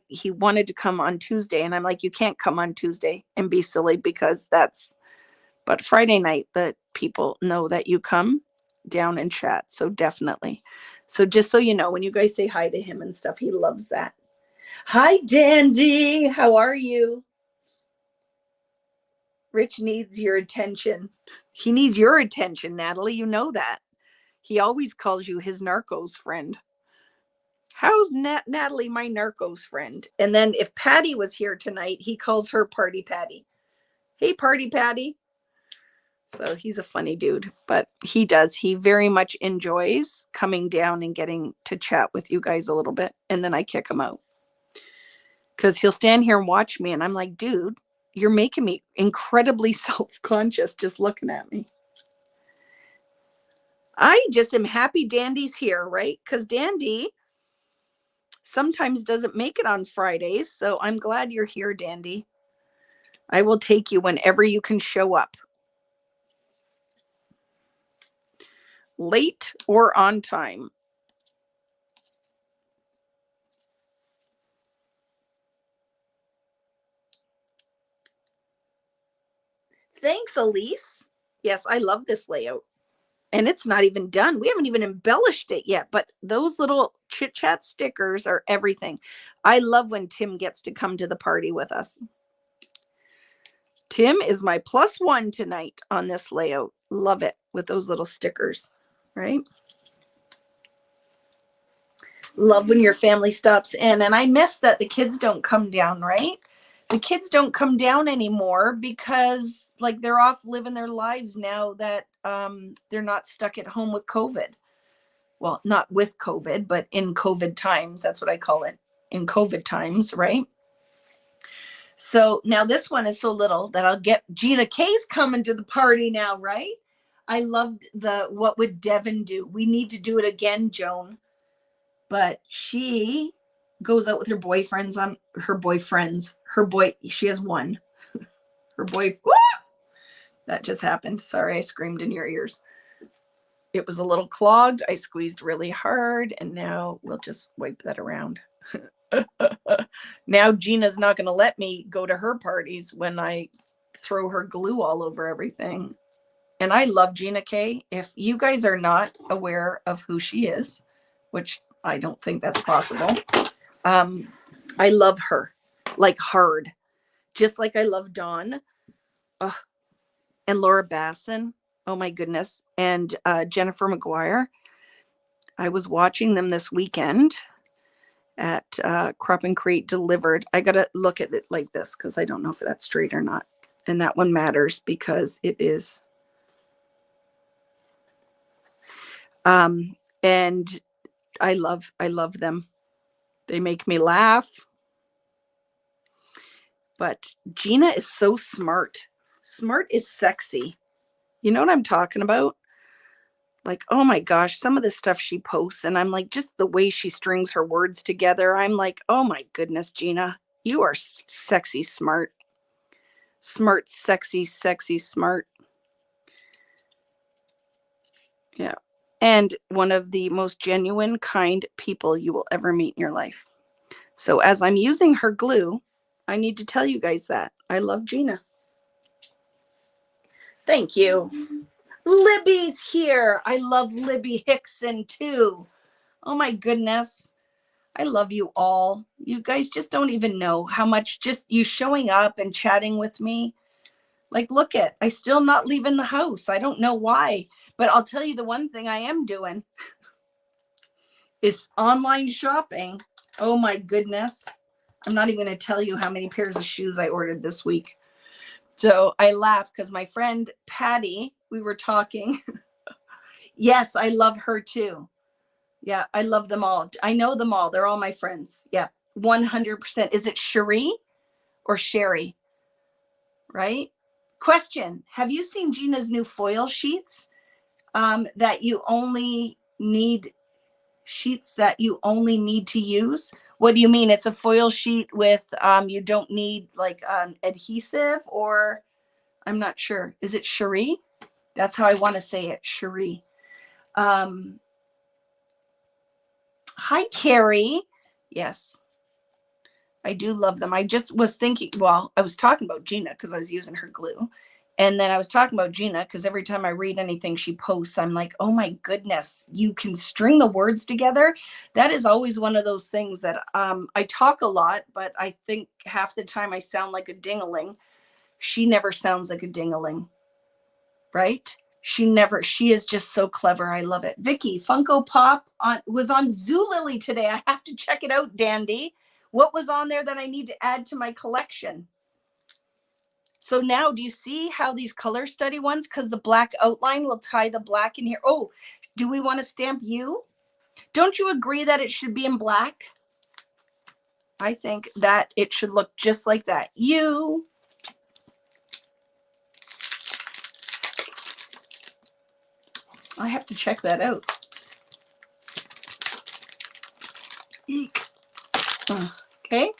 he wanted to come on Tuesday. And I'm like, you can't come on Tuesday and be silly, because but Friday night, that people know that you come down and chat. So definitely. So just so you know, when you guys say hi to him and stuff, he loves that. Hi, Dandy. How are you? Rich needs your attention. He needs your attention, Natalie. You know that. He always calls you his narcos friend. How's Natalie my narcos friend? And then if Patty was here tonight, he calls her Party Patty. Hey, Party Patty. So he's a funny dude, but he very much enjoys coming down and getting to chat with you guys a little bit. And then I kick him out. because he'll stand here and watch me. And I'm like, dude, you're making me incredibly self-conscious just looking at me. I just am happy Dandy's here, right? Because Dandy sometimes doesn't make it on Fridays. So I'm glad you're here, Dandy. I will take you whenever you can show up. Late or on time. Thanks, Elise. Yes, I love this layout. And it's not even done. We haven't even embellished it yet, but those little chit chat stickers are everything. I love when Tim gets to come to the party with us. Tim is my +1 tonight on this layout. Love it with those little stickers, right? Love when your family stops in. And I miss that the kids don't come down, right? The kids don't come down anymore because like they're off living their lives now that they're not stuck at home with COVID. Well, not with COVID, but in COVID times. That's what I call it, in COVID times, right? So now this one is so little that I'll get Gina K's coming to the party now, right? I loved the what would Devin do? We need to do it again, Joan. But she goes out with her boyfriends on her boyfriends. She has one. Her boy. Whoop! That just happened. Sorry, I screamed in your ears. It was a little clogged. I squeezed really hard, and now we'll just wipe that around. Now Gina's not going to let me go to her parties when I throw her glue all over everything. And I love Gina K. If you guys are not aware of who she is, which I don't think that's possible, I love her like hard, just like I love Dawn. Ugh. And Laura Basson. Oh my goodness. And Jennifer McGuire. I was watching them this weekend at Crop and Create Delivered. I got to look at it like this because I don't know if that's straight or not. And that one matters because it is. And I love them. They make me laugh. But Gina is so smart. Smart is sexy. You know what I'm talking about? Like, oh my gosh, some of the stuff she posts, and I'm like, just the way she strings her words together. I'm like, oh my goodness, Gina, you are sexy, smart. Smart, sexy, sexy, smart. Yeah. And one of the most genuine, kind people you will ever meet in your life. So as I'm using her glue, I need to tell you guys that. I love Gina. Thank you. Libby's here. I love Libby Hickson too. Oh my goodness. I love you all. You guys just don't even know how much just you showing up and chatting with me. Like, look at, I still not leaving the house. I don't know why, but I'll tell you the one thing I am doing is online shopping. Oh my goodness. I'm not even going to tell you how many pairs of shoes I ordered this week. So I laugh because my friend Patty, we were talking. Yes, I love her too. Yeah, I love them all. I know them all. They're all my friends. Yeah, 100%. Is it Cherie or Sherry? Right? Question. Have you seen Gina's new foil sheets that you only need sheets that you only need to use? What do you mean? It's a foil sheet with you don't need like adhesive, or I'm not sure. Is it Cherie? That's how I want to say it, Cherie. Hi, Carrie. Yes, I do love them. I just was thinking, well, I was talking about Gina because I was using her glue. And then I was talking about Gina because every time I read anything she posts, I'm like, oh my goodness, you can string the words together. That is always one of those things that I talk a lot, but I think half the time I sound like a dingaling. She never sounds like a dingaling, right? She is just so clever. I love it. Vicki, Funko Pop was on Zoolily today. I have to check it out, Dandy. What was on there that I need to add to my collection? So now, do you see how these color study ones, because the black outline will tie the black in here. Oh, do we want to stamp you? Don't you agree that it should be in black? I think that it should look just like that. I have to check that out. Eek. Okay.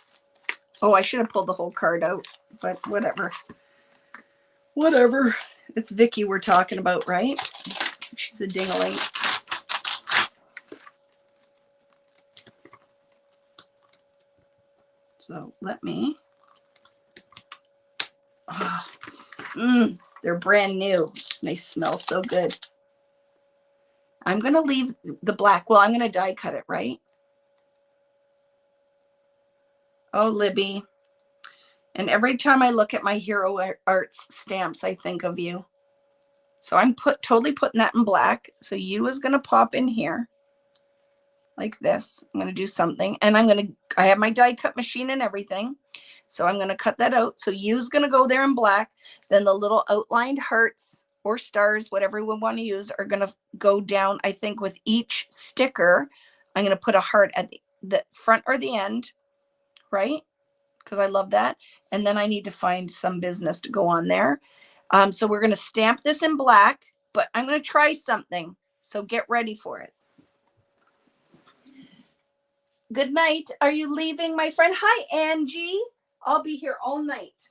Oh, I should have pulled the whole card out, but whatever. Whatever. It's Vicki we're talking about, right? She's a ding-a-ling. So let me. Oh, they're brand new. They smell so good. I'm going to leave the black. Well, I'm going to die cut it, right? Oh, Libby. And every time I look at my Hero Arts stamps, I think of you. So I'm totally putting that in black. So you is going to pop in here like this. I'm going to do something. And I have my die cut machine and everything. So I'm going to cut that out. So you's going to go there in black. Then the little outlined hearts or stars, whatever we want to use, are going to go down, I think, with each sticker. I'm going to put a heart at the front or the end, right? Because I love that. And then I need to find some business to go on there. So we're going to stamp this in black, but I'm going to try something. So get ready for it. Good night. Are you leaving, my friend? Hi, Angie. I'll be here all night.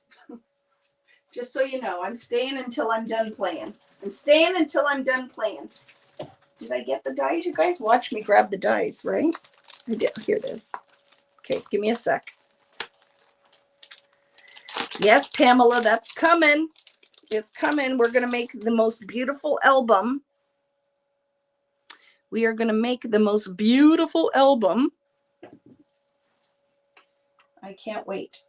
Just so you know, I'm staying until I'm done playing. I'm staying until I'm done playing. Did I get the dies? You guys watch me grab the dies, right? I did. Here it is. Okay, give me a sec. Yes, Pamela, that's coming. It's coming. We're going to make the most beautiful album. We are going to make the most beautiful album. I can't wait.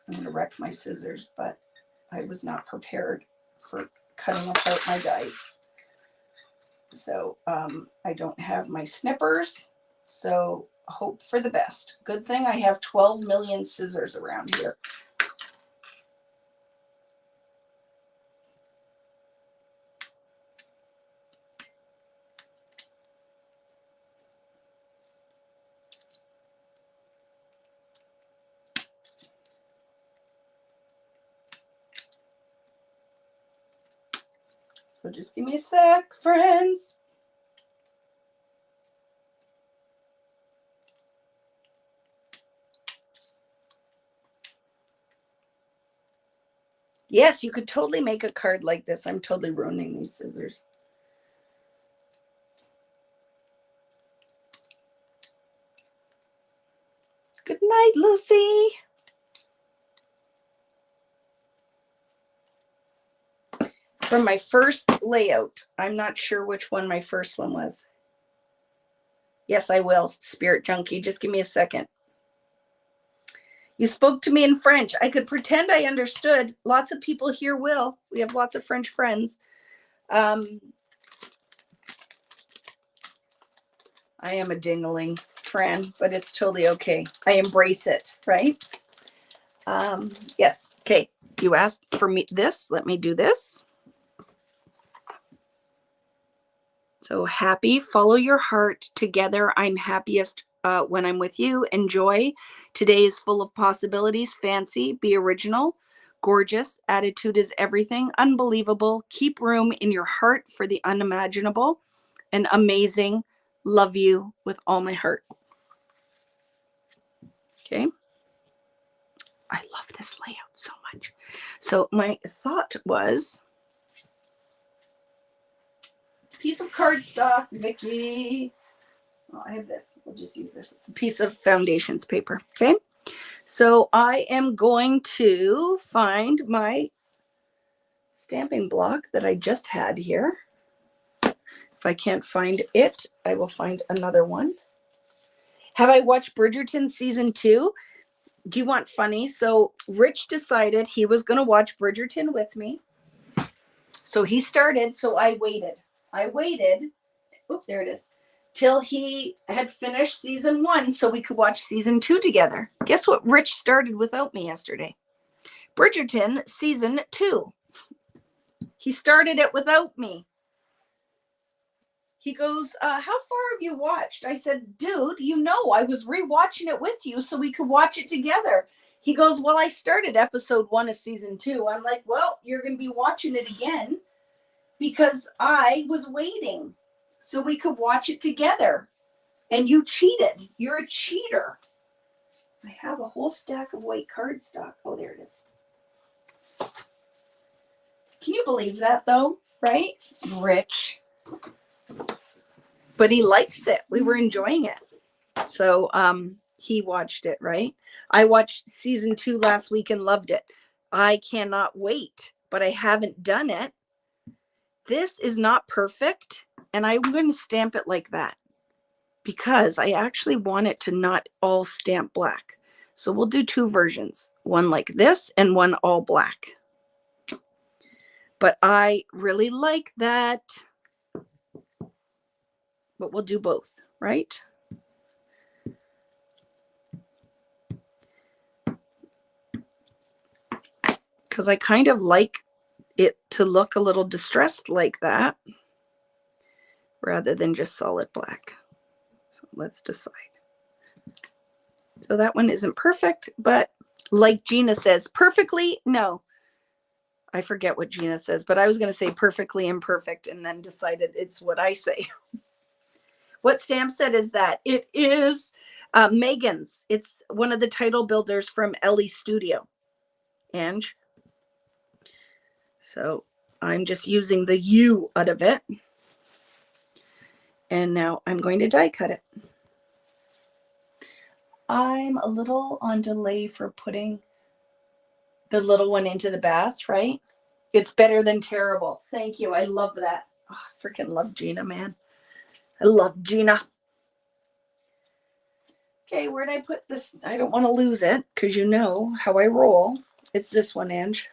I'm going to wreck my scissors, but I was not prepared for cutting apart my dies. So I don't have my snippers. So hope for the best. Good thing I have 12 million scissors around here. So just give me a sec, friends. Yes, you could totally make a card like this. I'm totally ruining these scissors. Good night, Lucy. From my first layout, I'm not sure which one my first one was. Yes, I will, Spirit Junkie. Just give me a second. You spoke to me in French. I could pretend I understood. Lots of people here will. We have lots of French friends. I am a dingling, Fran, but it's totally okay. I embrace it, right? Yes. Okay. You asked for me this. Let me do this. So happy, follow your heart. Together, I'm happiest when I'm with you. Enjoy. Today is full of possibilities. Fancy, be original, gorgeous. Attitude is everything. Unbelievable. Keep room in your heart for the unimaginable. And amazing. Love you with all my heart. Okay. I love this layout so much. So my thought was, piece of cardstock, Vicki. Oh, I have this. We'll just use this. It's a piece of foundations paper. Okay. So I am going to find my stamping block that I just had here. If I can't find it, I will find another one. Have I watched Bridgerton season 2? Do you want funny? So Rich decided he was going to watch Bridgerton with me. So he started. So I waited. Oop, there it is. Till he had finished season 1 so we could watch season 2 together. Guess what Rich started without me yesterday? Bridgerton season 2. He started it without me. He goes, how far have you watched? I said, dude, you know, I was rewatching it with you so we could watch it together. He goes, well, I started episode 1 of season 2. I'm like, well, you're going to be watching it again because I was waiting so we could watch it together. And you cheated. You're a cheater. I have a whole stack of white cardstock. Oh, there it is. Can you believe that, though? Right? Rich. But he likes it. We were enjoying it. So he watched it, right? I watched season 2 last week and loved it. I cannot wait, but I haven't done it. This is not perfect, and I'm going to stamp it like that because I actually want it to not all stamp black. So we'll do 2 versions, one like this and one all black. But I really like that. But we'll do both, right? Because I kind of like it to look a little distressed like that rather than just solid black. So let's decide. So that one isn't perfect, but like Gina says, perfectly, no. I forget what Gina says, but I was going to say perfectly imperfect and then decided it's what I say. What stamp set is that? It is Megan's. It's one of the title builders from Ellie Studio. Ange. So I'm just using the U out of it. And now I'm going to die cut it. I'm a little on delay for putting the little one into the bath, right? It's better than terrible. Thank you. I love that. Oh, I freaking love Gina, man. I love Gina. Okay, where'd I put this? I don't want to lose it because you know how I roll. It's this one, Ange.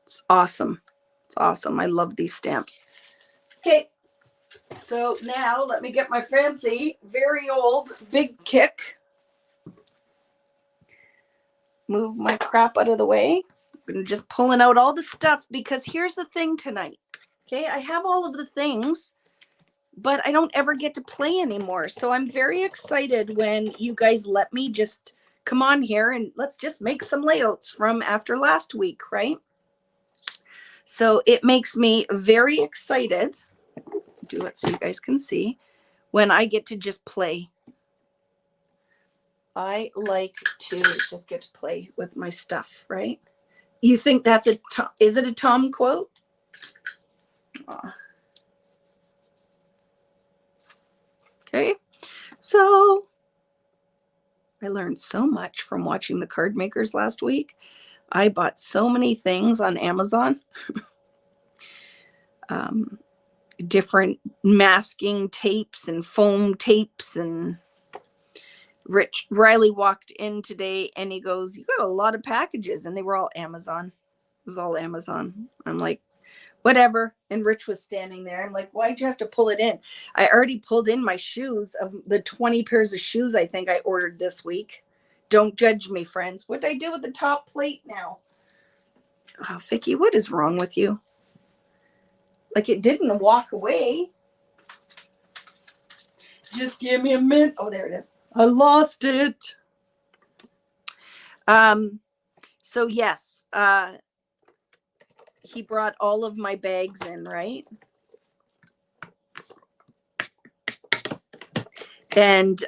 It's awesome. It's awesome. I love these stamps. Okay, so now let me get my fancy, very old, big kick. Move my crap out of the way. I'm just pulling out all the stuff because here's the thing tonight. Okay, I have all of the things, but I don't ever get to play anymore. So I'm very excited when you guys let me just come on here and let's just make some layouts from after last week, right? So it makes me very excited. Do it so you guys can see when I get to just play. I like to just get to play with my stuff, right? You think that's is it a Tom quote? Okay, so I learned so much from watching the card makers last week. I bought so many things on Amazon. Different masking tapes and foam tapes, and Riley walked in today and he goes, you got a lot of packages, and they were all Amazon. It was all Amazon. I'm like, whatever. And Rich was standing there. I'm like, why'd you have to pull it in? I already pulled in my shoes of the 20 pairs of shoes I think I ordered this week. Don't judge me, friends. What did I do with the top plate now? Oh, Vicki, what is wrong with you? Like it didn't walk away. Just give me a minute. Oh, there it is. I lost it. So yes, he brought all of my bags in, right? And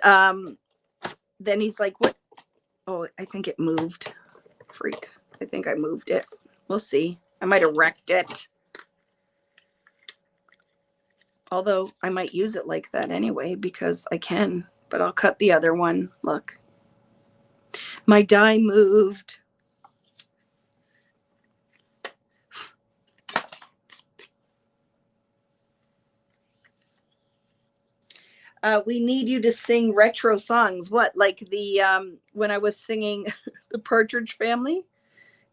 then he's like, what? Oh, I think it moved. Freak. I think I moved it. We'll see. I might have wrecked it. Although I might use it like that anyway because I can. But I'll cut the other one. Look. My die moved. We need you to sing retro songs. What, like the when I was singing the Partridge Family?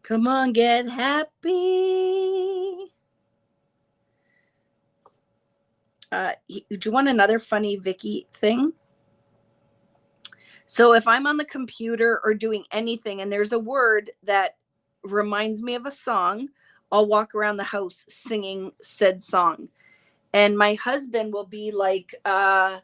Come on, get happy. Do you want another funny Vicki thing? So if I'm on the computer or doing anything and there's a word that reminds me of a song, I'll walk around the house singing said song. And my husband will be like, now,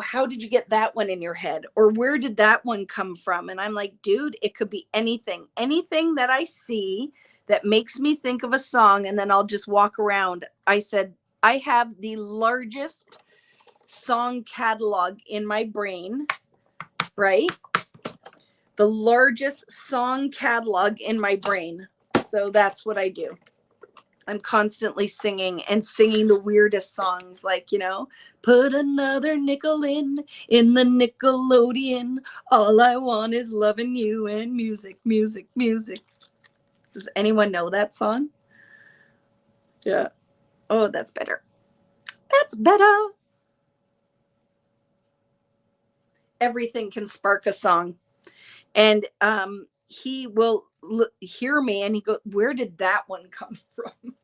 how did you get that one in your head? Or where did that one come from? And I'm like, dude, it could be anything. Anything that I see that makes me think of a song, and then I'll just walk around. I said, I have the largest song catalog in my brain, right? The largest song catalog in my brain. So that's what I do. I'm constantly singing and singing the weirdest songs, like, you know, put another nickel in the Nickelodeon. All I want is loving you and music, music, music. Does anyone know that song? Yeah. Oh, that's better. That's better. Everything can spark a song. And he will hear me and he go, where did that one come from?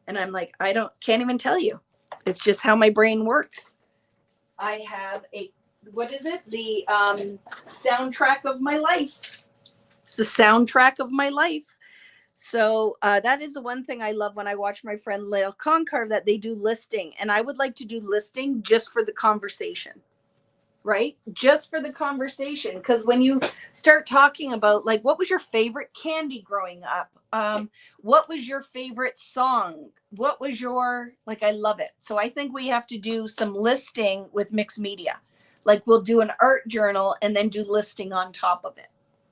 And I'm like, can't even tell you. It's just how my brain works. I have what is it? The soundtrack of my life. It's the soundtrack of my life. So that is the one thing I love when I watch my friend Lael Concar, that they do listing. And I would like to do listing just for the conversation. Right? Just for the conversation. Because when you start talking about, like, what was your favorite candy growing up? What was your favorite song? What was your, like, I love it. So I think we have to do some listing with mixed media. Like, we'll do an art journal and then do listing on top of it.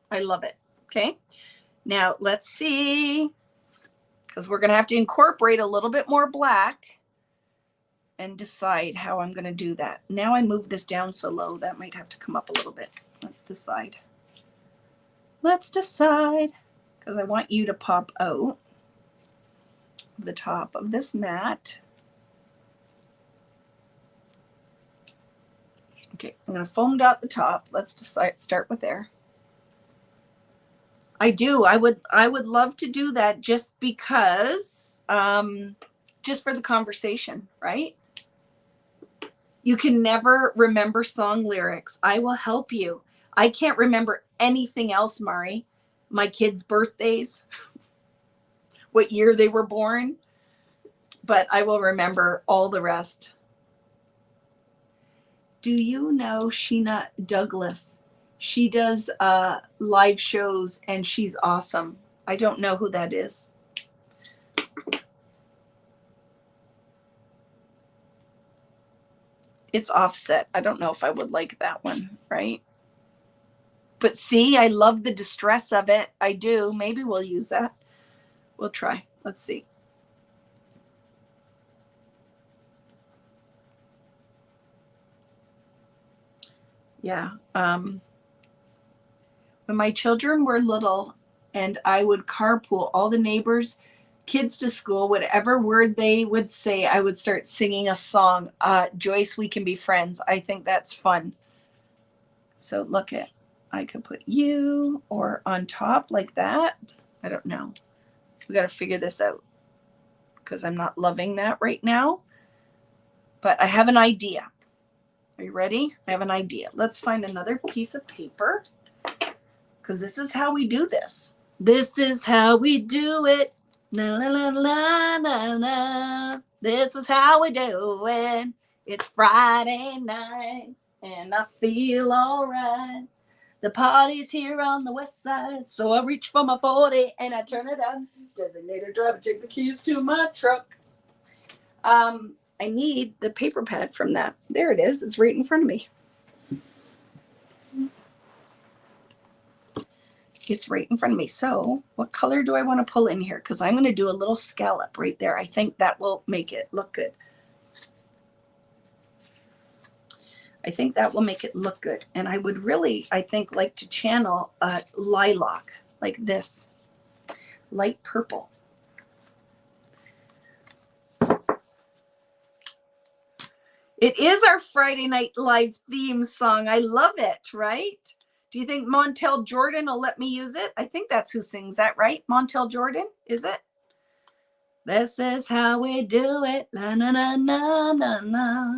I love it. Okay. Now let's see, because we're going to have to incorporate a little bit more black and decide how I'm going to do that. Now I move this down so low, that might have to come up a little bit. Let's decide. Let's decide, because I want you to pop out the top of this mat. Okay, I'm going to foam dot the top. Let's decide, start with there. I would love to do that just because, just for the conversation, right? You can never remember song lyrics. I will help you. I can't remember anything else, Mari. My kids' birthdays, what year they were born, but I will remember all the rest. Do you know Sheena Douglas? She does live shows and she's awesome. I don't know who that is. It's Offset. I don't know if I would like that one, right? But see, I love the distress of it. I do. Maybe we'll use that. We'll try. Let's see. Yeah. When my children were little and I would carpool all the neighbors' kids to school, whatever word they would say, I would start singing a song. Joyce, we can be friends. I think that's fun. So look at, I could put you or on top like that. I don't know. We got to figure this out because I'm not loving that right now. But I have an idea. Are you ready? I have an idea. Let's find another piece of paper because this is how we do this. This is how we do it. La, la, la, la, la, la. This is how we do it. It's Friday night and I feel all right. The party's here on the west side, so I reach for my 40 and I turn it on. Designated driver, take the keys to my truck. I need the paper pad from that. There it is. It's right in front of me. It's right in front of me. So what color do I want to pull in here? Because I'm going to do a little scallop right there. I think that will make it look good. I think that will make it look good. And I would really, I think, like to channel lilac like this, light purple. It is our Friday Night Live theme song. I love it, right? Do you think Montel Jordan will let me use it? I think that's who sings that, right? Montel Jordan, is it? This is how we do it. La na na na na na.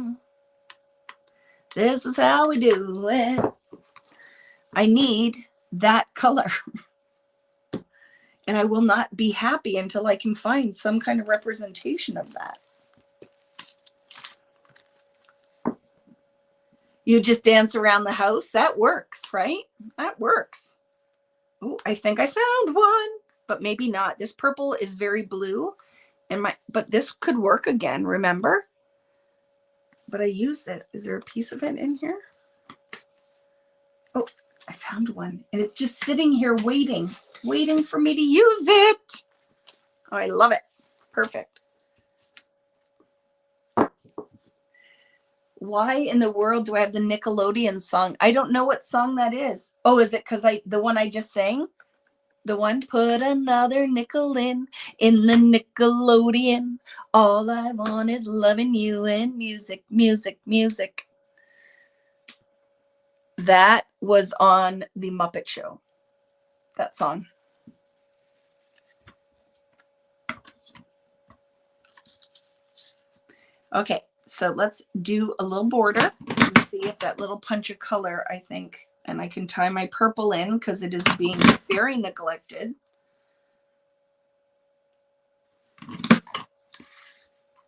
This is how we do it. I need that color. And I will not be happy until I can find some kind of representation of that. You just dance around the house. That works, right? That works. Oh, I think I found one, but maybe not. This purple is very blue, but this could work again, remember? But I used it. Is there a piece of it in here? Oh, I found one, and it's just sitting here waiting for me to use it. Oh, I love it. Perfect. Why in the world do I have the Nickelodeon song? I don't know what song that is. Oh, is it because the one I just sang? The one, put another nickel in the Nickelodeon. All I want is loving you and music, music, music. That was on the Muppet Show, that song. Okay, so let's do a little border and see if that little punch of color, I think, and I can tie my purple in because it is being very neglected.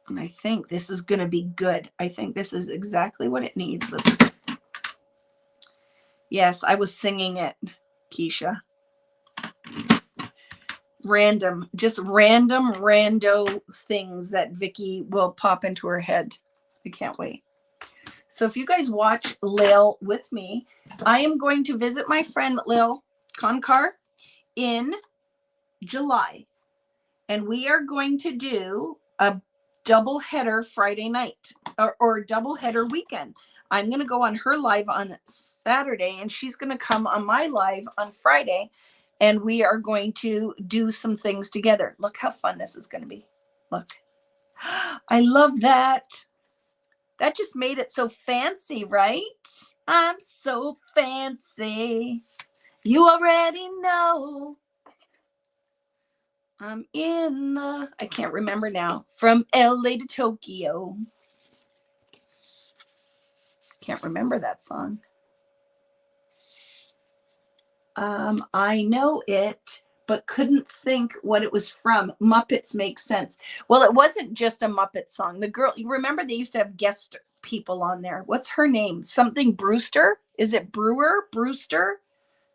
And I think this is going to be good. I think this is exactly what it needs. Yes, I was singing it, Keisha. Just random rando things that Vicki will pop into her head. I can't wait. So if you guys watch Lil with me, I am going to visit my friend Lil Konkar in July. And we are going to do a double header Friday night or double header weekend. I'm going to go on her live on Saturday, and she's going to come on my live on Friday. And we are going to do some things together. Look how fun this is going to be. Look. I love that. That just made it so fancy, right? I'm so fancy. You already know. I'm in I can't remember now. From LA to Tokyo. Can't remember that song. I know it, but couldn't think what it was from. Muppets makes sense. Well, it wasn't just a Muppet song. The girl, you remember they used to have guest people on there. What's her name? Something Brewster? Is it Brewster?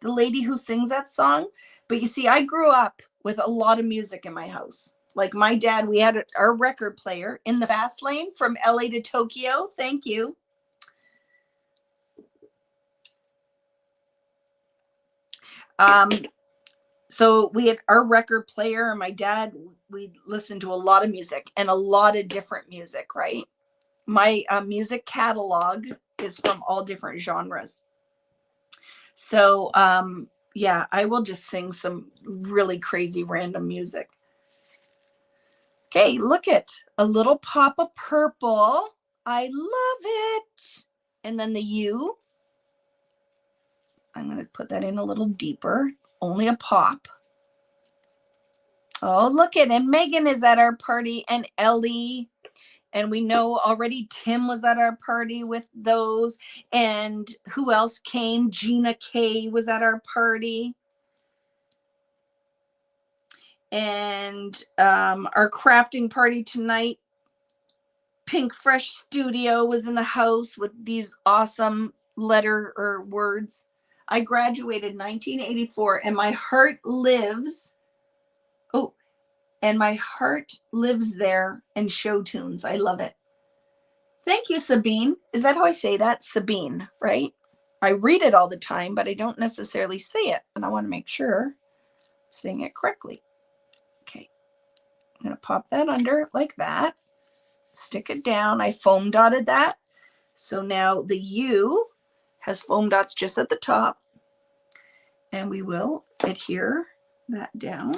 The lady who sings that song? But you see, I grew up with a lot of music in my house. Like my dad, we had our record player in the fast lane from LA to Tokyo. Thank you. So we had our record player, and my dad, we listened to a lot of music and a lot of different music, right? My music catalog is from all different genres. So, yeah, I will just sing some really crazy random music. Okay, look at a little pop of purple. I love it. And then the U. I'm going to put that in a little deeper. Only a pop. Oh, look at it. And Megan is at our party, and Ellie. And we know already Tim was at our party with those. And who else came? Gina K was at our party. And our crafting party tonight, PinkFresh Studio was in the house with these awesome letter or words. I graduated 1984, and my heart lives. Oh, and my heart lives there in show tunes. I love it. Thank you, Sabine. Is that how I say that? Sabine, right? I read it all the time, but I don't necessarily say it. And I want to make sure I'm saying it correctly. Okay. I'm going to pop that under like that. Stick it down. I foam dotted that. So now the U has foam dots just at the top. And we will adhere that down.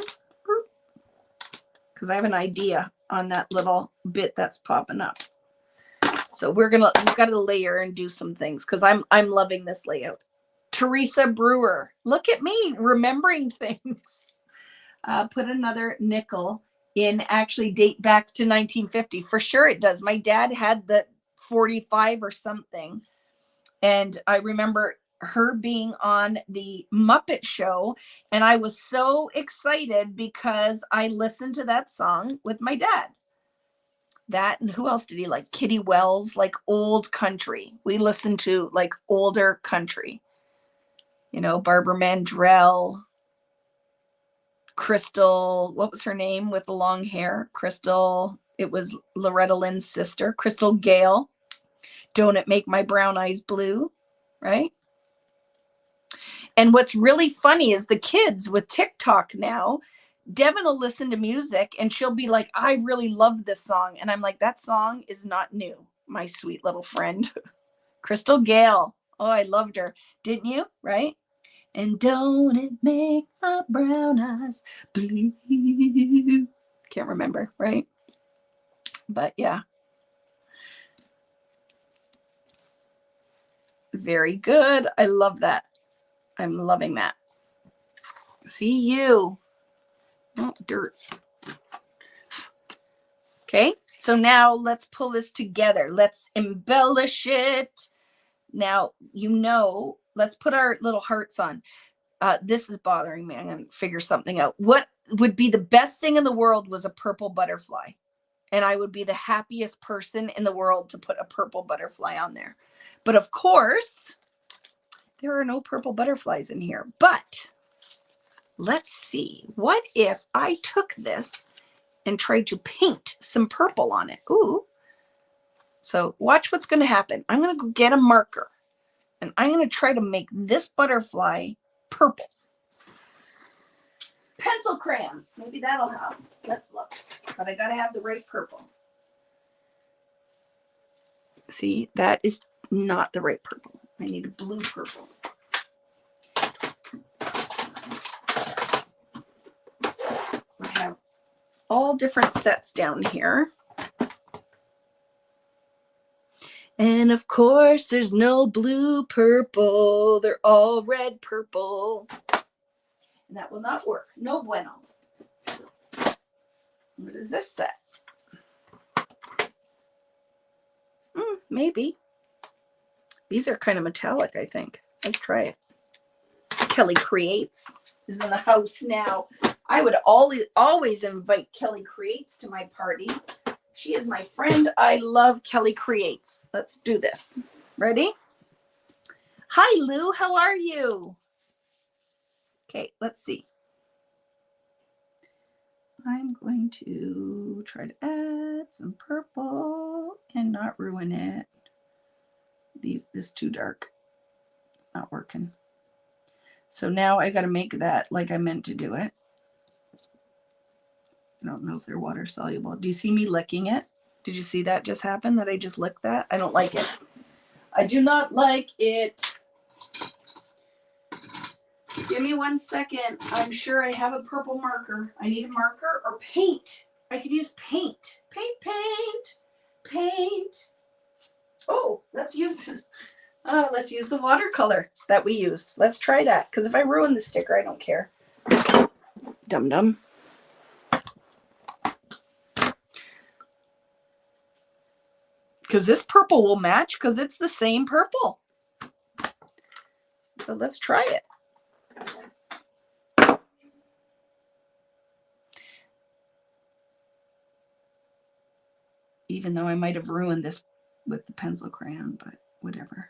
Because I have an idea on that little bit that's popping up. So we've got to layer and do some things because I'm loving this layout. Teresa Brewer, look at me remembering things. Put another nickel in, actually date back to 1950. For sure it does. My dad had the 45 or something. And I remember her being on the Muppet Show, and I was so excited because I listened to that song with my dad. That, and who else did he like? Kitty Wells, like old country. We listened to like older country. You know, Barbara Mandrell, Crystal, what was her name with the long hair? Crystal, it was Loretta Lynn's sister, Crystal Gale. Don't it make my brown eyes blue, right? And what's really funny is the kids with TikTok now, Devin will listen to music and she'll be like, I really love this song. And I'm like, that song is not new, my sweet little friend. Crystal Gale. Oh, I loved her. Didn't you? Right? And don't it make my brown eyes blue? Can't remember, right? But yeah. Very good. I love that. I'm loving that. See you. Oh, dirt. Okay, so now let's pull this together. Let's embellish it. Now, you know, let's put our little hearts on. This is bothering me. I'm going to figure something out. What would be the best thing in the world was a purple butterfly. And I would be the happiest person in the world to put a purple butterfly on there. But of course, there are no purple butterflies in here. But let's see. What if I took this and tried to paint some purple on it? Ooh. So watch what's going to happen. I'm going to go get a marker. And I'm going to try to make this butterfly purple. Pencil crayons. Maybe that'll help. Let's look. But I got to have the right purple. See, that is not the right purple. I need a blue purple. I have all different sets down here. And of course, there's no blue purple. They're all red purple. And that will not work. No bueno. What is this set? Maybe. These are kind of metallic, I think. Let's try it. Kelly Creates is in the house now. I would always invite Kelly Creates to my party. She is my friend. I love Kelly Creates. Let's do this. Ready? Hi, Lou. How are you? Okay, let's see. I'm going to try to add some purple and not ruin it. This is too dark. It's not working. So now I got to make that like I meant to do it. I don't know if they're water soluble. Do you see me licking it? Did you see that just happen, that I just licked that? I don't like it. I do not like it. Give me 1 second. I'm sure I have a purple marker. I need a marker or paint. I could use paint. Paint. Oh, let's use the watercolor that we used. Let's try that. Because if I ruin the sticker, I don't care. Dum-dum. Because this purple will match because it's the same purple. So let's try it. Even though I might have ruined this with the pencil crayon, but whatever.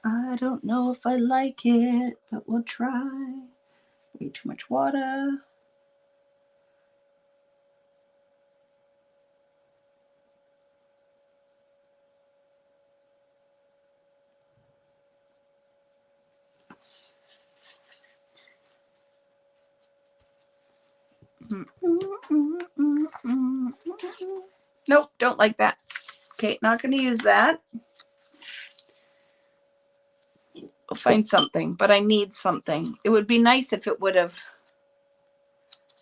I don't know if I like it, but we'll try. Way too much water. Nope, don't like that. Okay, not going to use that. I'll find something, but I need something. It would be nice if it would have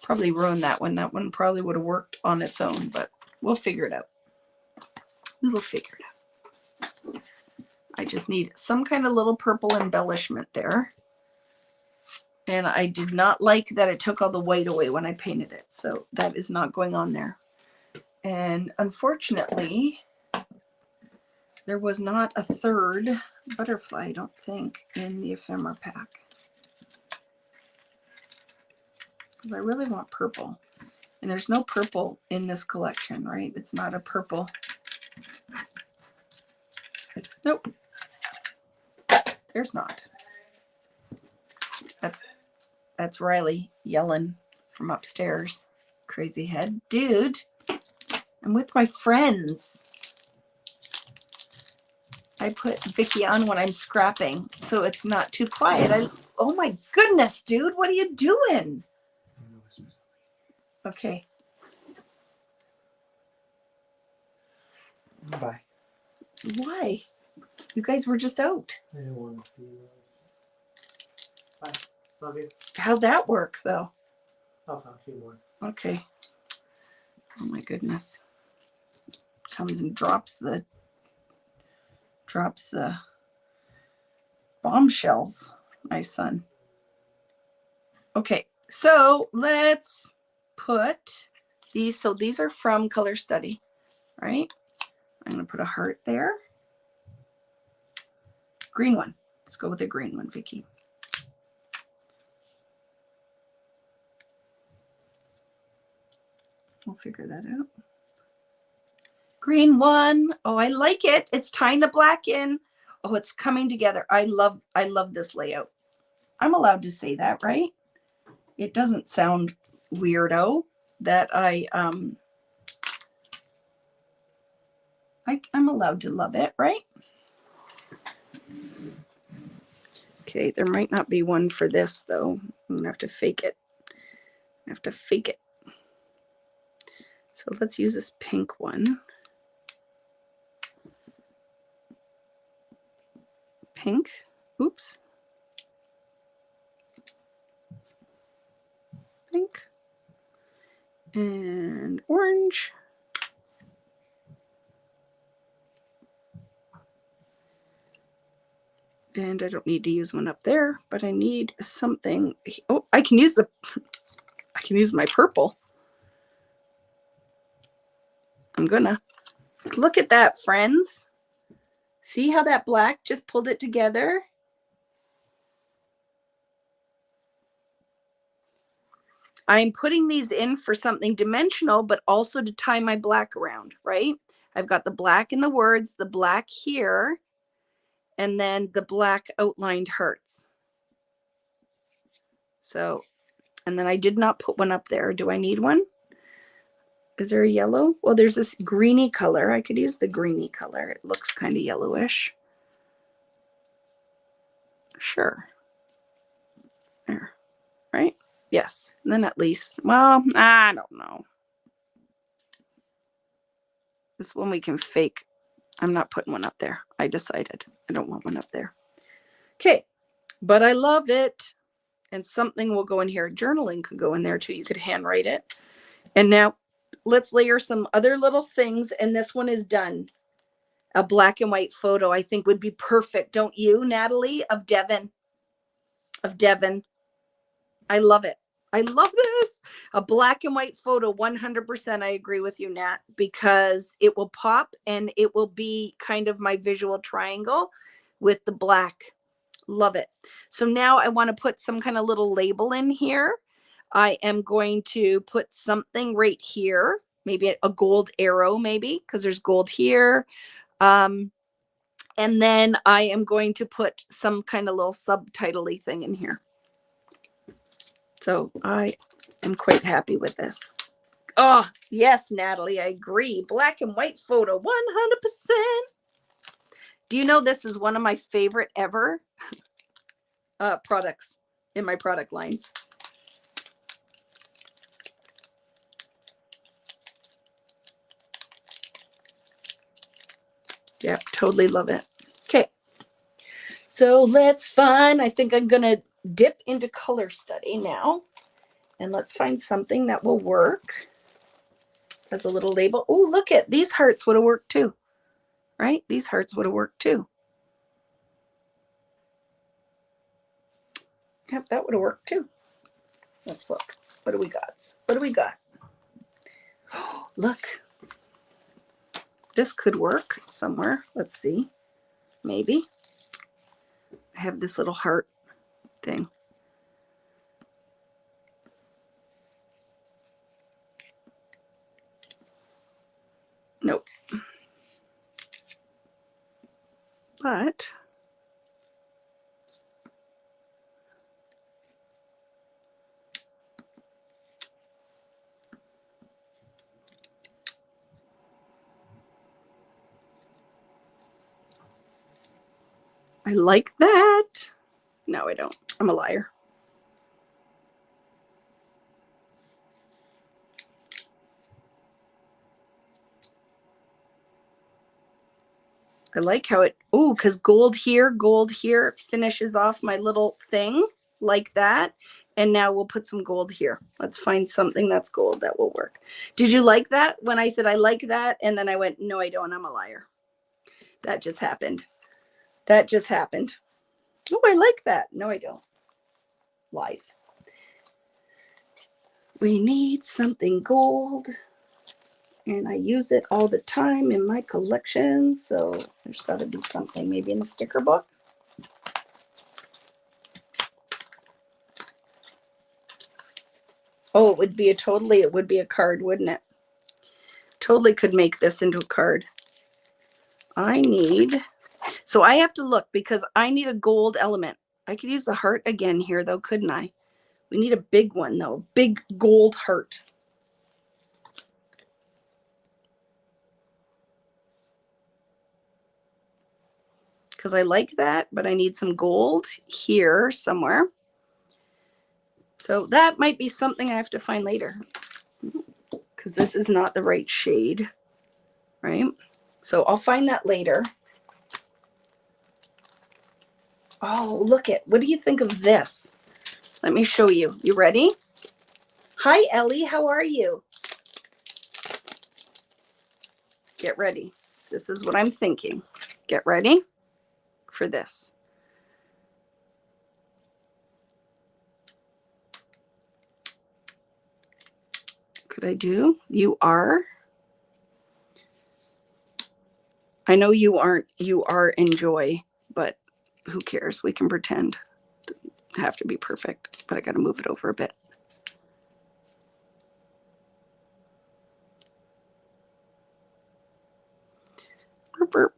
probably ruined that one. That one probably would have worked on its own, but we'll figure it out. We will figure it out. I just need some kind of little purple embellishment there. And I did not like that it took all the white away when I painted it. So that is not going on there. And unfortunately, there was not a third butterfly, I don't think, in the ephemera pack. Because I really want purple. And there's no purple in this collection, right? It's not a purple. Nope. There's not. That's Riley yelling from upstairs. Crazy head. Dude, I'm with my friends. I put Vicki on when I'm scrapping, so it's not too quiet. Oh my goodness, dude, what are you doing? Okay. Bye. Why? You guys were just out. I don't want to. Bye. Love you. How'd that work, though? I'll talk to you more. Okay. Oh my goodness. Comes and drops the bombshells, my son. Okay, so let's put these. So these are from Color Study, right? I'm going to put a heart there. Green one. Let's go with the green one, Vicki. We'll figure that out. Green one. Oh, I like it. It's tying the black in. Oh, it's coming together. I love this layout. I'm allowed to say that, right? It doesn't sound weirdo that I'm allowed to love it, right? Okay, there might not be one for this though. I'm gonna have to fake it. I have to fake it. So let's use this pink one. Pink. Oops. Pink. And orange. And I don't need to use one up there, but I need something. Oh, I can use my purple. I'm gonna. Look at that, friends. See how that black just pulled it together? I'm putting these in for something dimensional, but also to tie my black around, right? I've got the black in the words, the black here, and then the black outlined hearts. So, and then I did not put one up there. Do I need one? Is there a yellow? Well, there's this greeny color. I could use the greeny color. It looks kind of yellowish. Sure. There, right? Yes. And then at least, well, I don't know. This one we can fake. I'm not putting one up there. I decided I don't want one up there. Okay. But I love it. And something will go in here. Journaling could go in there too. You could handwrite it. And now let's layer some other little things. And this one is done. A black and white photo I think would be perfect. Don't you, Natalie? Of Devon. I love it. I love this. A black and white photo, 100%. I agree with you, Nat, because it will pop and it will be kind of my visual triangle with the black. Love it. So now I want to put some kind of little label in here. I am going to put something right here, maybe a gold arrow, maybe, because there's gold here. And then I am going to put some kind of little subtitle-y thing in here. So I am quite happy with this. Oh, yes, Natalie, I agree. Black and white photo, 100%. Do you know this is one of my favorite ever products in my product lines? Yep, totally love it. Okay, so let's find, I think I'm going to dip into Color Study now. And let's find something that will work as a little label. Oh, look at these hearts would have worked too, right? These hearts would have worked too. Yep, that would have worked too. Let's look. What do we got? What do we got? Oh, look. This could work somewhere. Let's see. Maybe. I have this little heart thing. Nope. But I like that. No, I don't. I'm a liar. I like how it, oh, because gold here finishes off my little thing like that. And now we'll put some gold here. Let's find something that's gold that will work. Did you like that when I said I like that? And then I went, no, I don't. I'm a liar. That just happened. That just happened. Oh, I like that. No, I don't. Lies. We need something gold. And I use it all the time in my collection. So there's got to be something, maybe in a sticker book. Oh, it would be a card, wouldn't it? Totally could make this into a card. So I have to look because I need a gold element. I could use the heart again here though, couldn't I? We need a big one though, big gold heart. Because I like that, but I need some gold here somewhere. So that might be something I have to find later. Because this is not the right shade, right? So I'll find that later. Oh, look at, what do you think of this? Let me show you. You ready? Hi, Ellie. How are you? Get ready. This is what I'm thinking. Get ready for this. Could I do? You are. I know you aren't. You are enjoy, but who cares? We can pretend. Doesn't have to be perfect, but I got to move it over a bit. Burp, burp.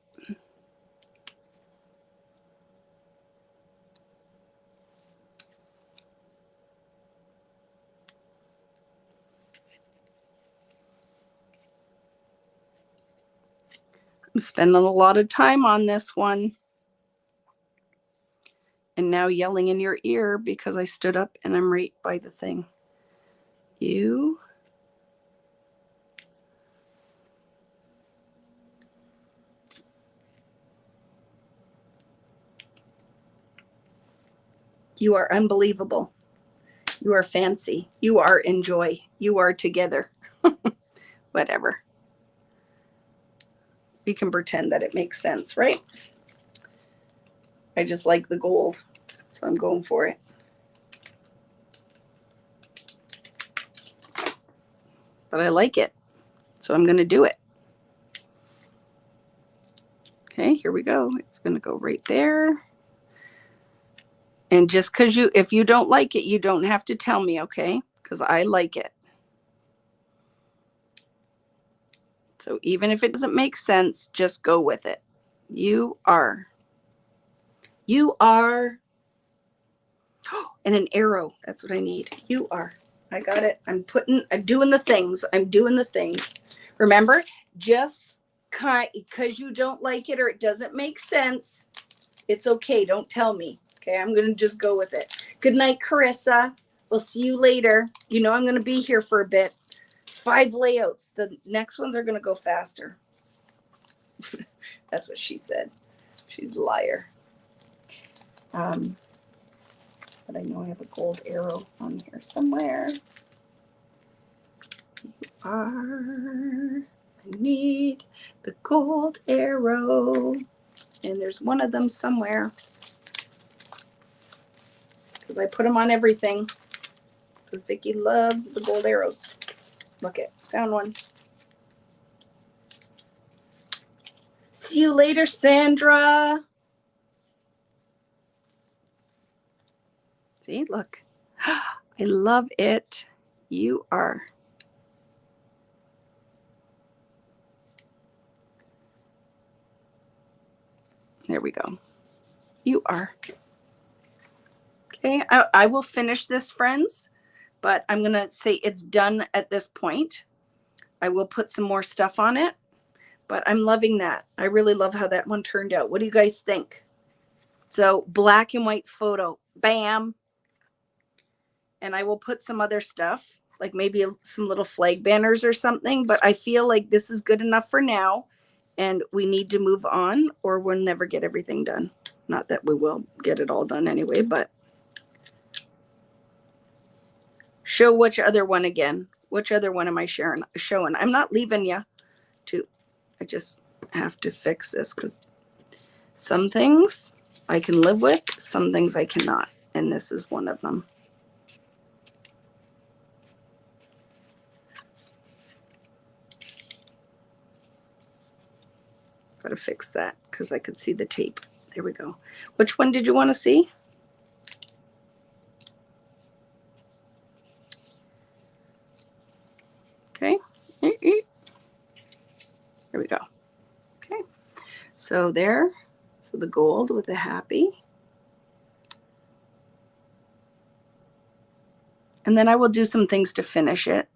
I'm spending a lot of time on this one. And now yelling in your ear because I stood up and I'm right by the thing. You are unbelievable. You are fancy. You are enjoy. You are together. Whatever. We can pretend that it makes sense, right? I just like the gold, so I'm going for it. But I like it, so I'm going to do it. Okay, here we go. It's going to go right there. And just because if you don't like it, you don't have to tell me, okay? Because I like it. So even if it doesn't make sense, just go with it. You are. You are. And an arrow. That's what I need. You are. I got it. I'm doing the things. I'm doing the things. Remember, just because you don't like it or it doesn't make sense, it's okay. Don't tell me. Okay, I'm going to just go with it. Good night, Carissa. We'll see you later. You know I'm going to be here for a bit. 5 layouts. The next ones are going to go faster. That's what she said. She's a liar. But I know I have a gold arrow on here somewhere. I need the gold arrow. And there's one of them somewhere. Because because I put them on everything. Because Vicki loves the gold arrows. Look it, found one. See you later, Sandra. See, look. I love it. You are. There we go. You are. Okay, I will finish this, friends, but I'm going to say it's done at this point. I will put some more stuff on it, but I'm loving that. I really love how that one turned out. What do you guys think? So black and white photo, bam. And I will put some other stuff, like maybe some little flag banners or something, but I feel like this is good enough for now. And we need to move on or we'll never get everything done. Not that we will get it all done anyway, but show which other one again. Which other one am I showing? I'm not leaving you to. I just have to fix this because some things I can live with, some things I cannot. And this is one of them. Got to fix that because I could see the tape. There we go. Which one did you want to see? Okay. There we go. Okay. So there. So the gold with the happy. And then I will do some things to finish it.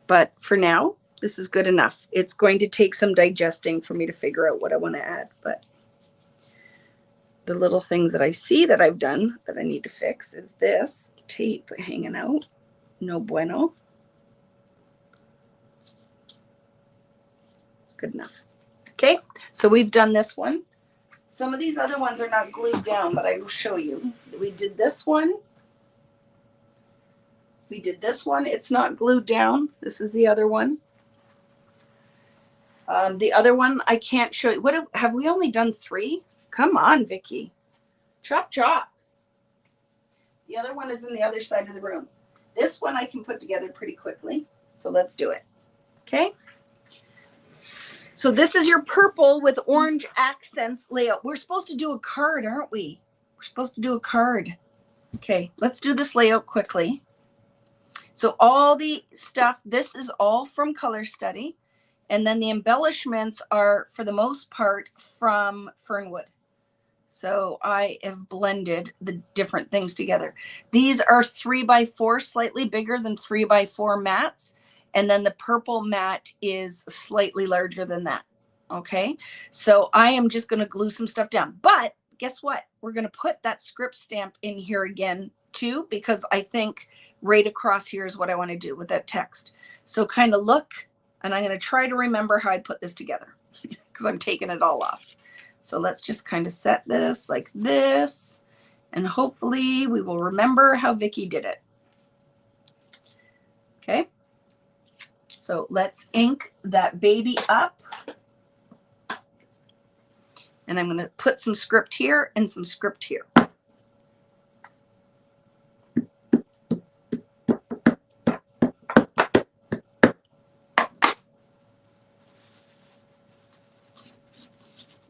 But for now, this is good enough. It's going to take some digesting for me to figure out what I want to add. But the little things that I see that I've done that I need to fix is this tape hanging out. No bueno. Good enough. Okay, so we've done this one. Some of these other ones are not glued down, but I will show you. We did this one. We did this one. It's not glued down. This is the other one. The other one I can't show you. What have we only done 3? Come on, Vicki. Chop, chop. The other one is in the other side of the room. This one I can put together pretty quickly. So let's do it. Okay. So this is your purple with orange accents layout. We're supposed to do a card, aren't we? We're supposed to do a card. Okay, let's do this layout quickly. So all the stuff, this is all from Color Study. And then the embellishments are, for the most part, from Fernwood. So I have blended the different things together. These are 3x4, slightly bigger than 3x4 mats. And then the purple mat is slightly larger than that. Okay, so I am just going to glue some stuff down. But guess what? We're going to put that script stamp in here again too, because I think right across here is what I want to do with that text. So kind of look, and I'm going to try to remember how I put this together because I'm taking it all off. So let's just kind of set this like this, and hopefully we will remember how Vicki did it. Okay. So let's ink that baby up. And I'm going to put some script here and some script here.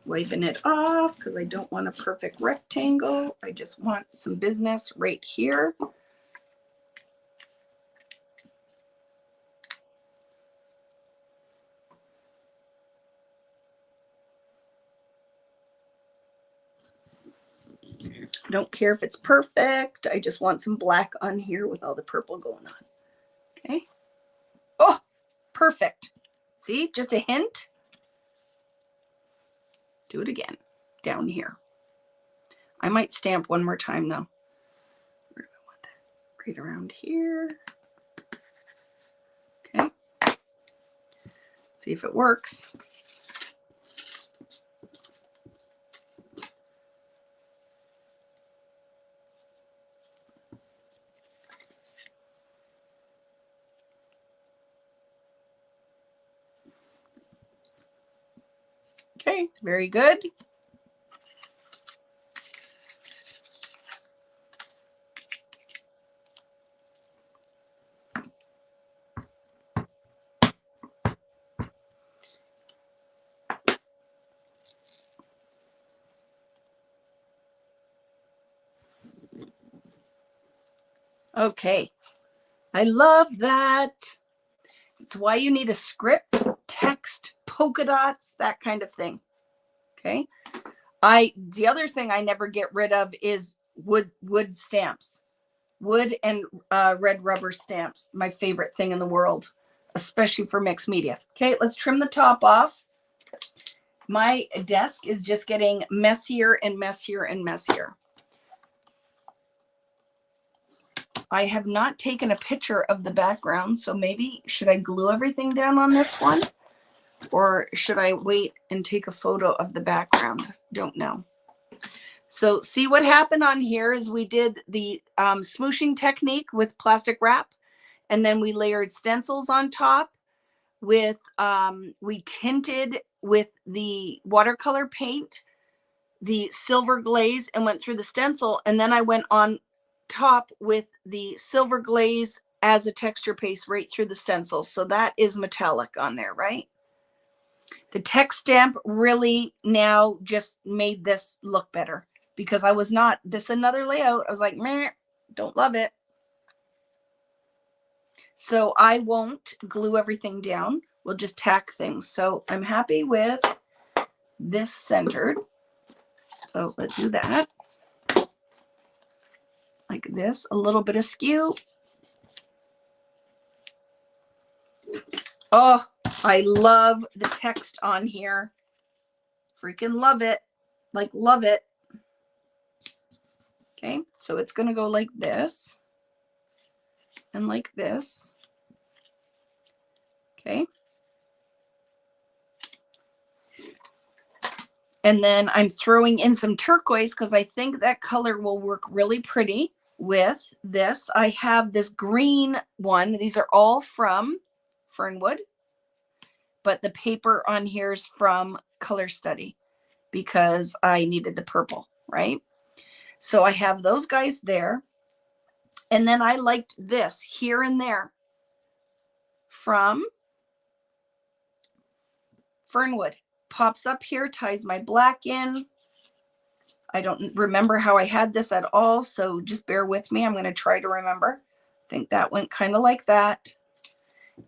Wiping it off because I don't want a perfect rectangle. I just want some business right here. I don't care if it's perfect. I just want some black on here with all the purple going on. Okay. Oh, perfect. See, just a hint. Do it again down here. I might stamp one more time though. Where do I want that? Right around here. Okay. See if it works. Okay, very good. Okay. I love that. It's why you need a script, text, polka dots, that kind of thing. Okay. The other thing I never get rid of is wood stamps. Wood and red rubber stamps. My favorite thing in the world, especially for mixed media. Okay, let's trim the top off. My desk is just getting messier and messier and messier. I have not taken a picture of the background, so maybe should I glue everything down on this one? Or should I wait and take a photo of the background? Don't know. So see what happened on here is we did the smooshing technique with plastic wrap, and then we layered stencils on top with, we tinted with the watercolor paint, the silver glaze, and went through the stencil. And then I went on top with the silver glaze as a texture paste right through the stencil. So that is metallic on there, right? The text stamp really now just made this look better because I was not, this another layout. I was like, meh, don't love it. So I won't glue everything down. We'll just tack things. So I'm happy with this centered. So let's do that. Like this, a little bit askew. Oh, I love the text on here. Freaking love it. Like, love it. Okay, so it's going to go like this and like this. Okay. And then I'm throwing in some turquoise because I think that color will work really pretty with this. I have this green one. These are all from Fernwood, but the paper on here is from Color Study because I needed the purple, right? So I have those guys there. And then I liked this here and there from Fernwood. Pops up here, ties my black in. I don't remember how I had this at all, so just bear with me. I'm going to try to remember. I think that went kind of like that.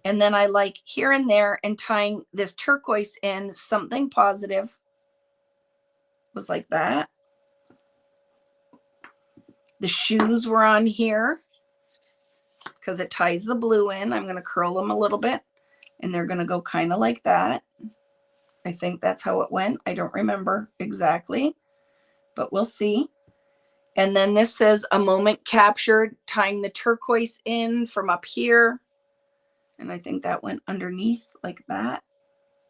And then I like here and there and tying this turquoise in, something positive was like that. The shoes were on here because it ties the blue in. I'm going to curl them a little bit and they're going to go kind of like that. I think that's how it went. I don't remember exactly, but we'll see. And then this says a moment captured, tying the turquoise in from up here. And I think that went underneath like that.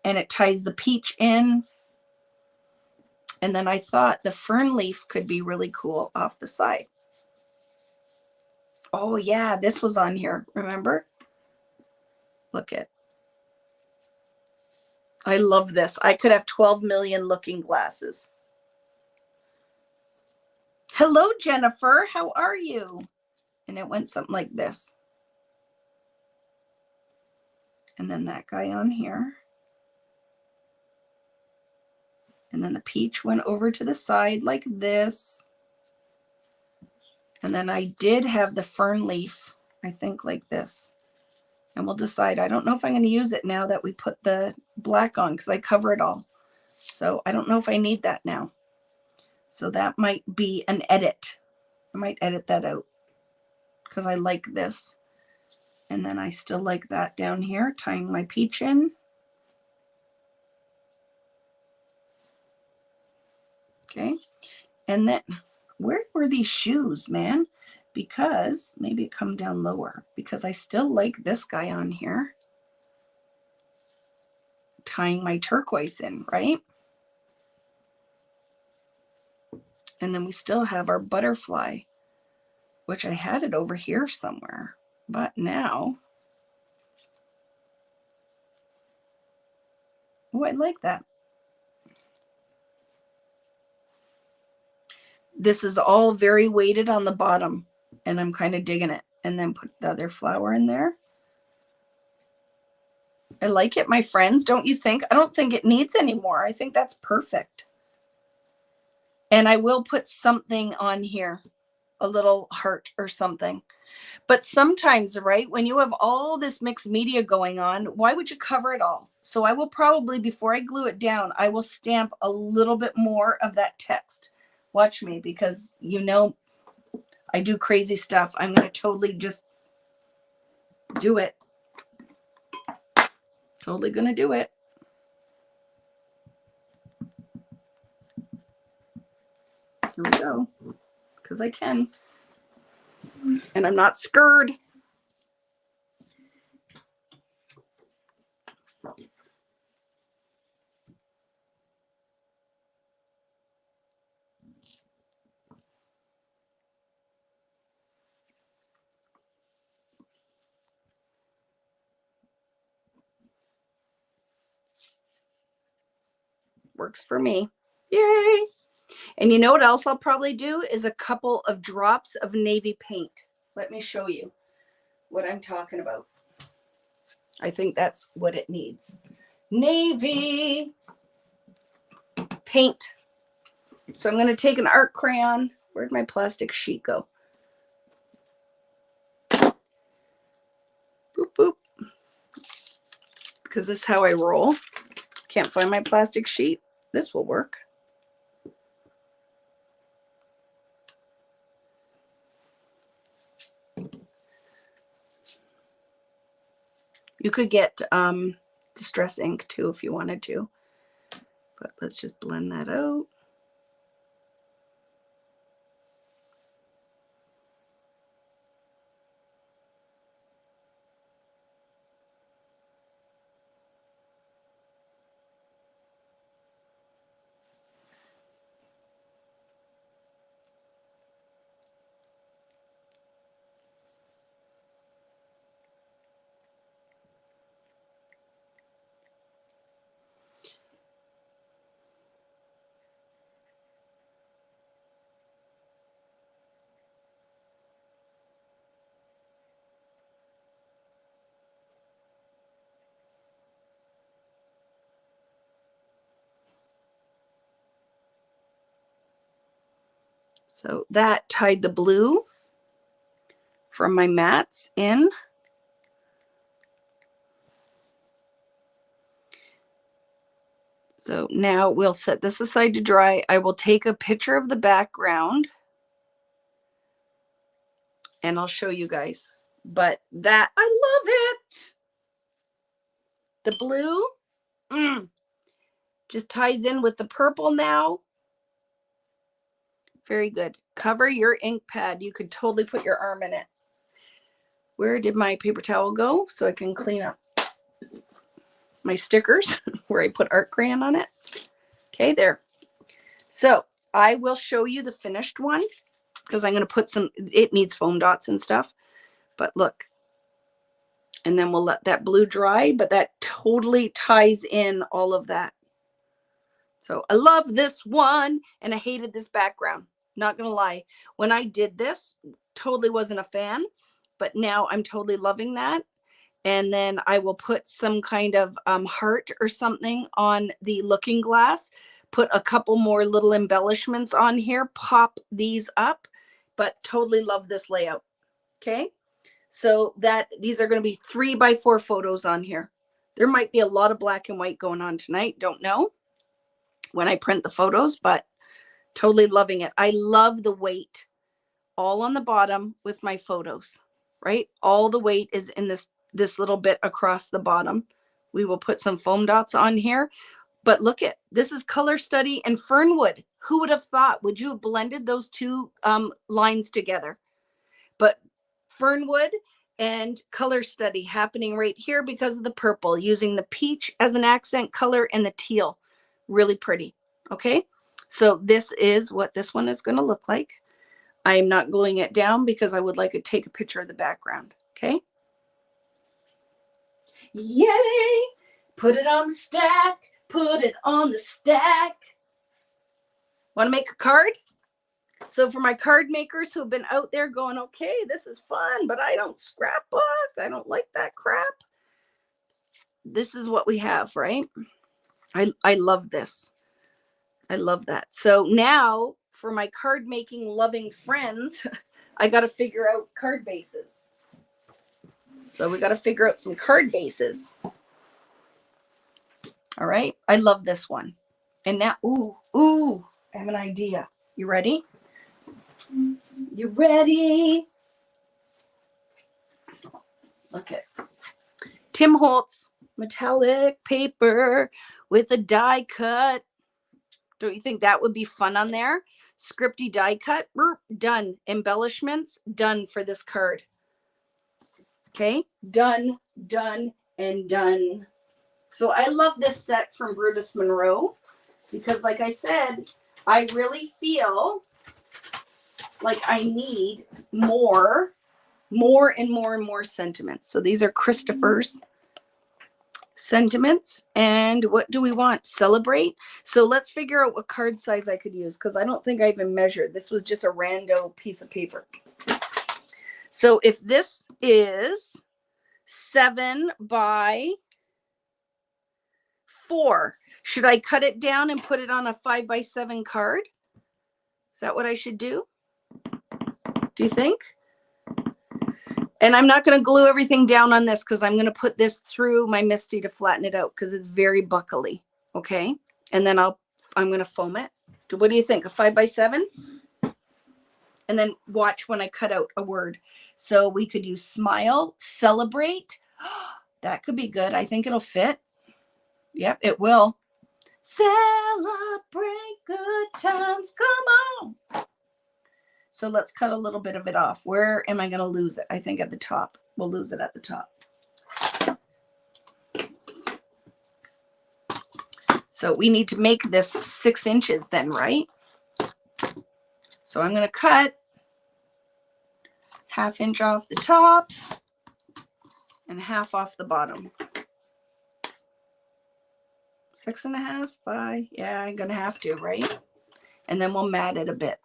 And it ties the peach in. And then I thought the fern leaf could be really cool off the side. Oh yeah, this was on here, remember? Look at. I love this. I could have 12 million looking glasses. Hello, Jennifer. How are you? And it went something like this. And then that guy on here. And then the peach went over to the side like this. And then I did have the fern leaf, I think like this. And we'll decide. I don't know if I'm going to use it now that we put the black on because I cover it all. So I don't know if I need that now. So that might be an edit. I might edit that out because I like this. And then I still like that down here, tying my peach in. Okay. And then where were these shoes, man? Because maybe come down lower because I still like this guy on here. Tying my turquoise in, right? And then we still have our butterfly, which I had it over here somewhere, but now, oh, I like that. This is all very weighted on the bottom and I'm kind of digging it. And then put the other flower in there. I like it, my friends. Don't you think? I don't think it needs any more. I think that's perfect. And I will put something on here, a little heart or something. But sometimes, right, when you have all this mixed media going on, why would you cover it all? So I will probably, before I glue it down, I will stamp a little bit more of that text. Watch me, because you know I do crazy stuff. I'm going to totally just do it. Totally going to do it. Here we go. Because I can. And I'm not scared. Works for me. Yay. And you know what else I'll probably do is a couple of drops of navy paint. Let me show you what I'm talking about. I think that's what it needs. Navy paint. So I'm going to take an art crayon. Where'd my plastic sheet go? Boop, boop. Because this is how I roll. Can't find my plastic sheet. This will work. You could get distress ink too if you wanted to. But let's just blend that out. So that tied the blue from my mats in. So now we'll set this aside to dry. I will take a picture of the background and I'll show you guys. But that, I love it. The blue just ties in with the purple now. Very good. Cover your ink pad. You could totally put your arm in it. Where did my paper towel go? So I can clean up my stickers where I put art crayon on it. Okay, there. So I will show you the finished one because I'm going to put some, it needs foam dots and stuff. But look, and then we'll let that blue dry, but that totally ties in all of that. So I love this one and I hated this background. Not going to lie. When I did this, totally wasn't a fan, but now I'm totally loving that. And then I will put some kind of heart or something on the looking glass, put a couple more little embellishments on here, pop these up, but totally love this layout. Okay. So that these are going to be 3x4 photos on here. There might be a lot of black and white going on tonight. Don't know when I print the photos, but totally loving it. I love the weight all on the bottom with my photos, right? All the weight is in this little bit across the bottom. We will put some foam dots on here, but look at, this is Color Study and Fernwood. Who would have thought? Would you have blended those two lines together? But Fernwood and Color Study happening right here because of the purple, using the peach as an accent color and the teal. Really pretty. Okay. So this is what this one is going to look like. I am not gluing it down because I would like to take a picture of the background. Okay. Yay. Put it on the stack. Put it on the stack. Want to make a card? So for my card makers who have been out there going, okay, this is fun, but I don't scrapbook. I don't like that crap. This is what we have, right? I love this. I love that. So now for my card making loving friends, I got to figure out card bases. So we got to figure out some card bases. All right. I love this one. And now, ooh, I have an idea. You ready? You ready? Look at Tim Holtz metallic paper with a die cut. Don't you think that would be fun on there? Scripty die cut, done. Embellishments, done for this card. Okay, done, and done. So I love this set from Brutus Monroe because, like I said, I really feel like I need more and more sentiments. So these are Christopher's sentiments. And what do we want? Celebrate. So let's figure out what card size I could use because I don't think I even measured. This was just a rando piece of paper. So if this is 7 by 4, should I cut it down and put it on a 5 by 7 card? Is that what I should do? Do you think? And I'm not going to glue everything down on this because I'm going to put this through my Misty to flatten it out because it's very buckly. Okay. And then I'm going to foam it. What do you think? A 5 by 7? And then watch when I cut out a word. So we could use smile, celebrate. That could be good. I think it'll fit. Yep, it will. Celebrate good times. Come on. So let's cut a little bit of it off. Where am I going to lose it? I think at the top. We'll lose it at the top. So we need to make this 6 inches then, right? So I'm going to cut 1/2 inch off the top and 1/2 off the bottom. 6.5 by, yeah, I'm going to have to, right? And then we'll mat it a bit.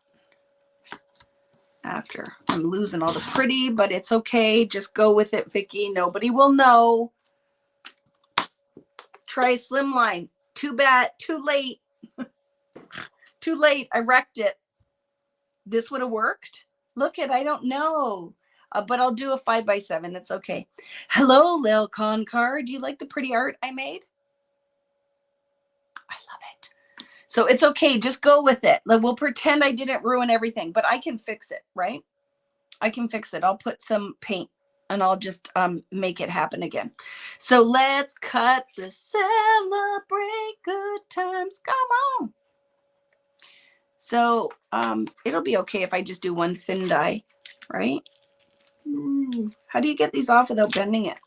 After I'm losing all the pretty, but it's okay. Just go with it, Vicki. Nobody will know. Try a slimline. Too bad. Too late. Too late. I wrecked it. This would have worked. Look it. I don't know. But I'll do a 5 by 7. It's okay. Hello, Lil Concar. Do you like the pretty art I made? I love it. So it's okay. Just go with it. We'll pretend I didn't ruin everything, but I can fix it, right? I can fix it. I'll put some paint and I'll just make it happen again. So let's cut the celebrate good times. Come on. So it'll be okay if I just do one thin die, right? How do you get these off without bending it?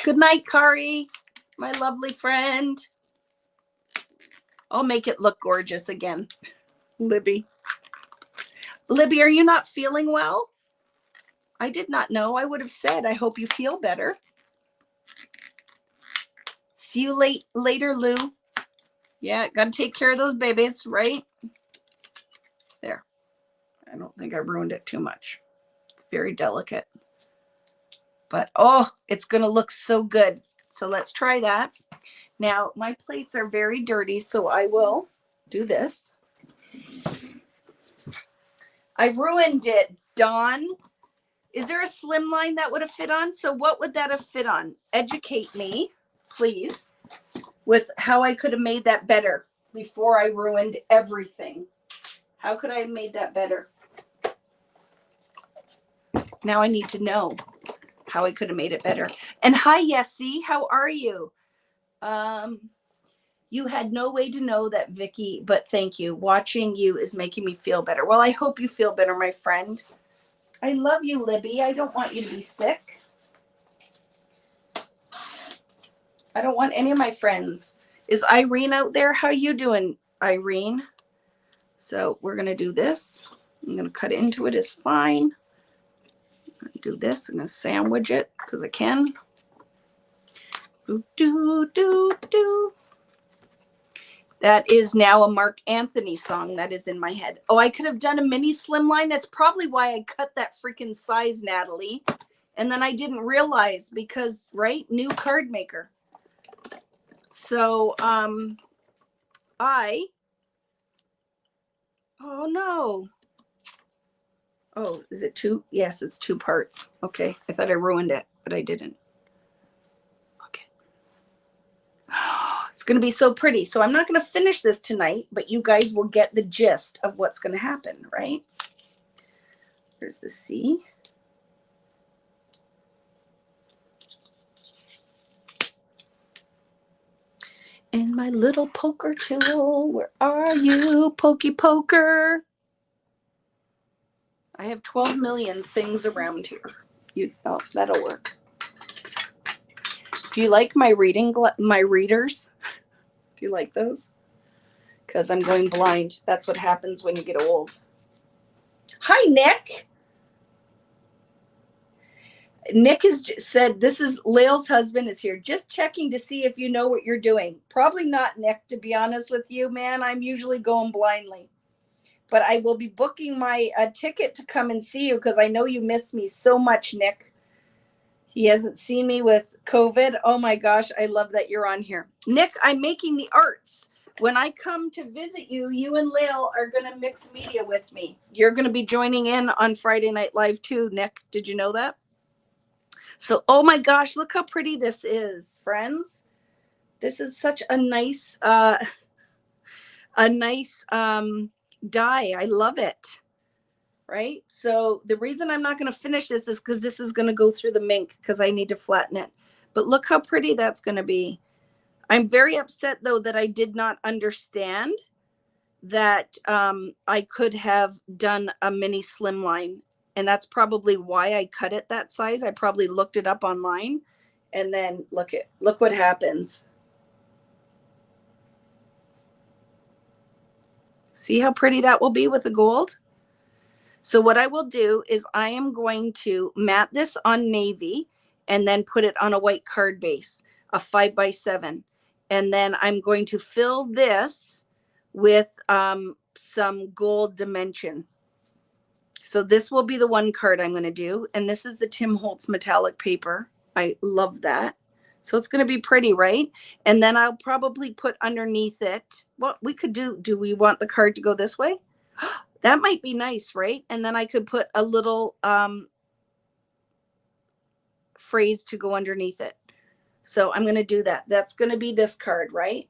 Good night, Kari, my lovely friend. I'll make it look gorgeous again. Libby. Libby, are you not feeling well? I did not know. I would have said, I hope you feel better. See you later, Lou. Yeah, got to take care of those babies, right? There. I don't think I ruined it too much. It's very delicate. But, oh, it's going to look so good. So let's try that. Now, my plates are very dirty, so I will do this. I ruined it, Dawn. Is there a slim line that would have fit on? So what would that have fit on? Educate me, please, with how I could have made that better before I ruined everything. How could I have made that better? Now I need to know how I could have made it better. And hi, Yessie, how are you? You had no way to know that, Vicki, but thank you. Watching you is making me feel better. Well, I hope you feel better, my friend. I love you, Libby. I don't want you to be sick. I don't want any of my friends. Is Irene out there? How you doing, Irene? So we're going to do this. I'm going to cut into it is fine. I'm going to do this. I'm going to sandwich it because I can. Do. That is now a Mark Anthony song that is in my head. Oh, I could have done a mini slimline. That's probably why I cut that freaking size, Natalie. And then I didn't realize because, right, new card maker. So I Oh no. Oh, is it two? Yes, it's 2 parts. Okay. I thought I ruined it, but I didn't. Look it. It's going to be so pretty. So I'm not going to finish this tonight, but you guys will get the gist of what's going to happen, right? There's the C. And my little poker tool. Where are you, Pokey Poker? I have 12 million things around here. Oh, that'll work. Do you like my my readers? Do you like those? Because I'm going blind. That's what happens when you get old. Hi, Nick. Nick has said, this is Lael's husband is here. Just checking to see if you know what you're doing. Probably not, Nick, to be honest with you, man. I'm usually going blindly. But I will be booking my ticket to come and see you because I know you miss me so much, Nick. He hasn't seen me with COVID. Oh my gosh, I love that you're on here. Nick, I'm making the arts. When I come to visit you, you and Lael are going to mix media with me. You're going to be joining in on Friday Night Live too, Nick. Did you know that? So, oh my gosh, look how pretty this is, friends. This is such a nice dye. I love it. Right? So the reason I'm not going to finish this is because this is going to go through the mink because I need to flatten it. But look how pretty that's going to be. I'm very upset, though, that I did not understand that I could have done a mini slimline. And that's probably why I cut it that size. I probably looked it up online. And then look what happens. See how pretty that will be with the gold? So what I will do is I am going to mat this on navy and then put it on a white card base, a 5x7. And then I'm going to fill this with some gold dimension. So this will be the one card I'm going to do. And this is the Tim Holtz metallic paper. I love that. So it's going to be pretty, right? And then I'll probably put underneath it. What we could do we want the card to go this way? That might be nice, right? And then I could put a little phrase to go underneath it. So I'm going to do that. That's going to be this card, right?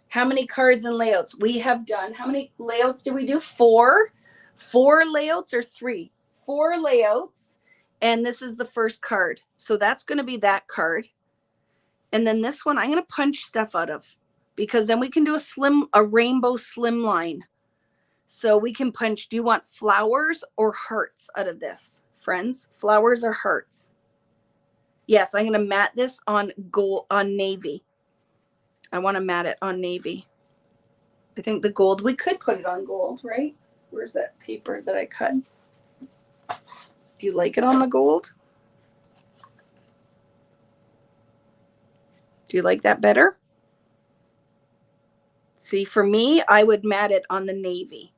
How many cards and layouts? We have done, how many layouts did we do? 4? 4 layouts or 3? 4 layouts. And this is the first card. So that's going to be that card. And then this one I'm going to punch stuff out of because then we can do a rainbow slim line. So we can punch, do you want flowers or hearts out of this, friends? Flowers or hearts? Yes, I'm going to mat this on navy. I want to mat it on navy. I think the gold, we could put it on gold, right? Where's that paper that I cut? Do you like it on the gold? Do you like that better? See, for me, I would mat it on the navy.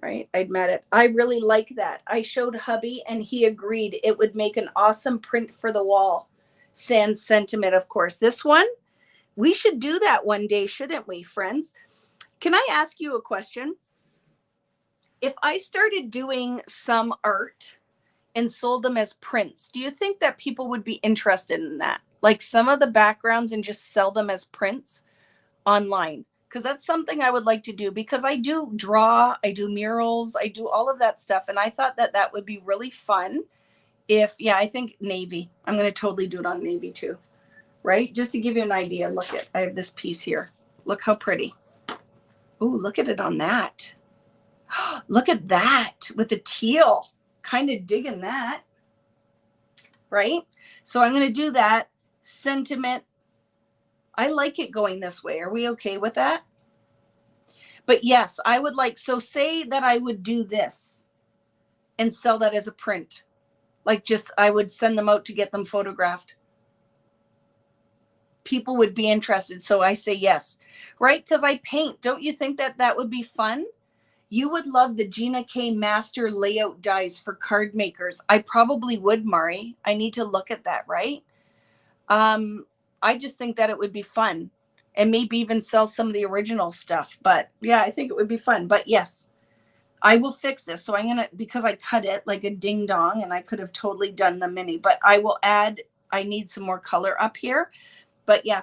Right? I'd mat it. I really like that. I showed hubby and he agreed it would make an awesome print for the wall. Sans sentiment, of course. This one, we should do that one day, shouldn't we, friends? Can I ask you a question? If I started doing some art and sold them as prints, do you think that people would be interested in that? Like some of the backgrounds and just sell them as prints online? Because that's something I would like to do because I do draw, I do murals, I do all of that stuff. And I thought that that would be really fun if, yeah, I think navy. I'm going to totally do it on navy too, right? Just to give you an idea. Look at, I have this piece here. Look how pretty. Oh, look at it on that. Look at that with the teal. Kind of digging that, right? So I'm going to do that. Sentiment. I like it going this way. Are we okay with that? But yes, I would like, so say that I would do this and sell that as a print. Like just, I would send them out to get them photographed. People would be interested. So I say yes, right? Because I paint. Don't you think that that would be fun? You would love the Gina K Master layout dies for card makers. I probably would, Mari. I need to look at that, right? I just think that it would be fun. and maybe even sell some of the original stuff. But yeah, I think it would be fun. But yes, I will fix this. So I'm going to, because I cut it like a ding dong and I could have totally done the mini, but I will add, I need some more color up here. But yeah,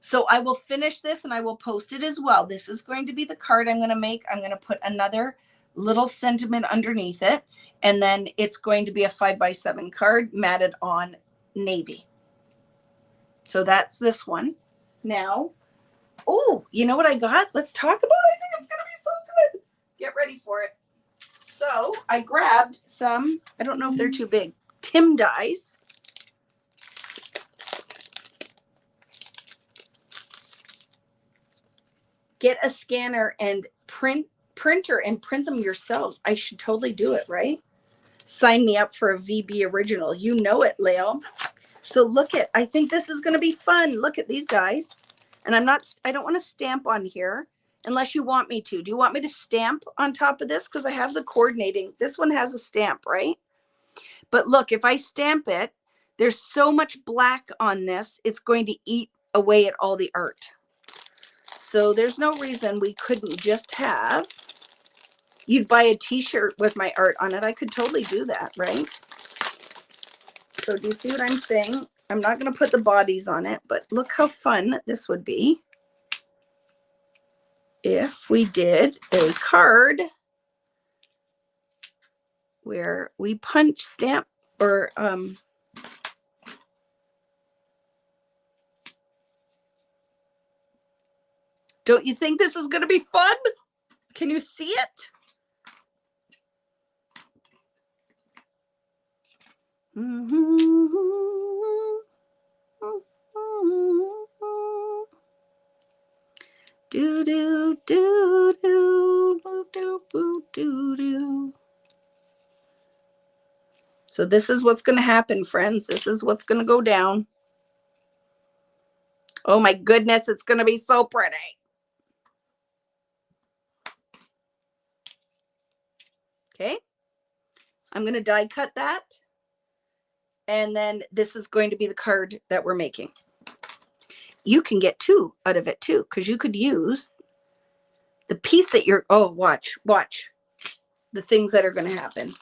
so I will finish this and I will post it as well. This is going to be the card I'm going to make. I'm going to put another little sentiment underneath it. And then it's going to be a 5x7 card matted on navy. So that's this one. Now, oh, you know what I got? Let's talk about it. I think it's going to be so good. Get ready for it. So I grabbed some, I don't know if they're too big, Tim dies. Get a scanner and printer and print them yourself. I should totally do it, right? Sign me up for a VB original. You know it, Leo. So look at, I think this is going to be fun. Look at these guys. And I don't want to stamp on here unless you want me to. Do you want me to stamp on top of this? Because I have the coordinating. This one has a stamp, right? But look, if I stamp it, there's so much black on this, it's going to eat away at all the art. So there's no reason we couldn't just have, you'd buy a t-shirt with my art on it. I could totally do that, right? So do you see what I'm saying? I'm not going to put the bodies on it, but look how fun this would be if we did a card where we punch stamp or don't you think this is going to be fun? Can you see it? Do do do do do do do do. So this is what's going to happen, friends. This is what's going to go down. Oh my goodness, it's going to be so pretty. Okay. I'm going to die cut that. And then this is going to be the card that we're making. You can get two out of it too, because you could use the piece that you're, oh, watch the things that are going to happen.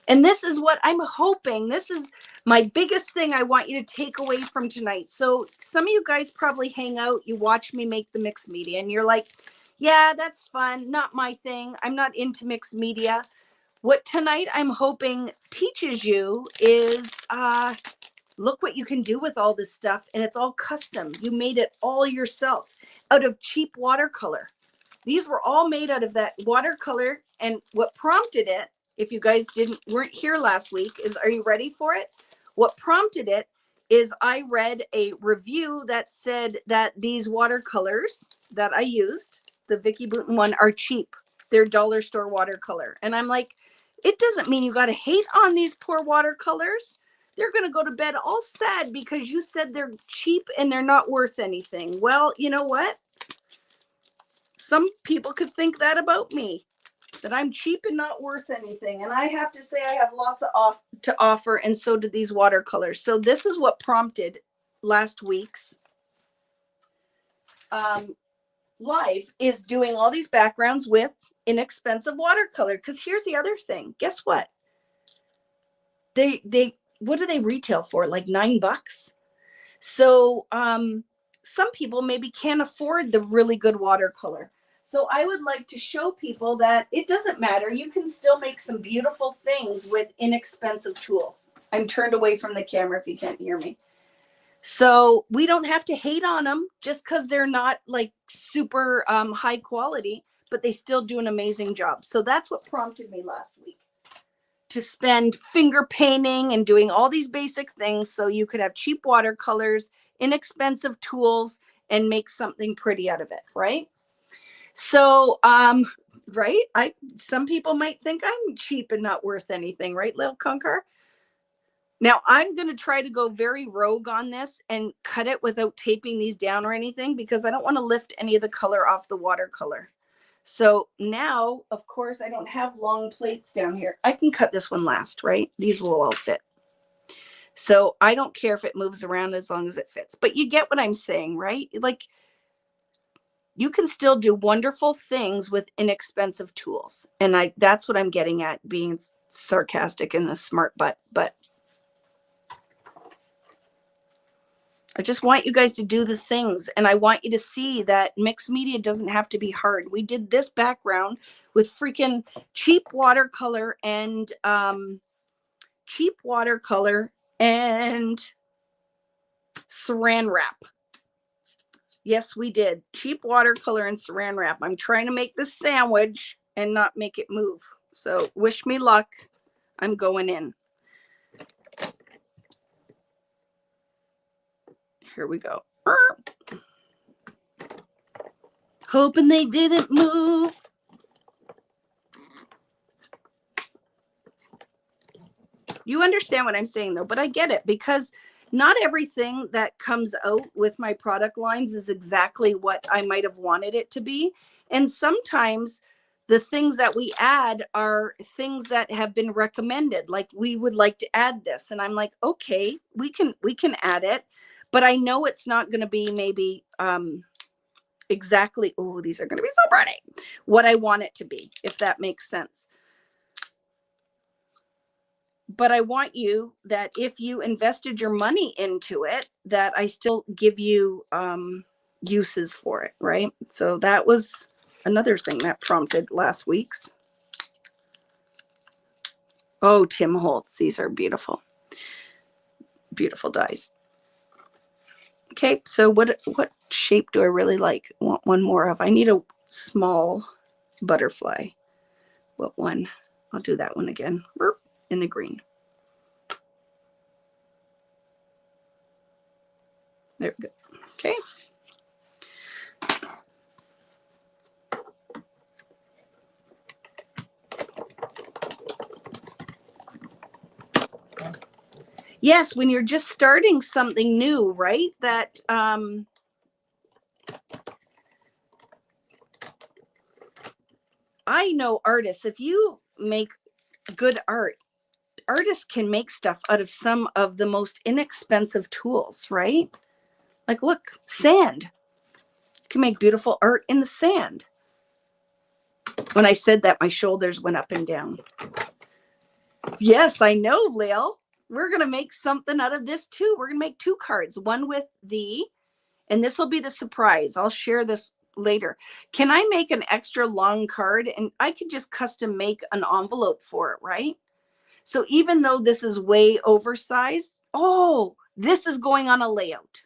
And this is what I'm hoping. This is my biggest thing I want you to take away from tonight. So some of you guys probably hang out, you watch me make the mixed media, and you're like, yeah, that's fun. Not my thing. I'm not into mixed media. What tonight I'm hoping teaches you is look what you can do with all this stuff. And it's all custom. You made it all yourself out of cheap watercolor. These were all made out of that watercolor. And what prompted it, if you guys weren't here last week, is, are you ready for it? What prompted it is I read a review that said that these watercolors that I used, the Vicki Boutin one, are cheap. They're dollar store watercolor. And I'm like, it doesn't mean you got to hate on these poor watercolors. They're going to go to bed all sad because you said they're cheap and they're not worth anything. Well, you know what? Some people could think that about me, that I'm cheap and not worth anything. And I have to say I have lots to offer, and so did these watercolors. So this is what prompted last week's live, is doing all these backgrounds with inexpensive watercolor. Because here's the other thing. Guess what? They what do they retail for? Like $9. So some people maybe can't afford the really good watercolor. So I would like to show people that it doesn't matter. You can still make some beautiful things with inexpensive tools. I'm turned away from the camera if you can't hear me. So we don't have to hate on them just because they're not like super high quality, but they still do an amazing job. So that's what prompted me last week to spend finger painting and doing all these basic things so you could have cheap watercolors, inexpensive tools, and make something pretty out of it, right? So, right? Some people might think I'm cheap and not worth anything, right, Lil Conquer? Now, I'm going to try to go very rogue on this and cut it without taping these down or anything, because I don't want to lift any of the color off the watercolor. So now, of course, I don't have long plates down here. I can cut this one last, right? These will all fit. So I don't care if it moves around as long as it fits. But you get what I'm saying, right? Like, you can still do wonderful things with inexpensive tools. And that's what I'm getting at, being sarcastic in the smart butt. But I just want you guys to do the things. And I want you to see that mixed media doesn't have to be hard. We did this background with freaking cheap watercolor and saran wrap. Yes, we did. Cheap watercolor and saran wrap. I'm trying to make this sandwich and not make it move. So wish me luck. I'm going in. Here we go. Hoping they didn't move. You understand what I'm saying though, but I get it, because not everything that comes out with my product lines is exactly what I might have wanted it to be. And sometimes the things that we add are things that have been recommended. Like, we would like to add this. And I'm like, okay, we can add it, but I know it's not going to be maybe exactly, oh, these are going to be so pretty, what I want it to be, if that makes sense. But I want you, that if you invested your money into it, that I still give you uses for it, right? So that was another thing that prompted last week's. Oh, Tim Holtz, these are beautiful. Beautiful dies. Okay, so what shape do I really like? I want one more of. I need a small butterfly. What one? I'll do that one again. In the green. There we go. Okay. Yes, when you're just starting something new, right? That I know artists, if you make good art, artists can make stuff out of some of the most inexpensive tools, right? Like, look, sand. You can make beautiful art in the sand. When I said that, my shoulders went up and down. Yes, I know, Lil. We're going to make something out of this too. We're going to make 2 cards, one with and this will be the surprise. I'll share this later. Can I make an extra long card, and I could just custom make an envelope for it, right? So even though this is way oversized, oh, this is going on a layout.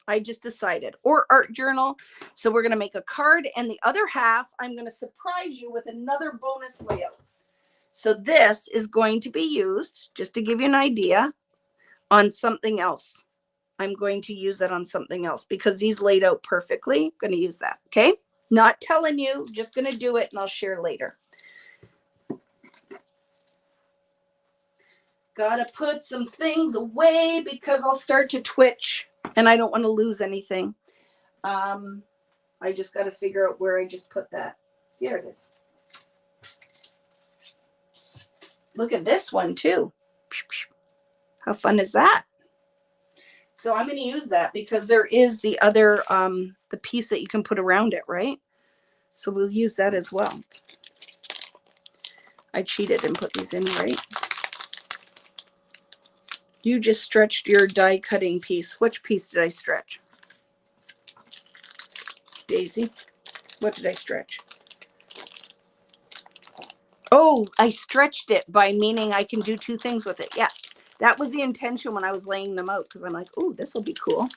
I just decided, or art journal. So we're going to make a card, and the other half, I'm going to surprise you with another bonus layout. So this is going to be used, just to give you an idea, on something else. I'm going to use that on something else because these laid out perfectly. I'm going to use that. Okay. Not telling you, just going to do it, and I'll share later. Gotta put some things away because I'll start to twitch and I don't want to lose anything. I just got to figure out where I just put that. Here it is. Look at this one too. How fun is that? So I'm going to use that because there is the other, the piece that you can put around it, right? So we'll use that as well. I cheated and put these in, right? You just stretched your die cutting piece. Which piece did I stretch? Daisy, what did I stretch? Oh, I stretched it by meaning I can do 2 things with it. Yeah, that was the intention when I was laying them out, because I'm like, oh, this will be cool.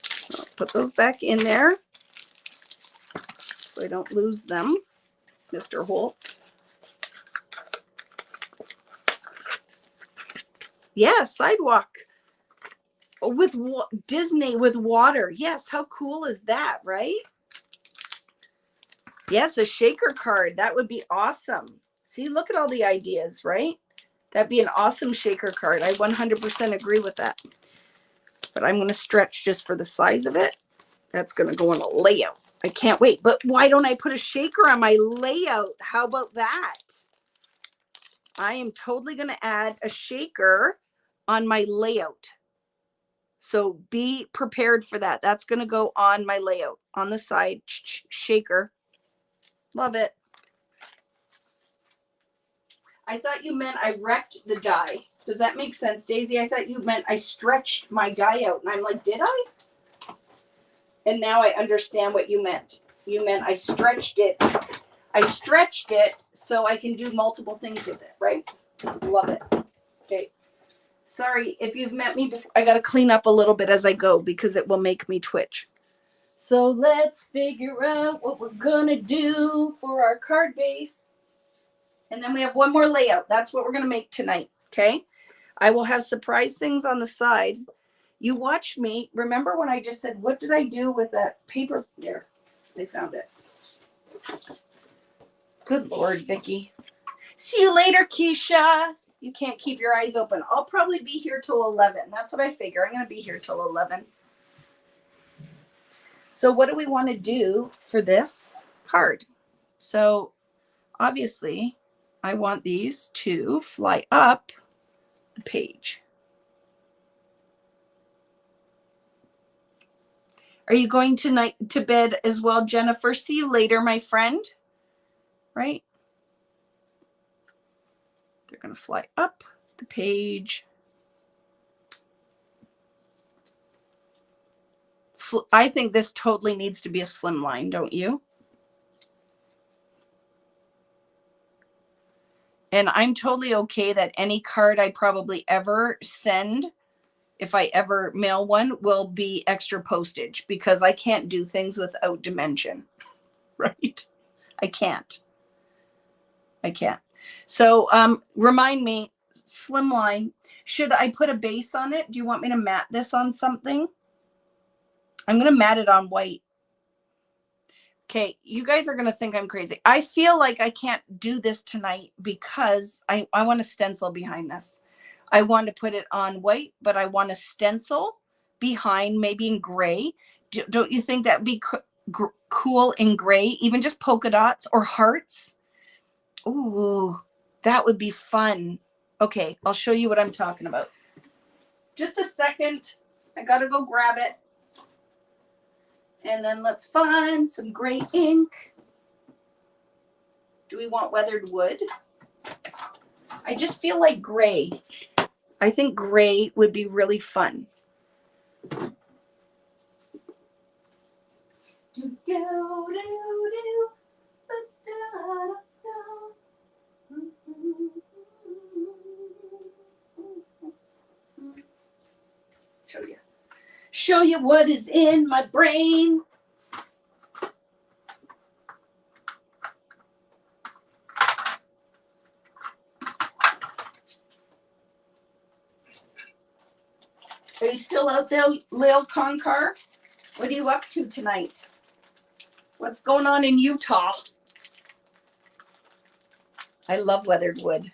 So I'll put those back in there so I don't lose them, Mr. Holtz. Yeah, sidewalk with Disney with water. Yes, how cool is that, right? Yes, a shaker card. That would be awesome. See, look at all the ideas, right? That'd be an awesome shaker card. I 100% agree with that. But I'm going to stretch just for the size of it. That's going to go in a layout. I can't wait. But why don't I put a shaker on my layout? How about that? I am totally going to add a shaker on my layout. So be prepared for that. That's going to go on my layout on the side. Shaker. Love it. I thought you meant I wrecked the die. Does that make sense, Daisy? I thought you meant I stretched my die out. And I'm like, did I? And now I understand what you meant. You meant I stretched it. I stretched it so I can do multiple things with it, right? Love it. Okay. Sorry, if you've met me before, I got to clean up a little bit as I go because it will make me twitch. So let's figure out what we're going to do for our card base. And then we have one more layout. That's what we're going to make tonight, okay? I will have surprise things on the side. You watch me. Remember when I just said, what did I do with that paper? There, they found it. Good Lord, Vicki. See you later, Keisha. You can't keep your eyes open. I'll probably be here till 11. That's what I figure. I'm going to be here till 11. So what do we want to do for this card? So obviously, I want these to fly up the page. Are you going tonight to bed as well, Jennifer? See you later, my friend. Right? They're going to fly up the page. I think this totally needs to be a slim line, don't you? And I'm totally okay that any card I probably ever send, if I ever mail one, will be extra postage because I can't do things without dimension, right? I can't. So remind me, slim line, should I put a base on it? Do you want me to mat this on something? I'm going to mat it on white. Okay, you guys are going to think I'm crazy. I feel like I can't do this tonight because I want a stencil behind this. I want to put it on white, but I want a stencil behind, maybe in gray. Don't you think that would be cool in gray? Even just polka dots or hearts? Ooh, that would be fun. Okay, I'll show you what I'm talking about. Just a second. I got to go grab it. And then let's find some gray ink. Do we want weathered wood? I just feel like gray. I think gray would be really fun. Show you what is in my brain. Are you still out there, Lil Concar? What are you up to tonight? What's going on in Utah? I love weathered wood.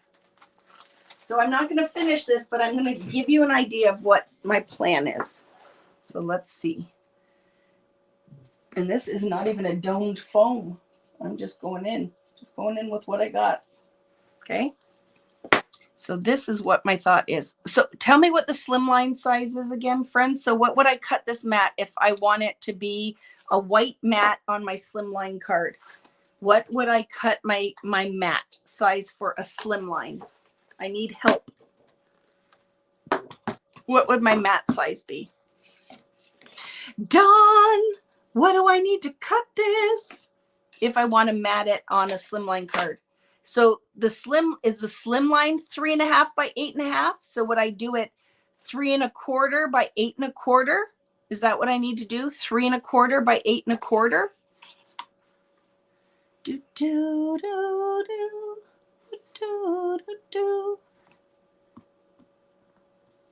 So I'm not going to finish this, but I'm going to give you an idea of what my plan is. So let's see. And this is not even a domed foam. I'm just going in with what I got. Okay. So this is what my thought is. So tell me what the slimline size is again, friends. So what would I cut this mat if I want it to be a white mat on my slimline card? What would I cut my mat size for a slimline? I need help. What would my mat size be? Dawn, what do I need to cut this if I want to mat it on a slimline card? So the slim is the slimline 3.5 by 8.5. So would I do it 3 1/4 by 8 1/4? Is that what I need to do? 3 1/4 by 8 1/4? Do, do, do, do, do, do, do.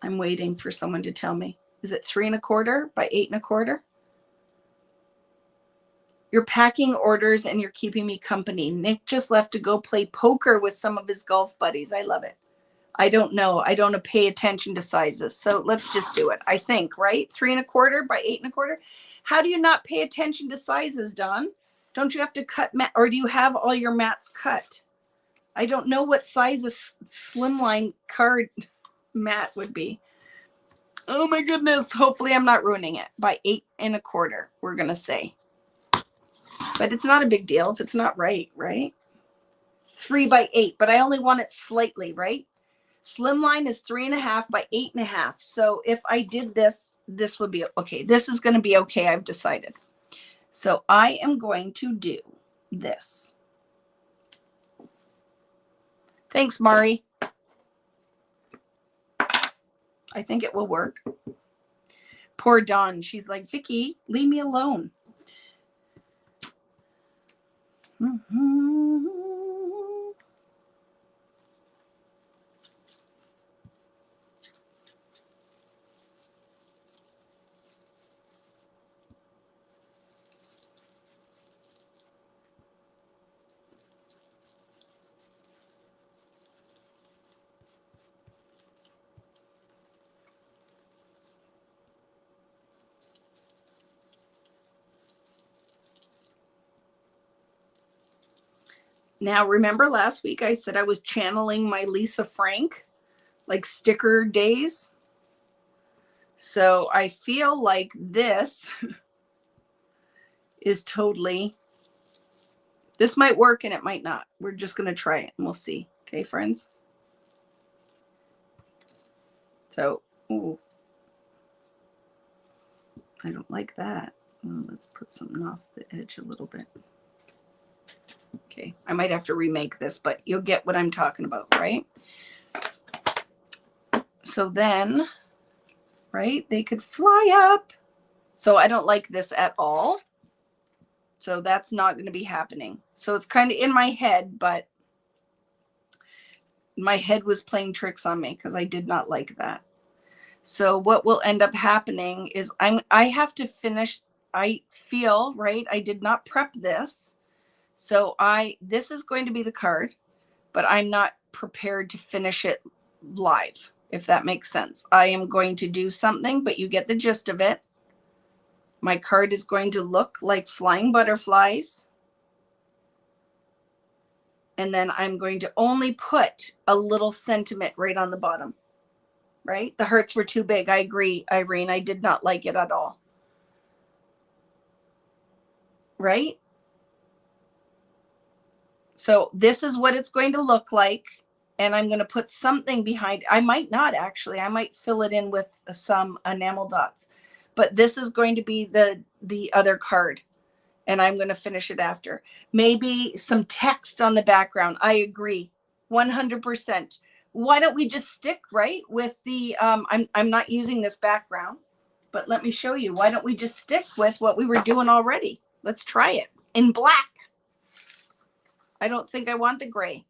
I'm waiting for someone to tell me. Is it 3 1/4 by 8 1/4? You're packing orders and you're keeping me company. Nick just left to go play poker with some of his golf buddies. I love it. I don't know. I don't pay attention to sizes. So let's just do it. I think, right? 3 1/4 by 8 1/4. How do you not pay attention to sizes, Don? Don't you have to cut mat, or do you have all your mats cut? I don't know what size a slimline card. matte would be. Oh my goodness. Hopefully I'm not ruining it. By 8 1/4, we're going to say. But it's not a big deal if it's not right, right? 3 by 8, but I only want it slightly, right? Slimline is 3.5 by 8.5. So if I did this, this would be okay. This is going to be okay. I've decided. So I am going to do this. Thanks, Mari. I think it will work. Poor Dawn. She's like, Vicki, leave me alone. Now, remember last week I said I was channeling my Lisa Frank, like sticker days. So I feel like this is totally, this might work and it might not. We're just going to try it and we'll see. Okay, friends? So, ooh, I don't like that. Let's put something off the edge a little bit. Okay, I might have to remake this, but you'll get what I'm talking about, right? So then, right, they could fly up. So I don't like this at all. So that's not going to be happening. So it's kind of in my head, but my head was playing tricks on me because I did not like that. So what will end up happening is I have to finish. I feel, right, I did not prep this. So this is going to be the card, but I'm not prepared to finish it live, if that makes sense. I am going to do something, but you get the gist of it. My card is going to look like flying butterflies. And then I'm going to only put a little sentiment right on the bottom, right? The hearts were too big. I agree, Irene. I did not like it at all. Right? So this is what it's going to look like. And I'm going to put something behind. I might not actually. I might fill it in with some enamel dots. But this is going to be the other card. And I'm going to finish it after. Maybe some text on the background. I agree. 100%. Why don't we just stick right with the, I'm not using this background, but let me show you. Why don't we just stick with what we were doing already? Let's try it in black. I don't think I want the gray.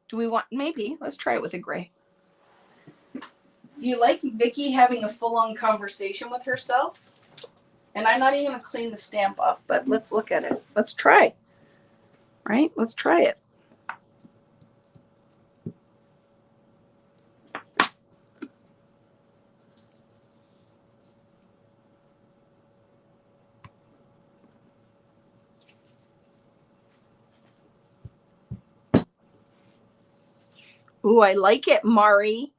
Do we want, maybe, let's try it with a gray. Do you like Vicki having a full-on conversation with herself? And I'm not even going to clean the stamp off, but let's look at it. Let's try. Right? Let's try it. Ooh, I like it, Mari.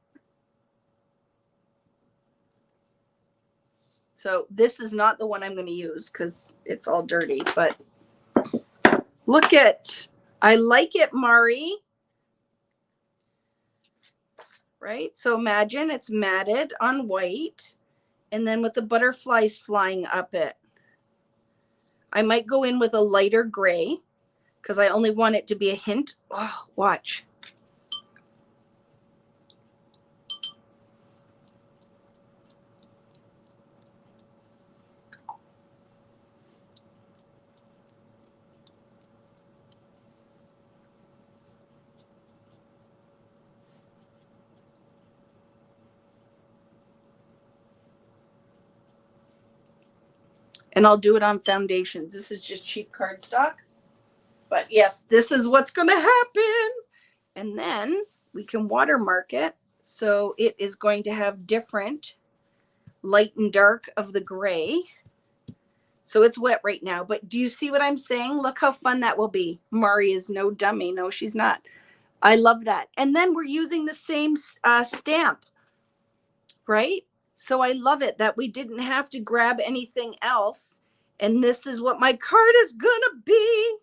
So this is not the one I'm going to use because it's all dirty, but look at, I like it, Mari. Right? So imagine it's matted on white and then with the butterflies flying up it. I might go in with a lighter gray because I only want it to be a hint. Oh, watch. And I'll do it on foundations. This is just cheap cardstock. But yes, this is what's going to happen. And then we can watermark it. So it is going to have different light and dark of the gray. So it's wet right now. But do you see what I'm saying? Look how fun that will be. Mari is no dummy. No, she's not. I love that. And then we're using the same stamp, right? So I love it that we didn't have to grab anything else. And this is what my card is gonna be.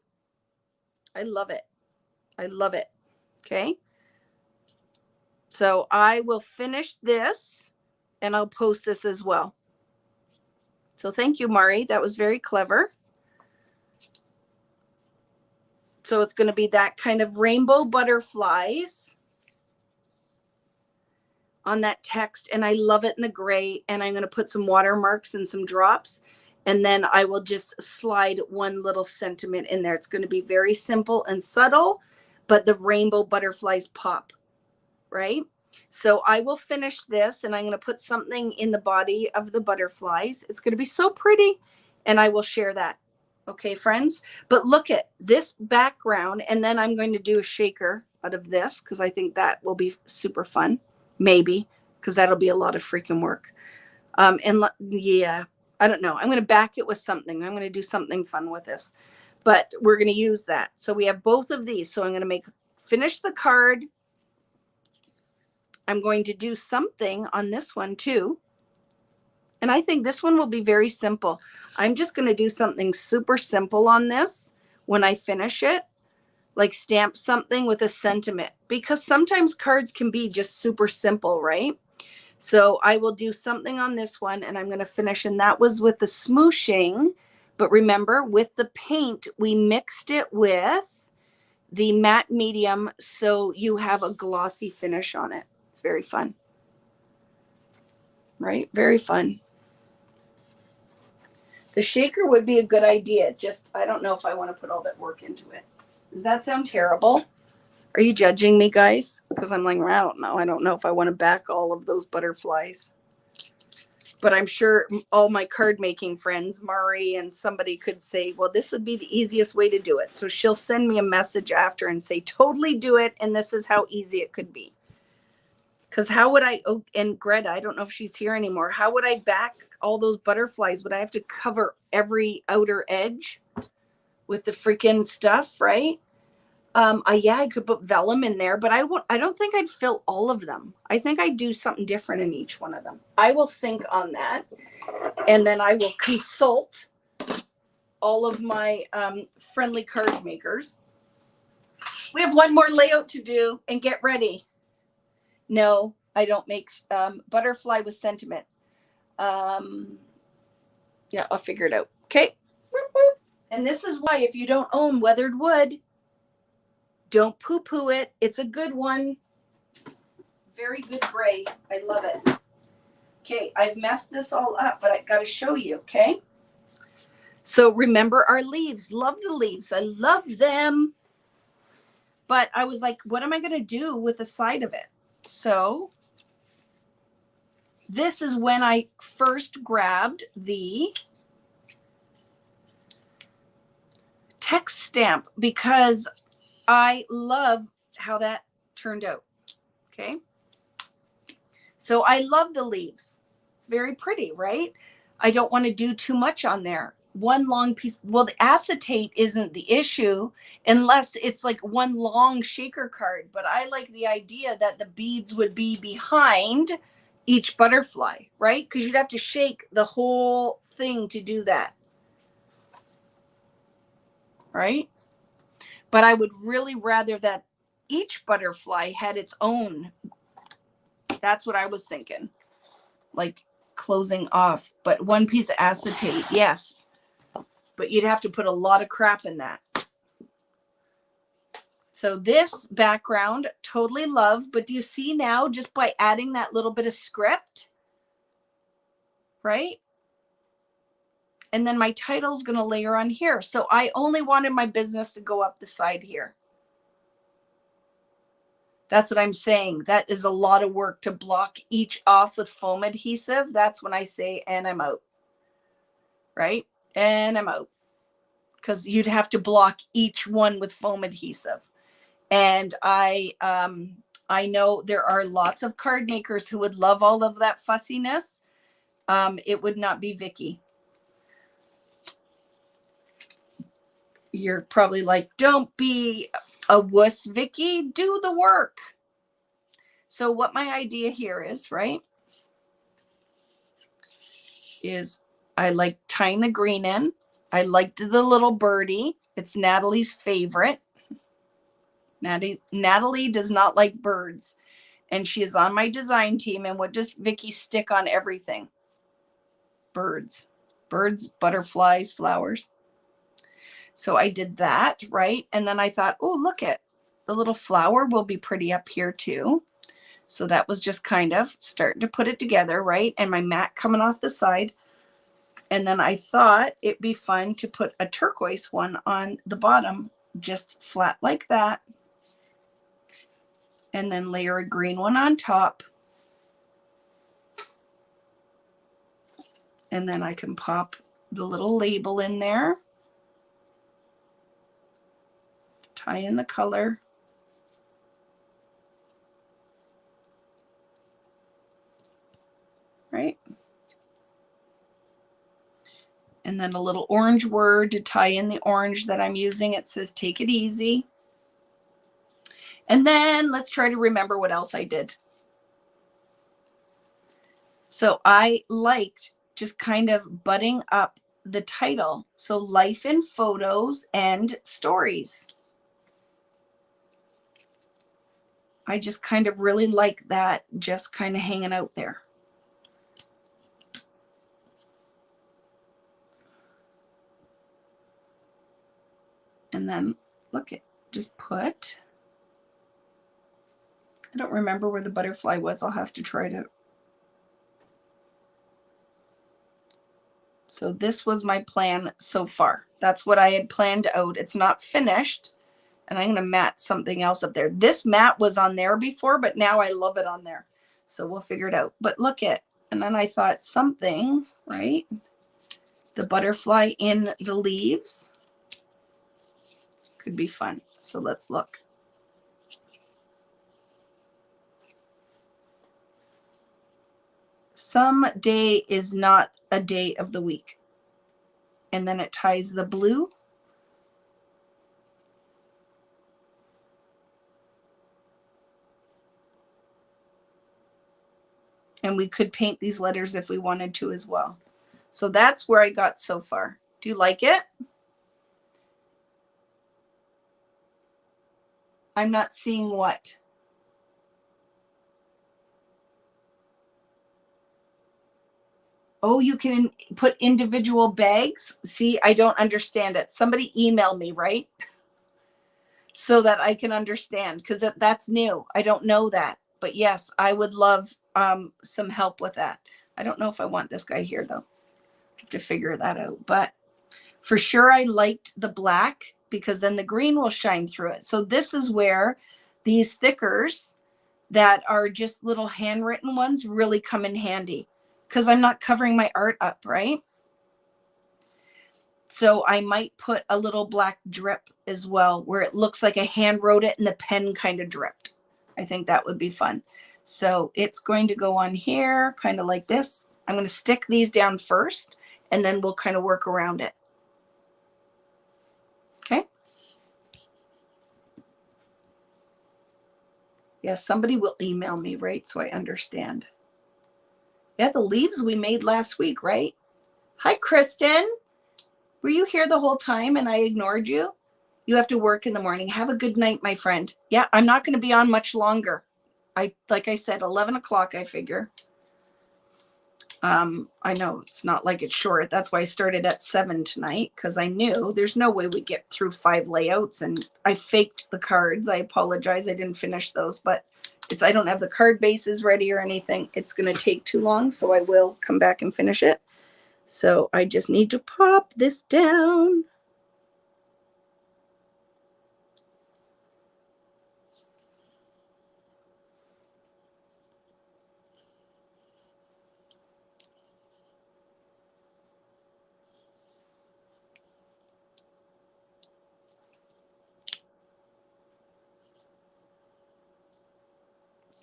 I love it. I love it. Okay. So I will finish this and I'll post this as well. So thank you, Mari. That was very clever. So it's going to be that kind of rainbow butterflies on that text. And I love it in the gray. And I'm going to put some watermarks and some drops. And then I will just slide one little sentiment in there. It's going to be very simple and subtle, but the rainbow butterflies pop, right? So I will finish this and I'm going to put something in the body of the butterflies. It's going to be so pretty and I will share that. Okay, friends, but look at this background. And then I'm going to do a shaker out of this because I think that will be super fun. Maybe because that'll be a lot of freaking work. Yeah, I don't know. I'm going to back it with something. I'm going to do something fun with this, but we're going to use that. So we have both of these. So I'm going to finish the card. I'm going to do something on this one too. And I think this one will be very simple. I'm just going to do something super simple on this when I finish it, like stamp something with a sentiment, because sometimes cards can be just super simple, right? So I will do something on this one and I'm going to finish. And that was with the smooshing. But remember, with the paint, we mixed it with the matte medium. So you have a glossy finish on it. It's very fun, right? Very fun. The shaker would be a good idea. Just, I don't know if I want to put all that work into it. Does that sound terrible? Are you judging me, guys? Because I'm like, I don't know. I don't know if I want to back all of those butterflies. But I'm sure all my card making friends, Mari and somebody could say, well, this would be the easiest way to do it. So she'll send me a message after and say, totally do it. And this is how easy it could be. Because how would I, oh, and Greta, I don't know if she's here anymore. How would I back all those butterflies? Would I have to cover every outer edge with the freaking stuff, right? Yeah, I could put vellum in there, but I don't think I'd fill all of them. I think I'd do something different in each one of them. I will think on that. And then I will consult all of my friendly card makers. We have one more layout to do and get ready. No, I don't make butterfly with sentiment. Yeah, I'll figure it out. Okay. And this is why if you don't own weathered wood, don't poo-poo it. It's a good one. Very good gray. I love it. Okay, I've messed this all up, but I got to show you, okay? So remember our leaves. Love the leaves. I love them. But I was like, what am I going to do with the side of it? So this is when I first grabbed the text stamp because I love how that turned out. Okay. So I love the leaves. It's very pretty, right? I don't want to do too much on there. One long piece. Well, the acetate isn't the issue unless it's like one long shaker card. But I like the idea that the beads would be behind each butterfly, right? Because you'd have to shake the whole thing to do that. Right? But I would really rather that each butterfly had its own. That's what I was thinking. Like closing off. But one piece of acetate, yes. But you'd have to put a lot of crap in that. So this background, totally love. But do you see now, just by adding that little bit of script, right? And then my title's going to layer on here. So I only wanted my business to go up the side here. That's what I'm saying. That is a lot of work to block each off with foam adhesive. That's when I say, and I'm out. Right? And I'm out. Because you'd have to block each one with foam adhesive. And I know there are lots of card makers who would love all of that fussiness. It would not be Vicki. You're probably like, don't be a wuss, Vicki, do the work. So what my idea here is, right, is I like tying the green in. I liked the little birdie. It's Natalie's favorite. Natalie does not like birds, and she is on my design team. And what does Vicki stick on everything? Birds, butterflies, flowers. So I did that, right? And then I thought, oh, look at the little flower will be pretty up here too. So that was just kind of starting to put it together, right? And my mat coming off the side. And then I thought it'd be fun to put a turquoise one on the bottom, just flat like that. And then layer a green one on top. And then I can pop the little label in there. Tie in the color. Right? And then a little orange word to tie in the orange that I'm using. It says, take it easy. And then let's try to remember what else I did. So I liked just kind of butting up the title. So life in photos and stories. I just kind of really like that, just kind of hanging out there. And then look at, just put, I don't remember where the butterfly was. I'll have to try to. So this was my plan so far. That's what I had planned out. It's not finished. And I'm going to mat something else up there. This mat was on there before, but now I love it on there. So we'll figure it out. But look at, and then I thought something, right? The butterfly in the leaves could be fun. So let's look. Some day is not a day of the week. And then it ties the blue. And we could paint these letters if we wanted to as well. So that's where I got so far. Do you like it? I'm not seeing what. Oh, you can put individual bags. See, I don't understand it. Somebody email me, right? So that I can understand, because that's new. I don't know that. But yes, I would love some help with that. I don't know if I want this guy here, though. I have to figure that out. But for sure, I liked the black because then the green will shine through it. So this is where these thickers that are just little handwritten ones really come in handy, because I'm not covering my art up, right? So I might put a little black drip as well, where it looks like I hand wrote it and the pen kind of dripped. I think that would be fun. So it's going to go on here, kind of like this. I'm going to stick these down first, and then we'll kind of work around it. Okay. Yeah, somebody will email me, right? So I understand. Yeah, the leaves we made last week, right? Hi, Kristen. Were you here the whole time and I ignored you? You have to work in the morning. Have a good night, my friend. Yeah, I'm not going to be on much longer. Like I said, 11 o'clock, I figure. I know it's not like it's short. That's why I started at 7 tonight, because I knew there's no way we get through 5 layouts, and I faked the cards. I apologize. I didn't finish those, but I don't have the card bases ready or anything. It's going to take too long, so I will come back and finish it. So I just need to pop this down.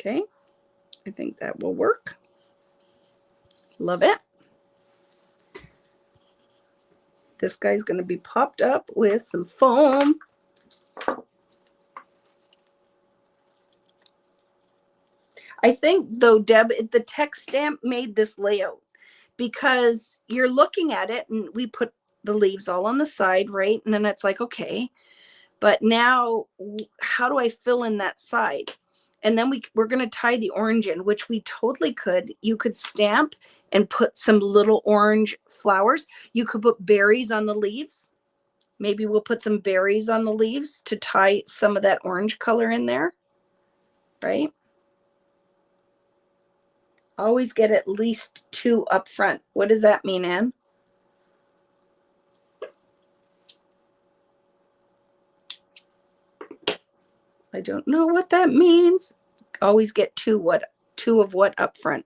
Okay, I think that will work. Love it. This guy's going to be popped up with some foam. I think, though, Deb, the text stamp made this layout because you're looking at it and we put the leaves all on the side, right? And then it's like, okay, but now how do I fill in that side? And then we're going to tie the orange in, which we totally could. You could stamp and put some little orange flowers. You could put berries on the leaves. Maybe we'll put some berries on the leaves to tie some of that orange color in there, right? Always get at least 2 up front. What does that mean, Anne? I don't know what that means. Always get 2 of what up front.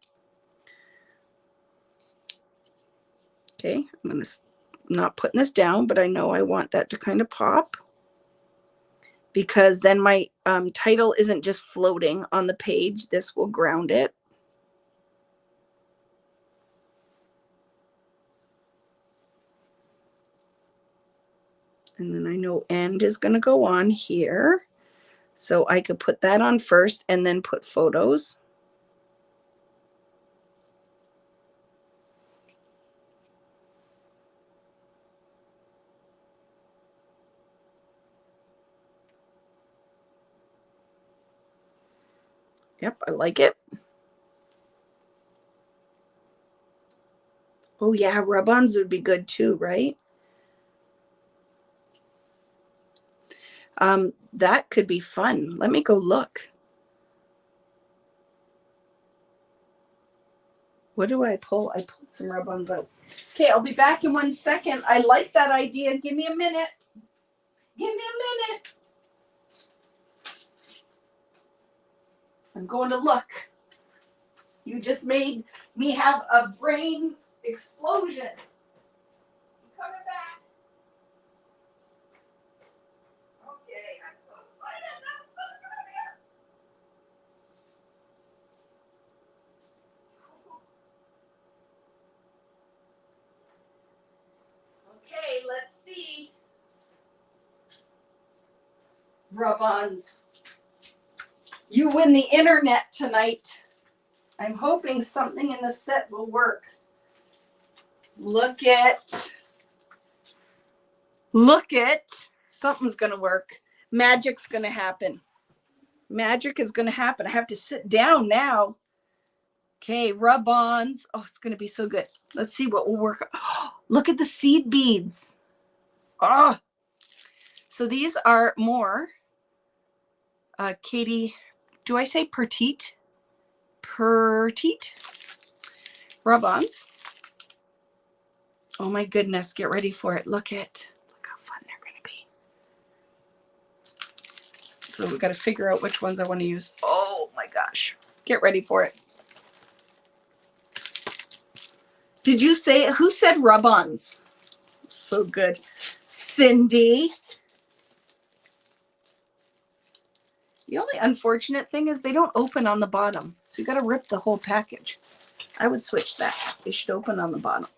Okay, I'm going to not putting this down, but I know I want that to kind of pop because then my title isn't just floating on the page. This will ground it. And then I know end is going to go on here. So I could put that on first and then put photos. Yep, I like it. Oh yeah, rub-ons would be good too, right? That could be fun. Let me go look. What do I pull? I pulled some rub-ons out. Okay, I'll be back in 1 second. I like that idea. Give me a minute. Give me a minute. I'm going to look. You just made me have a brain explosion. I'm coming back. Okay, I'm so excited. I'm so excited. Okay, let's see. Rub-ons. You win the internet tonight. I'm hoping something in the set will work. Look at. Something's going to work. Magic's going to happen. Magic is going to happen. I have to sit down now. Okay, rub-ons. Oh, it's going to be so good. Let's see what will work. Oh, look at the seed beads. Oh, so these are more, Katie, do I say petite? Petite rub-ons. Oh my goodness, get ready for it. Look how fun they're going to be. So we've got to figure out which ones I want to use. Oh my gosh, get ready for it. Did you say, who said rub-ons? So good. Cindy. The only unfortunate thing is they don't open on the bottom. So you got to rip the whole package. I would switch that. They should open on the bottom.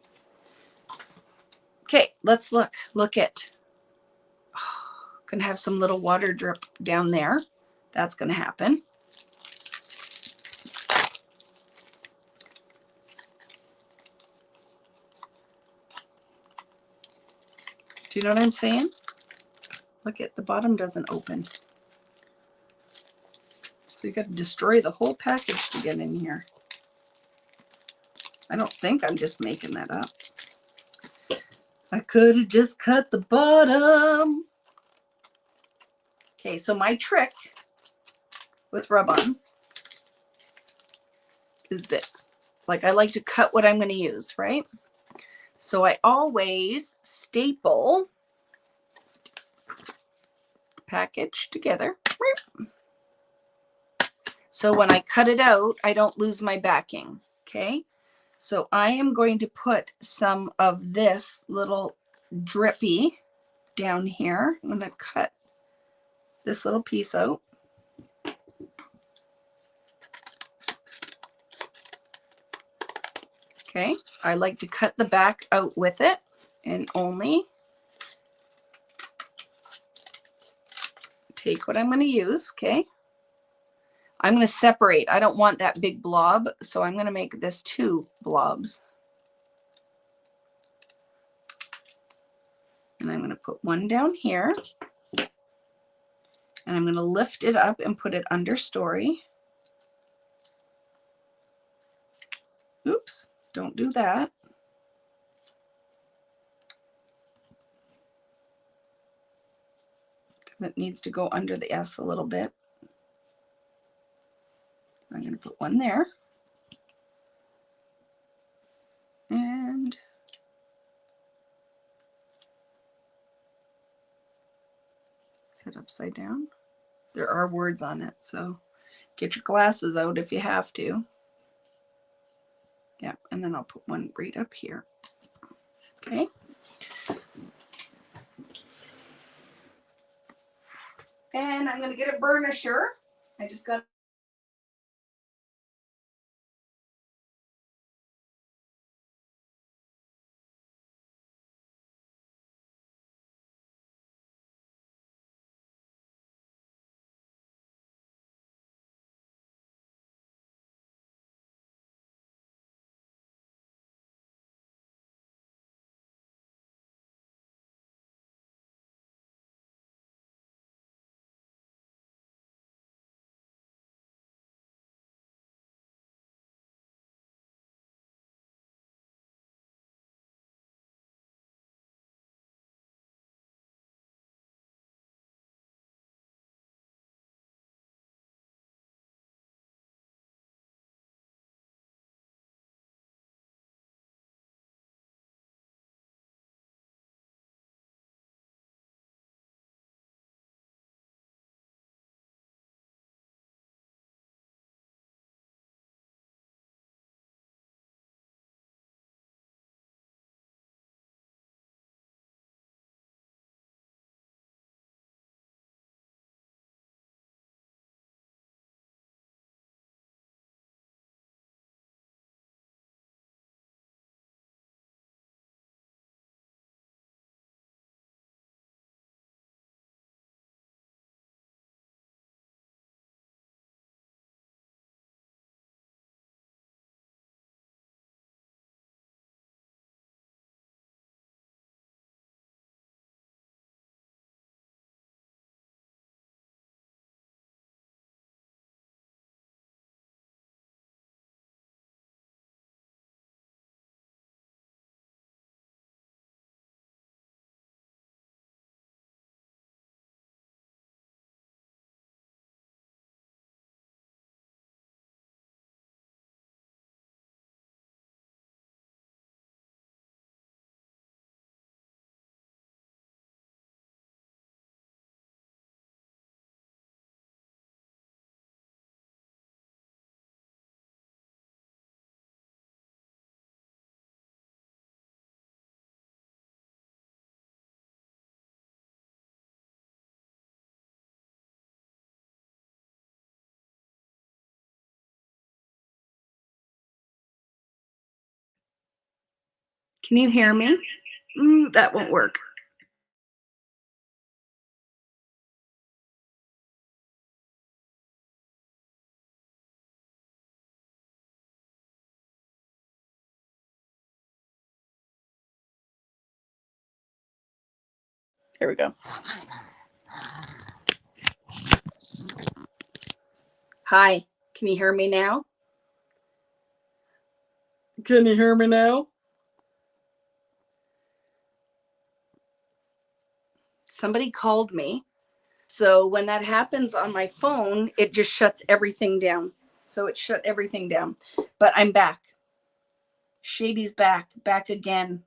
Okay, let's look. Look at. Oh, gonna have some little water drip down there. That's gonna happen. Do you know what I'm saying? Look at the bottom doesn't open. So you got to destroy the whole package to get in here. I don't think I'm just making that up. I could have just cut the bottom. Okay, so my trick with rub-ons is this. Like, I like to cut what I'm going to use, right? So I always staple package together. So when I cut it out, I don't lose my backing, okay? So I am going to put some of this little drippy down here. I'm going to cut this little piece out. Okay, I like to cut the back out with it. and only take what I'm going to use. Okay. I'm going to separate. I don't want that big blob, so I'm going to make this 2 blobs. And I'm going to put one down here. And I'm going to lift it up and put it understory. Oops, don't do that. Because it needs to go under the S a little bit. I'm going to put one there. And is it upside down? There are words on it, so get your glasses out if you have to. Yeah, and then I'll put one right up here. Okay. And I'm going to get a burnisher. I just got Can you hear me? That won't work. There we go. Hi, can you hear me now? Can you hear me now? Somebody called me. So when that happens on my phone, it just shuts everything down. So it shut everything down. But I'm back. Shady's back again.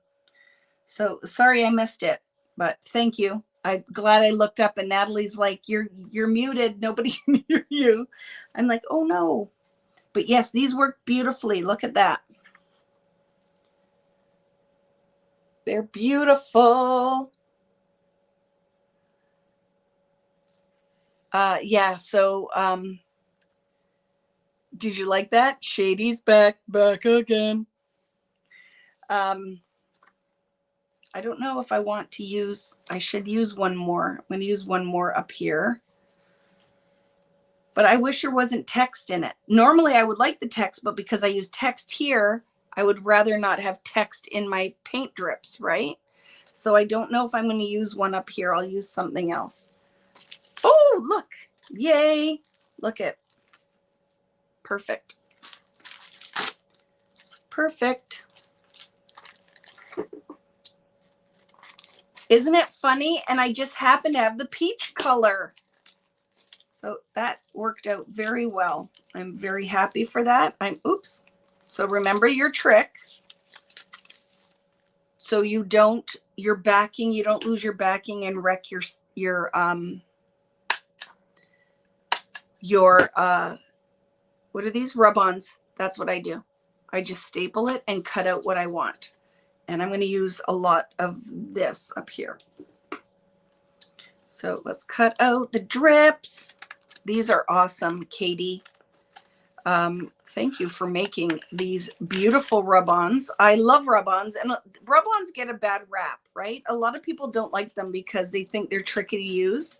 So sorry I missed it, but thank you. I'm glad I looked up and Natalie's like, you're muted. Nobody can hear you. I'm like, oh no. But yes, these work beautifully. Look at that. They're beautiful. Yeah, so did you like that? Shady's back again. I don't know if I want to use, I should use one more. I'm going to use one more up here. But I wish there wasn't text in it. Normally I would like the text, but because I use text here, I would rather not have text in my paint drips, right? So I don't know if I'm going to use one up here. I'll use something else. Oh, look. Yay. Look at. Perfect. Perfect. Isn't it funny? And I just happen to have the peach color. So that worked out very well. I'm very happy for that. Oops. So remember your trick. So you don't, your backing, you don't lose your backing and wreck your what are these? Rub-ons. That's what I do. I just staple it and cut out what I want. And I'm going to use a lot of this up here. So let's cut out the drips. These are awesome, Katie. Thank you for making these beautiful rub-ons. I love rub-ons, and rub-ons get a bad rap, right? A lot of people don't like them because they think they're tricky to use.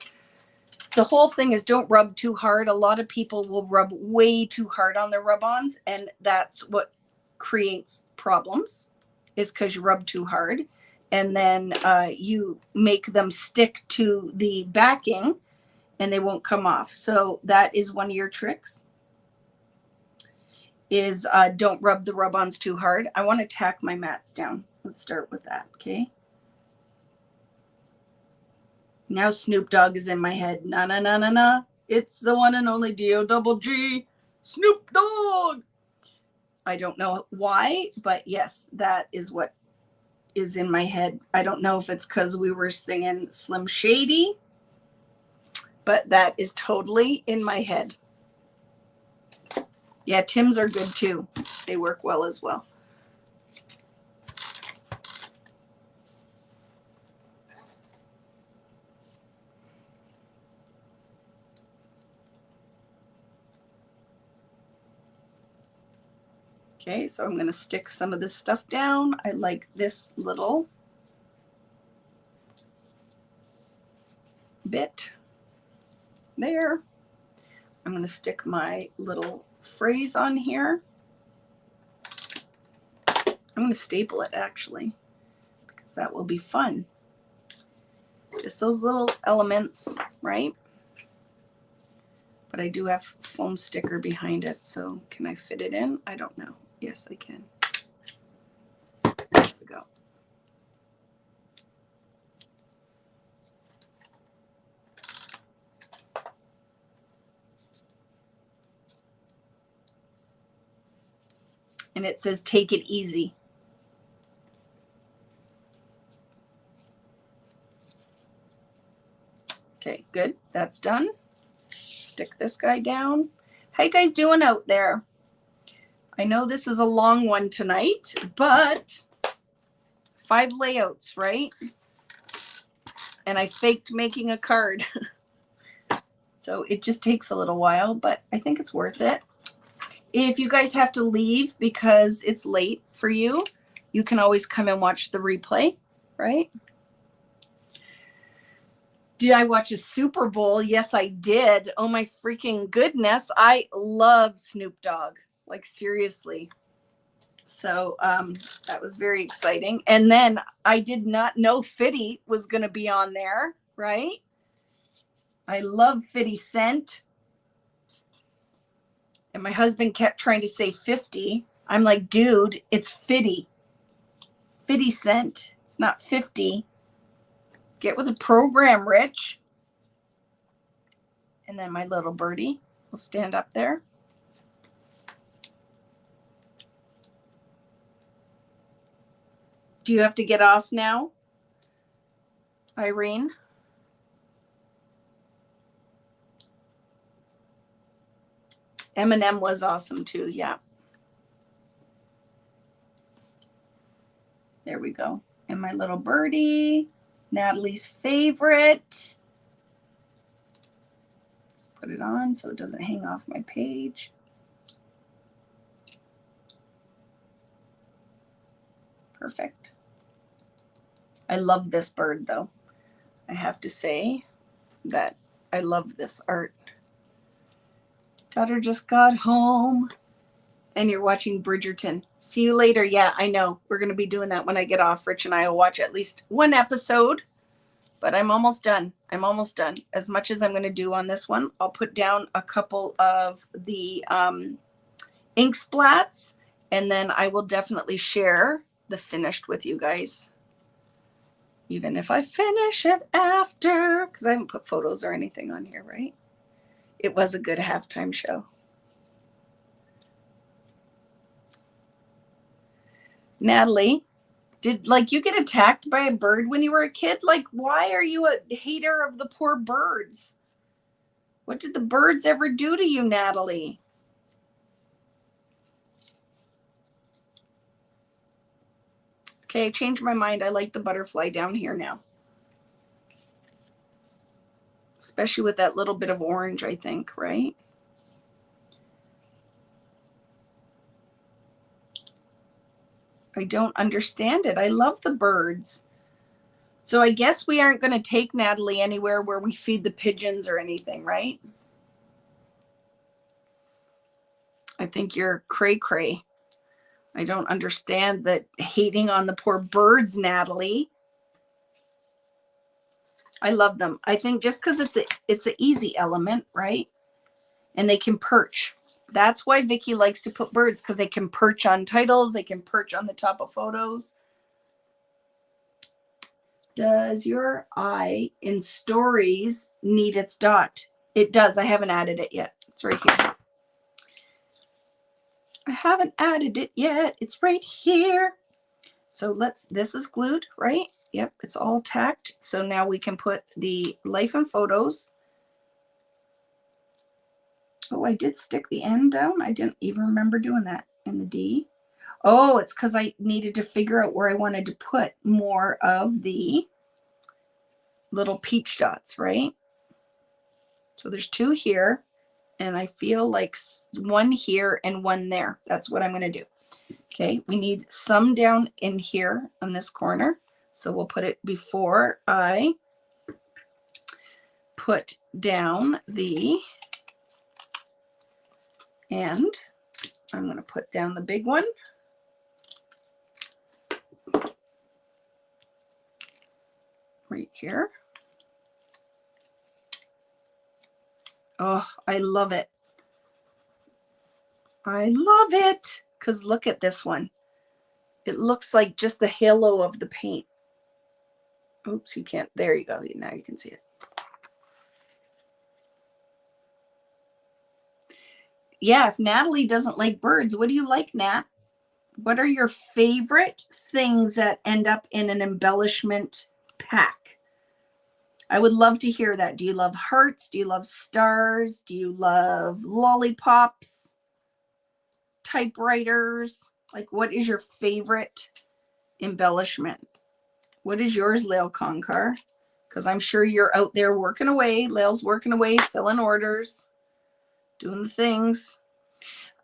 The whole thing is don't rub too hard. A lot of people will rub way too hard on their rub-ons, and that's what creates problems, is because you rub too hard. And then you make them stick to the backing and they won't come off. So that is one of your tricks, is don't rub the rub-ons too hard. I want to tack my mats down. Let's start with that, okay? Now Snoop Dogg is in my head. Na na na na na. It's the one and only D-O-double-G. Snoop Dogg. I don't know why, but yes, that is what is in my head. I don't know if it's because we were singing Slim Shady, but that is totally in my head. Yeah, Tim's are good too. They work well as well. Okay, so I'm going to stick some of this stuff down. I like this little bit there. I'm going to stick my little phrase on here. I'm going to staple it actually, because that will be fun. Just those little elements, right? But I do have foam sticker behind it, so can I fit it in? I don't know. Yes, I can. There we go. And it says, take it easy. Okay, good. That's done. Stick this guy down. How you guys doing out there? I know this is a long one tonight, but 5 layouts, right? And I faked making a card. So it just takes a little while, but I think it's worth it. If you guys have to leave because it's late for you, you can always come and watch the replay, right? Did I watch a Super Bowl? Yes, I did. Oh my freaking goodness. I love Snoop Dogg. Like seriously. So that was very exciting. And then I did not know 50 was going to be on there, right? I love 50 Cent. And my husband kept trying to say 50. I'm like, dude, it's 50. 50 Cent. It's not 50. Get with the program, Rich. And then my little birdie will stand up there. Do you have to get off now, Irene? Eminem was awesome too, yeah. There we go. And my little birdie, Natalie's favorite. Let's put it on so it doesn't hang off my page. Perfect. I love this bird though. I have to say that I love this art. Daughter just got home and you're watching Bridgerton. See you later. Yeah, I know. We're going to be doing that when I get off. Rich and I will watch at least one episode, but I'm almost done. I'm almost done. As much as I'm going to do on this one, I'll put down a couple of the ink splats, and then I will definitely share the finished with you guys. Even if I finish it after, because I haven't put photos or anything on here, right? It was a good halftime show. Natalie, did like you get attacked by a bird when you were a kid? Like, why are you a hater of the poor birds? What did the birds ever do to you, Natalie? Okay, I changed my mind. I like the butterfly down here now. Especially with that little bit of orange, I think, right? I don't understand it. I love the birds. So I guess we aren't going to take Natalie anywhere where we feed the pigeons or anything, right? I think you're cray-cray. I don't understand that hating on the poor birds, Natalie. I love them. I think just because it's an easy element, right? And they can perch. That's why Vicki likes to put birds, because they can perch on titles. They can perch on the top of photos. Does your eye in stories need its dot? It does. I haven't added it yet. It's right here. I haven't added it yet. It's right here. So this is glued, right? Yep, it's all tacked. So now we can put the life and photos. Oh, I did stick the end down. I didn't even remember doing that in the D. Oh, it's because I needed to figure out where I wanted to put more of the little peach dots, right? So there's two here, and I feel like one here and one there. That's what I'm going to do. Okay, we need some down in here on this corner. So we'll put it before I put down the end. I'm going to put down the big one. Right here. Oh, I love it. I love it. Because look at this one. It looks like just the halo of the paint. Oops, you can't. There you go. Now you can see it. Yeah, if Natalie doesn't like birds, what do you like, Nat? What are your favorite things that end up in an embellishment pack? I would love to hear that. Do you love hearts? Do you love stars? Do you love lollipops? Typewriters? Like, what is your favorite embellishment? What is yours, Lael Concar? Because I'm sure you're out there working away. Lael's working away, filling orders, doing the things.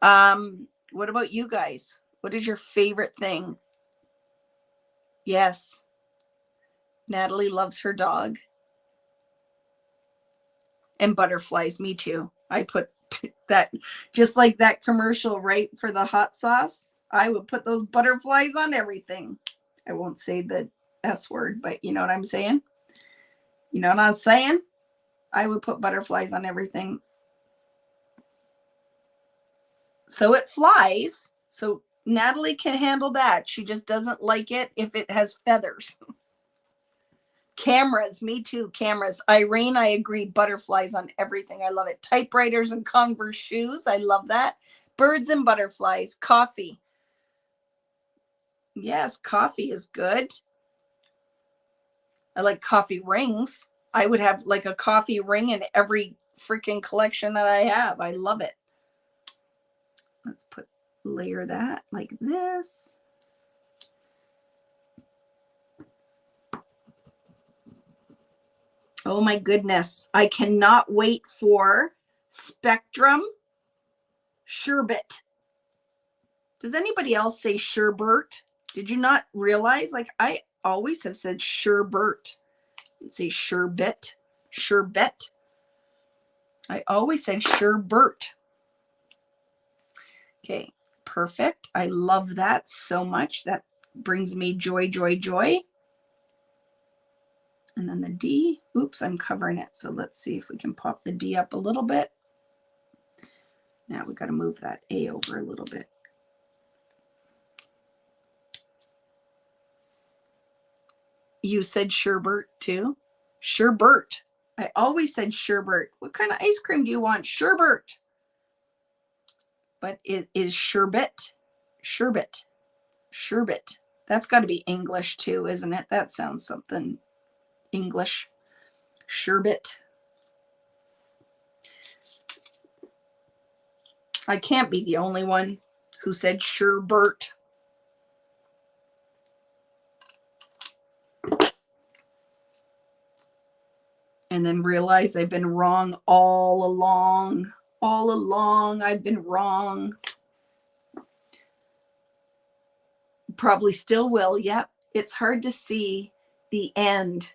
What about you guys? What is your favorite thing? Yes. Natalie loves her dog. And butterflies, me too. I put that, just like that commercial, right, for the hot sauce. I would put those butterflies on everything. I won't say the S word, but you know what I'm saying? You know what I'm saying? I would put butterflies on everything. So it flies. So Natalie can handle that. She just doesn't like it if it has feathers. Cameras, me too. Cameras. Irene, I agree. Butterflies on everything. I love it. Typewriters and Converse shoes. I love that. Birds and butterflies. Coffee. Yes, coffee is good. I like coffee rings. I would have like a coffee ring in every freaking collection that I have. I love it. Let's layer that like this. Oh my goodness. I cannot wait for Spectrum Sherbet. Does anybody else say sherbet? Did you not realize? Like, always have said sherbet. Let's see, sherbet. Sherbet. I always said sherbet. Okay, perfect. I love that so much. That brings me joy, joy, joy. And then the D, oops, I'm covering it. So let's see if we can pop the D up a little bit. Now we got to move that A over a little bit. You said sherbet too? Sherbet. I always said sherbet. What kind of ice cream do you want? Sherbet. But it is sherbet. Sherbet. Sherbet. That's got to be English too, isn't it? That sounds something English. Sherbet. I can't be the only one who said sherbet. And then realize I've been wrong all along. All along, I've been wrong. Probably still will. Yep. It's hard to see the end.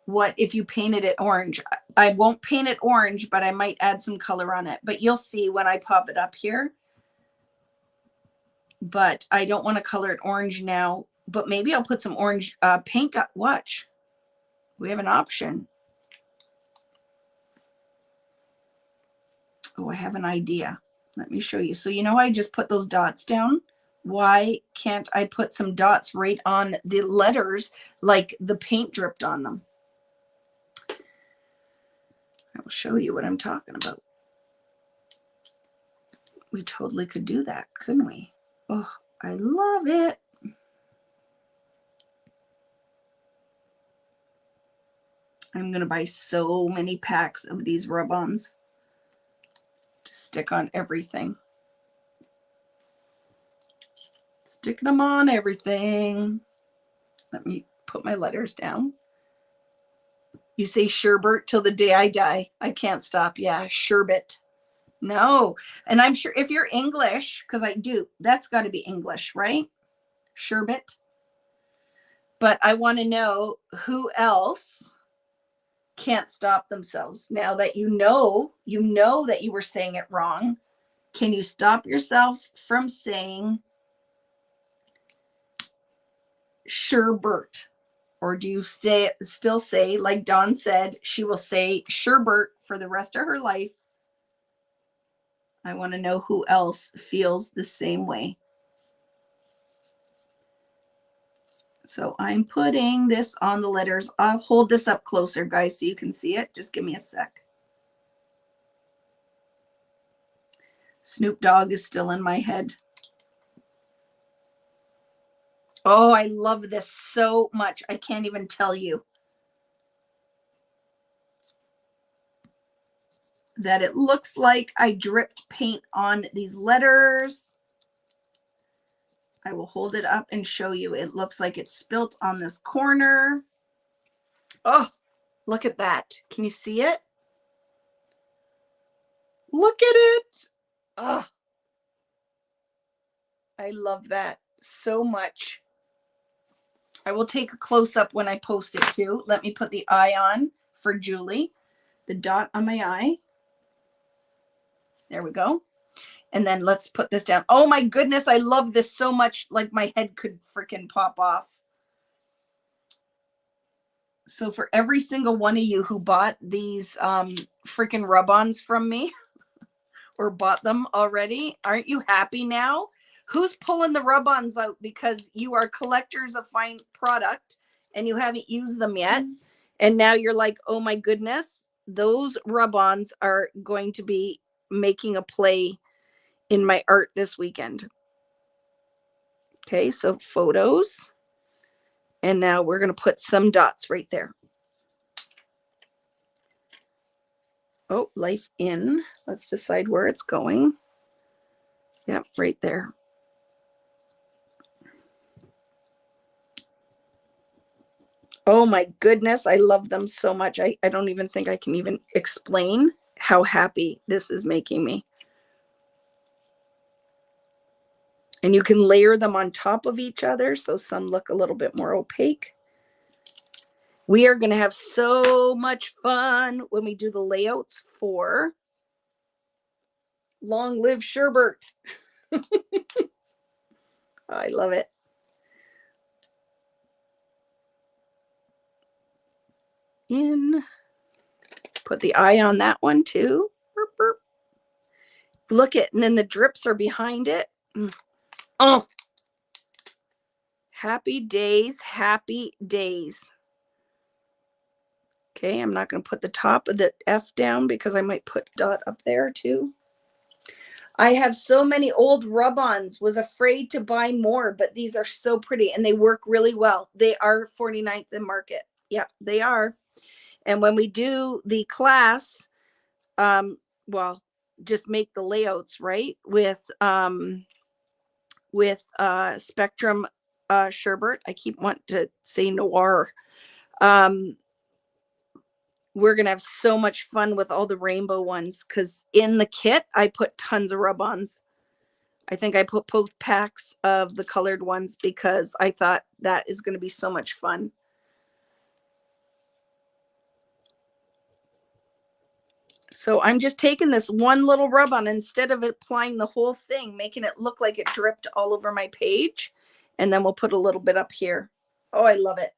What if you painted it orange? I won't paint it orange, but I might add some color on it. But you'll see when I pop it up here. But I don't want to color it orange now. But maybe I'll put some orange paint up. Watch. We have an option. Oh, I have an idea. Let me show you. So you know I just put those dots down? Why can't I put some dots right on the letters like the paint dripped on them? I will show you what I'm talking about. We totally could do that, couldn't we? Oh, I love it. I'm going to buy so many packs of these rub-ons to stick on everything. Sticking them on everything. Let me put my letters down. You say sherbet till the day I die. I can't stop. Yeah, sherbet. No. And I'm sure if you're English, because I do, that's got to be English, right? Sherbet. But I want to know who else can't stop themselves. Now that you know that you were saying it wrong. Can you stop yourself from saying sherbet? Or do you still say, like Dawn said, she will say sherbet for the rest of her life? I want to know who else feels the same way. So I'm putting this on the letters. I'll hold this up closer, guys, so you can see it. Just give me a sec. Snoop Dogg is still in my head. Oh, I love this so much. I can't even tell you that it looks like I dripped paint on these letters. I will hold it up and show you. It looks like it's spilt on this corner. Oh, look at that. Can you see it? Look at it. Oh, I love that so much. I will take a close-up when I post it too. Let me put the eye on for Julie. The dot on my eye. There we go. And then let's put this down. Oh my goodness, I love this so much. Like my head could freaking pop off. So for every single one of you who bought these freaking rub-ons from me or bought them already, aren't you happy now? Who's pulling the rub-ons out because you are collectors of fine product and you haven't used them yet? And now you're like, oh my goodness, those rub-ons are going to be making a play in my art this weekend. Okay, so photos. And now we're going to put some dots right there. Oh, life in. Let's decide where it's going. Yep, right there. Oh my goodness, I love them so much. I don't even think I can even explain how happy this is making me. And you can layer them on top of each other, so some look a little bit more opaque. We are going to have so much fun when we do the layouts for Long Live Sherbert. I love it. Put the eye on that one too. Burp, burp. Look it, and then the drips are behind it. Oh, happy days, happy days. Okay, I'm not going to put the top of the F down because I might put dot up there too. I have so many old rub-ons, was afraid to buy more, but these are so pretty and they work really well. They are 49th in market. Yep, they are. And when we do the class, well, just make the layouts, right? With Spectrum Sherbert. I keep wanting to say Noir. We're going to have so much fun with all the rainbow ones because in the kit, I put tons of rub-ons. I think I put both packs of the colored ones because I thought that is going to be so much fun. So I'm just taking this one little rub-on instead of applying the whole thing, making it look like it dripped all over my page. And then we'll put a little bit up here. Oh, I love it.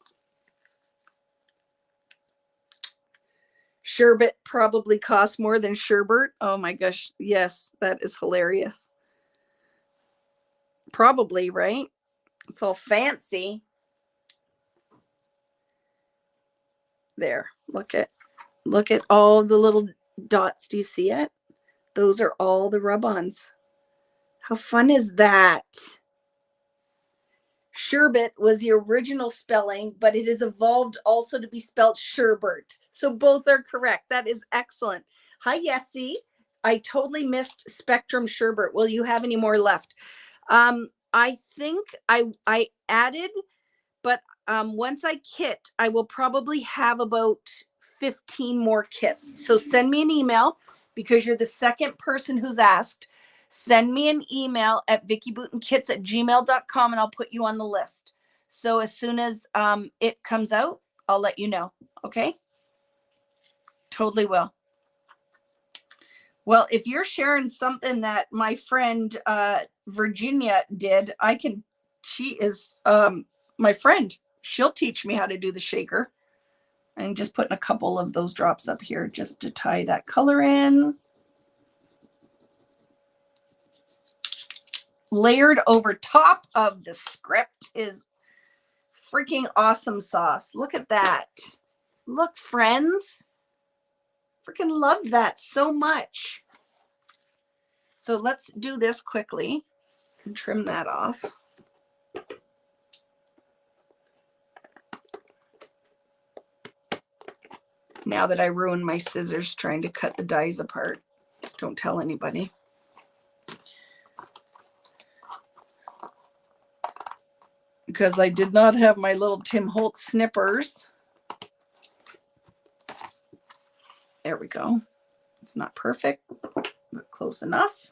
Sherbet probably costs more than Sherbert. Oh my gosh. Yes, that is hilarious. Probably, right? It's all fancy. There. Look at all the little dots. Do you see it? Those are all the rub-ons. How fun is that? Sherbet was the original spelling, but it has evolved also to be spelled Sherbert. So both are correct. That is excellent. Hi, Yessie. I totally missed Spectrum Sherbert. Will you have any more left? I think I added, but once I kit, I will probably have about 15 more kits. So send me an email because you're the second person who's asked. Send me an email at vickybootenkits@gmail.com and I'll put you on the list. So as soon as it comes out, I'll let you know. Okay? Totally will. Well, if you're sharing something that my friend Virginia did, she is my friend. She'll teach me how to do the shaker. I'm just putting a couple of those drops up here just to tie that color in. Layered over top of the script is freaking awesome sauce. Look at that. Look, friends. Freaking love that so much. So let's do this quickly and trim that off. Now that I ruined my scissors trying to cut the dies apart. Don't tell anybody. Because I did not have my little Tim Holtz snippers. There we go. It's not perfect, but close enough.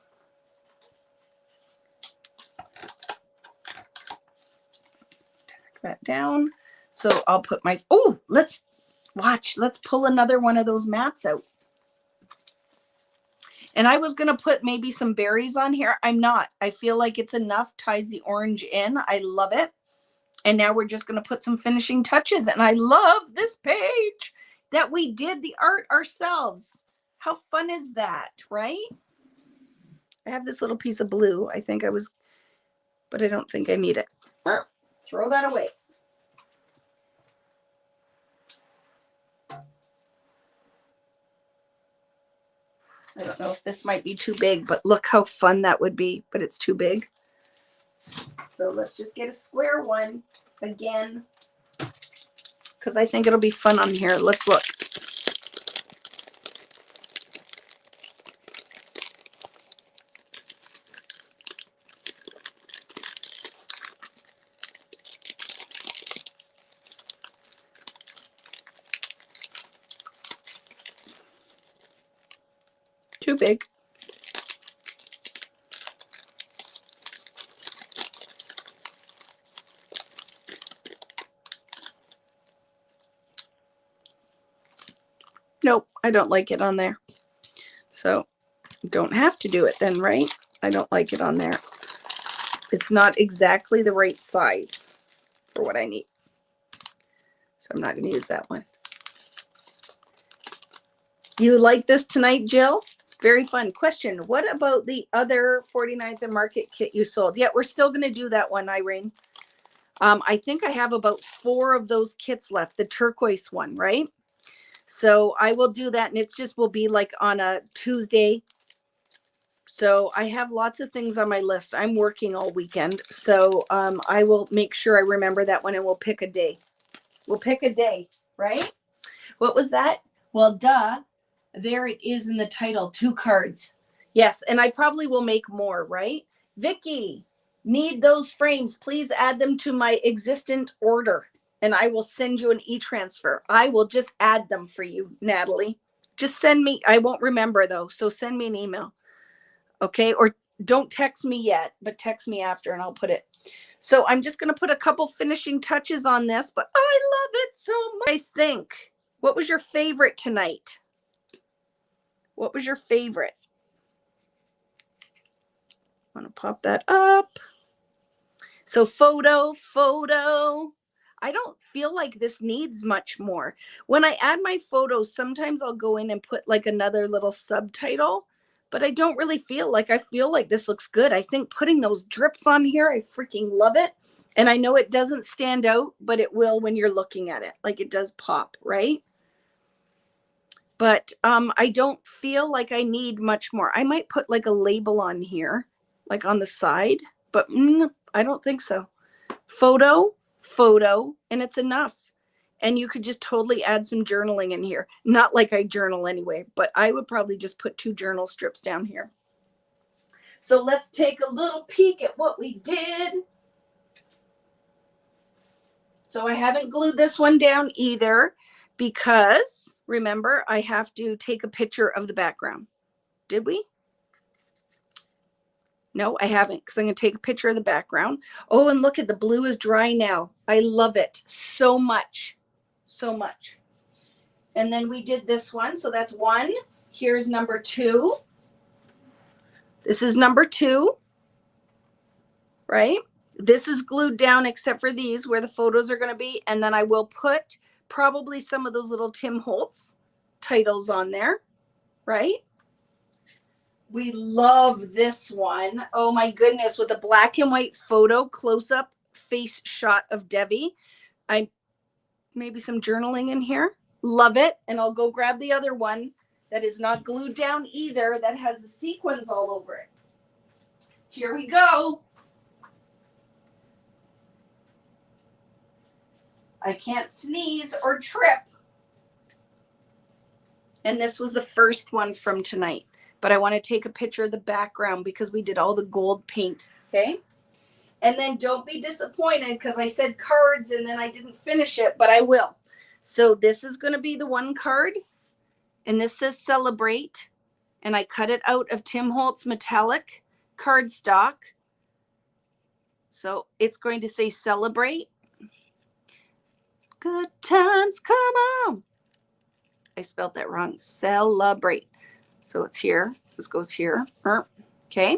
Tack that down. So I'll put my, oh, let's pull another one of those mats out. And I was going to put maybe some berries on here. I'm not. I feel like it's enough, ties the orange in. I love it. And now we're just going to put some finishing touches. And I love this page that we did the art ourselves. How fun is that, right? I have this little piece of blue. I think I was, but I don't think I need it. Throw that away. I don't know if this might be too big, but look how fun that would be, but it's too big. So let's just get a square one again, because I think it'll be fun on here. Let's look. Too big. I don't like it on there. So don't have to do it then, right? I don't like it on there. It's not exactly the right size for what I need. So I'm not going to use that one. You like this tonight, Jill? Very fun. Question. What about the other 49th and Market kit you sold? Yeah, we're still going to do that one, Irene. I think I have about 4 of those kits left. The turquoise one, right? So I will do that. And it's just will be like on a Tuesday. So I have lots of things on my list. I'm working all weekend. So I will make sure I remember that one and we'll pick a day. We'll pick a day, right? What was that? Well, duh. There it is in the title, 2 cards. Yes, and I probably will make more, right? Vicki, need those frames. Please add them to my existent order and I will send you an e-transfer. I will just add them for you, Natalie. Just send me, I won't remember though, so send me an email. Okay, or don't text me yet, but text me after and I'll put it. So I'm just going to put a couple finishing touches on this, but I love it so much. Guys, think, what was your favorite tonight? What was your favorite? I want to pop that up. So photo. I don't feel like this needs much more. When I add my photos, sometimes I'll go in and put like another little subtitle, but I don't really feel like, I feel like this looks good. I think putting those drips on here, I freaking love it. And I know it doesn't stand out, but it will when you're looking at it. Like it does pop, right? But I don't feel like I need much more. I might put like a label on here, like on the side, but I don't think so. Photo, and it's enough. And you could just totally add some journaling in here. Not like I journal anyway, but I would probably just put 2 journal strips down here. So let's take a little peek at what we did. So I haven't glued this one down either because remember, I have to take a picture of the background. Did we? No, I haven't because I'm going to take a picture of the background. Oh, and look at the blue is dry now. I love it so much. So much. And then we did this one. So that's 1. Here's number 2. This is number 2. Right? This is glued down except for these where the photos are going to be. And then I will put probably some of those little Tim Holtz titles on there. Right? We love this one. Oh my goodness. With a black and white photo close-up face shot of Debbie. Maybe some journaling in here. Love it. And I'll go grab the other one that is not glued down either that has the sequins all over it. Here we go. I can't sneeze or trip. And this was the first one from tonight. But I want to take a picture of the background because we did all the gold paint. Okay. And then don't be disappointed because I said cards and then I didn't finish it, but I will. So this is going to be the 1 card. And this says celebrate. And I cut it out of Tim Holtz metallic cardstock. So it's going to say celebrate. Good times come on. I spelled that wrong. Celebrate. So it's here. This goes here. Okay.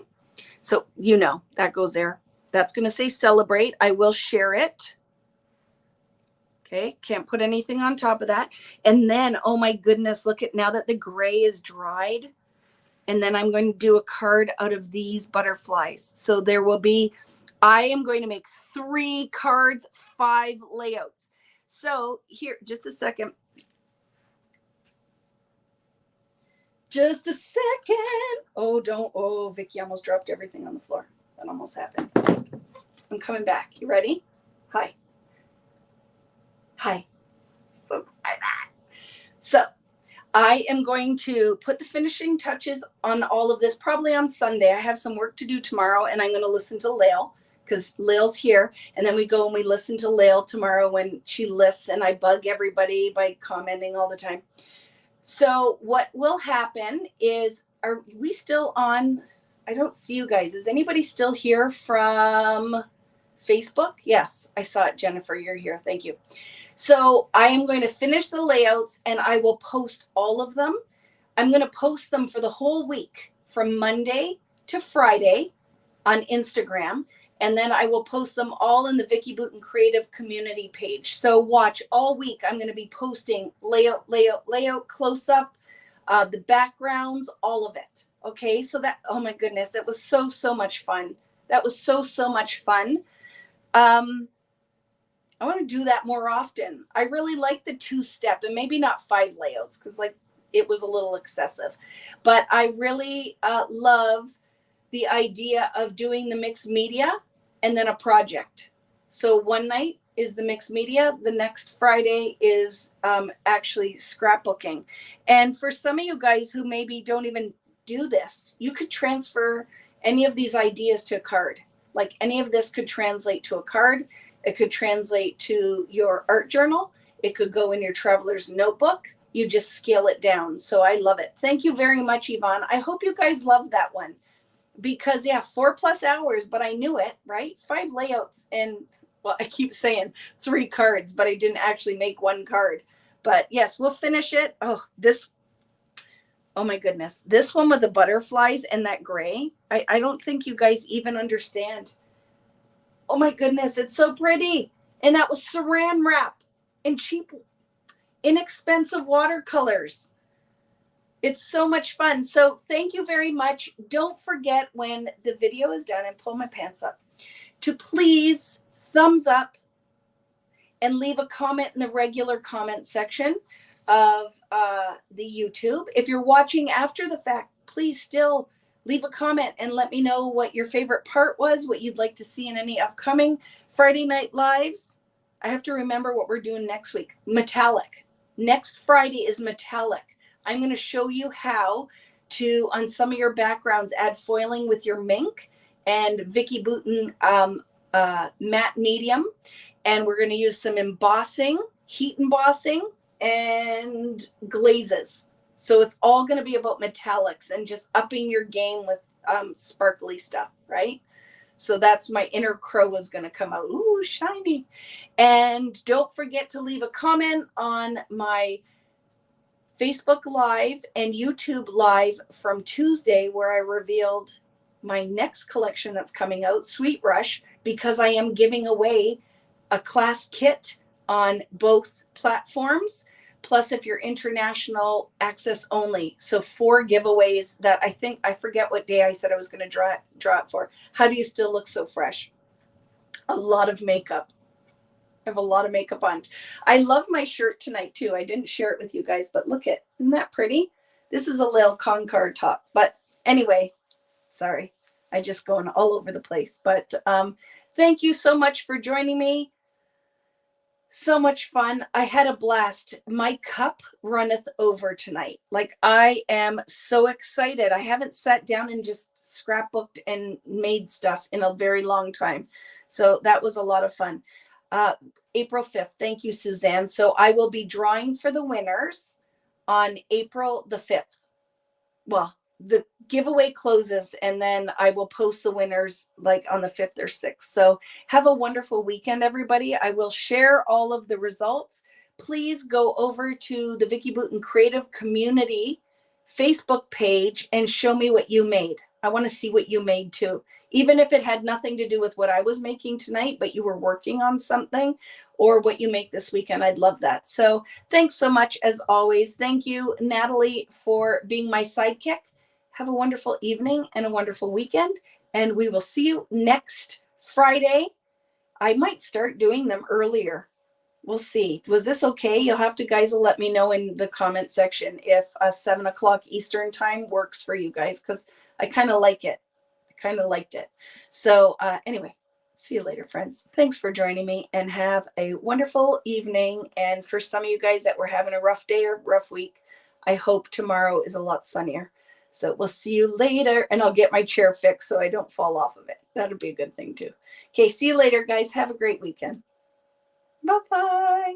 So you know that goes there. That's going to say celebrate. I will share it. Okay. Can't put anything on top of that. And then, oh my goodness, look at now that the gray is dried. And then I'm going to do a card out of these butterflies. So there will be, I am going to make 3 cards, 5 layouts. So here, just a second. Just a second. Oh, Vicki almost dropped everything on the floor. That almost happened. I'm coming back. You ready? Hi. So excited. So I am going to put the finishing touches on all of this probably on Sunday. I have some work to do tomorrow and I'm going to listen to Lael because Lael's here. And then we go and we listen to Lael tomorrow when she lists and I bug everybody by commenting all the time. So what will happen is, are we still on? I don't see you guys. Is anybody still here from Facebook. Yes, I saw it, Jennifer. You're here. Thank you. So I am going to finish the layouts and I will post all of them. I'm going to post them for the whole week from Monday to Friday on Instagram. And then I will post them all in the Vicki Boutin Creative Community page. So watch all week. I'm going to be posting layout, close up, the backgrounds, all of it. Okay. So that, oh my goodness, it was so much fun. That was so much fun. I want to do that more often. I really like the 2-step and maybe not 5 layouts because like it was a little excessive, but I really love the idea of doing the mixed media and then a project. So one night is the mixed media. The next Friday is actually scrapbooking. And for some of you guys who maybe don't even do this, you could transfer any of these ideas to a card. Like any of this could translate to a card. It could translate to your art journal. It could go in your traveler's notebook. You just scale it down. So I love it. Thank you very much, Yvonne. I hope you guys love that one because yeah, 4+ hours, but I knew it, right? 5 layouts and well, I keep saying 3 cards, but I didn't actually make 1 card. But yes, we'll finish it. Oh my goodness. This one with the butterflies and that gray. I don't think you guys even understand. Oh my goodness, it's so pretty. And that was saran wrap and cheap, inexpensive watercolors. It's so much fun. So thank you very much. Don't forget when the video is done and pull my pants up to please thumbs up and leave a comment in the regular comment section of the YouTube. If you're watching after the fact, please still leave a comment and let me know what your favorite part was, what you'd like to see in any upcoming Friday Night Lives. I have to remember what we're doing next week. Metallic. Next Friday is metallic. I'm going to show you how to, on some of your backgrounds, add foiling with your mink and Vicki Boutin matte medium. And we're going to use some embossing, heat embossing, and glazes. So it's all going to be about metallics and just upping your game with sparkly stuff, right? So that's my inner crow is going to come out. Ooh, shiny. And don't forget to leave a comment on my Facebook Live and YouTube Live from Tuesday, where I revealed my next collection that's coming out, Sweet Rush, because I am giving away a class kit on both platforms. Plus, if you're international, access only. So 4 giveaways that I forget what day I said I was going to draw it for. How do you still look so fresh? A lot of makeup. I have a lot of makeup on. I love my shirt tonight too. I didn't share it with you guys, but look at, isn't that pretty? This is a little Concord top. But anyway, sorry. I just going all over the place. But thank you so much for joining me. So much fun. I had a blast. My cup runneth over tonight. Like I am so excited. I haven't sat down and just scrapbooked and made stuff in a very long time. So that was a lot of fun. April 5th. Thank you, Suzanne. So I will be drawing for the winners on April the 5th. Well, the giveaway closes and then I will post the winners like on the 5th or 6th. So have a wonderful weekend, everybody. I will share all of the results. Please go over to the Vicki Boutin Creative Community Facebook page and show me what you made. I want to see what you made too. Even if it had nothing to do with what I was making tonight, but you were working on something or what you make this weekend, I'd love that. So thanks so much as always. Thank you, Natalie, for being my sidekick. Have a wonderful evening and a wonderful weekend. And we will see you next Friday. I might start doing them earlier. We'll see. Was this okay? You'll have to, guys, will let me know in the comment section if 7 o'clock Eastern time works for you guys, because I kind of like it. I kind of liked it. So anyway, see you later, friends. Thanks for joining me and have a wonderful evening. And for some of you guys that were having a rough day or rough week, I hope tomorrow is a lot sunnier. So we'll see you later, and I'll get my chair fixed so I don't fall off of it. That'll be a good thing too. Okay, see you later, guys. Have a great weekend. Bye-bye.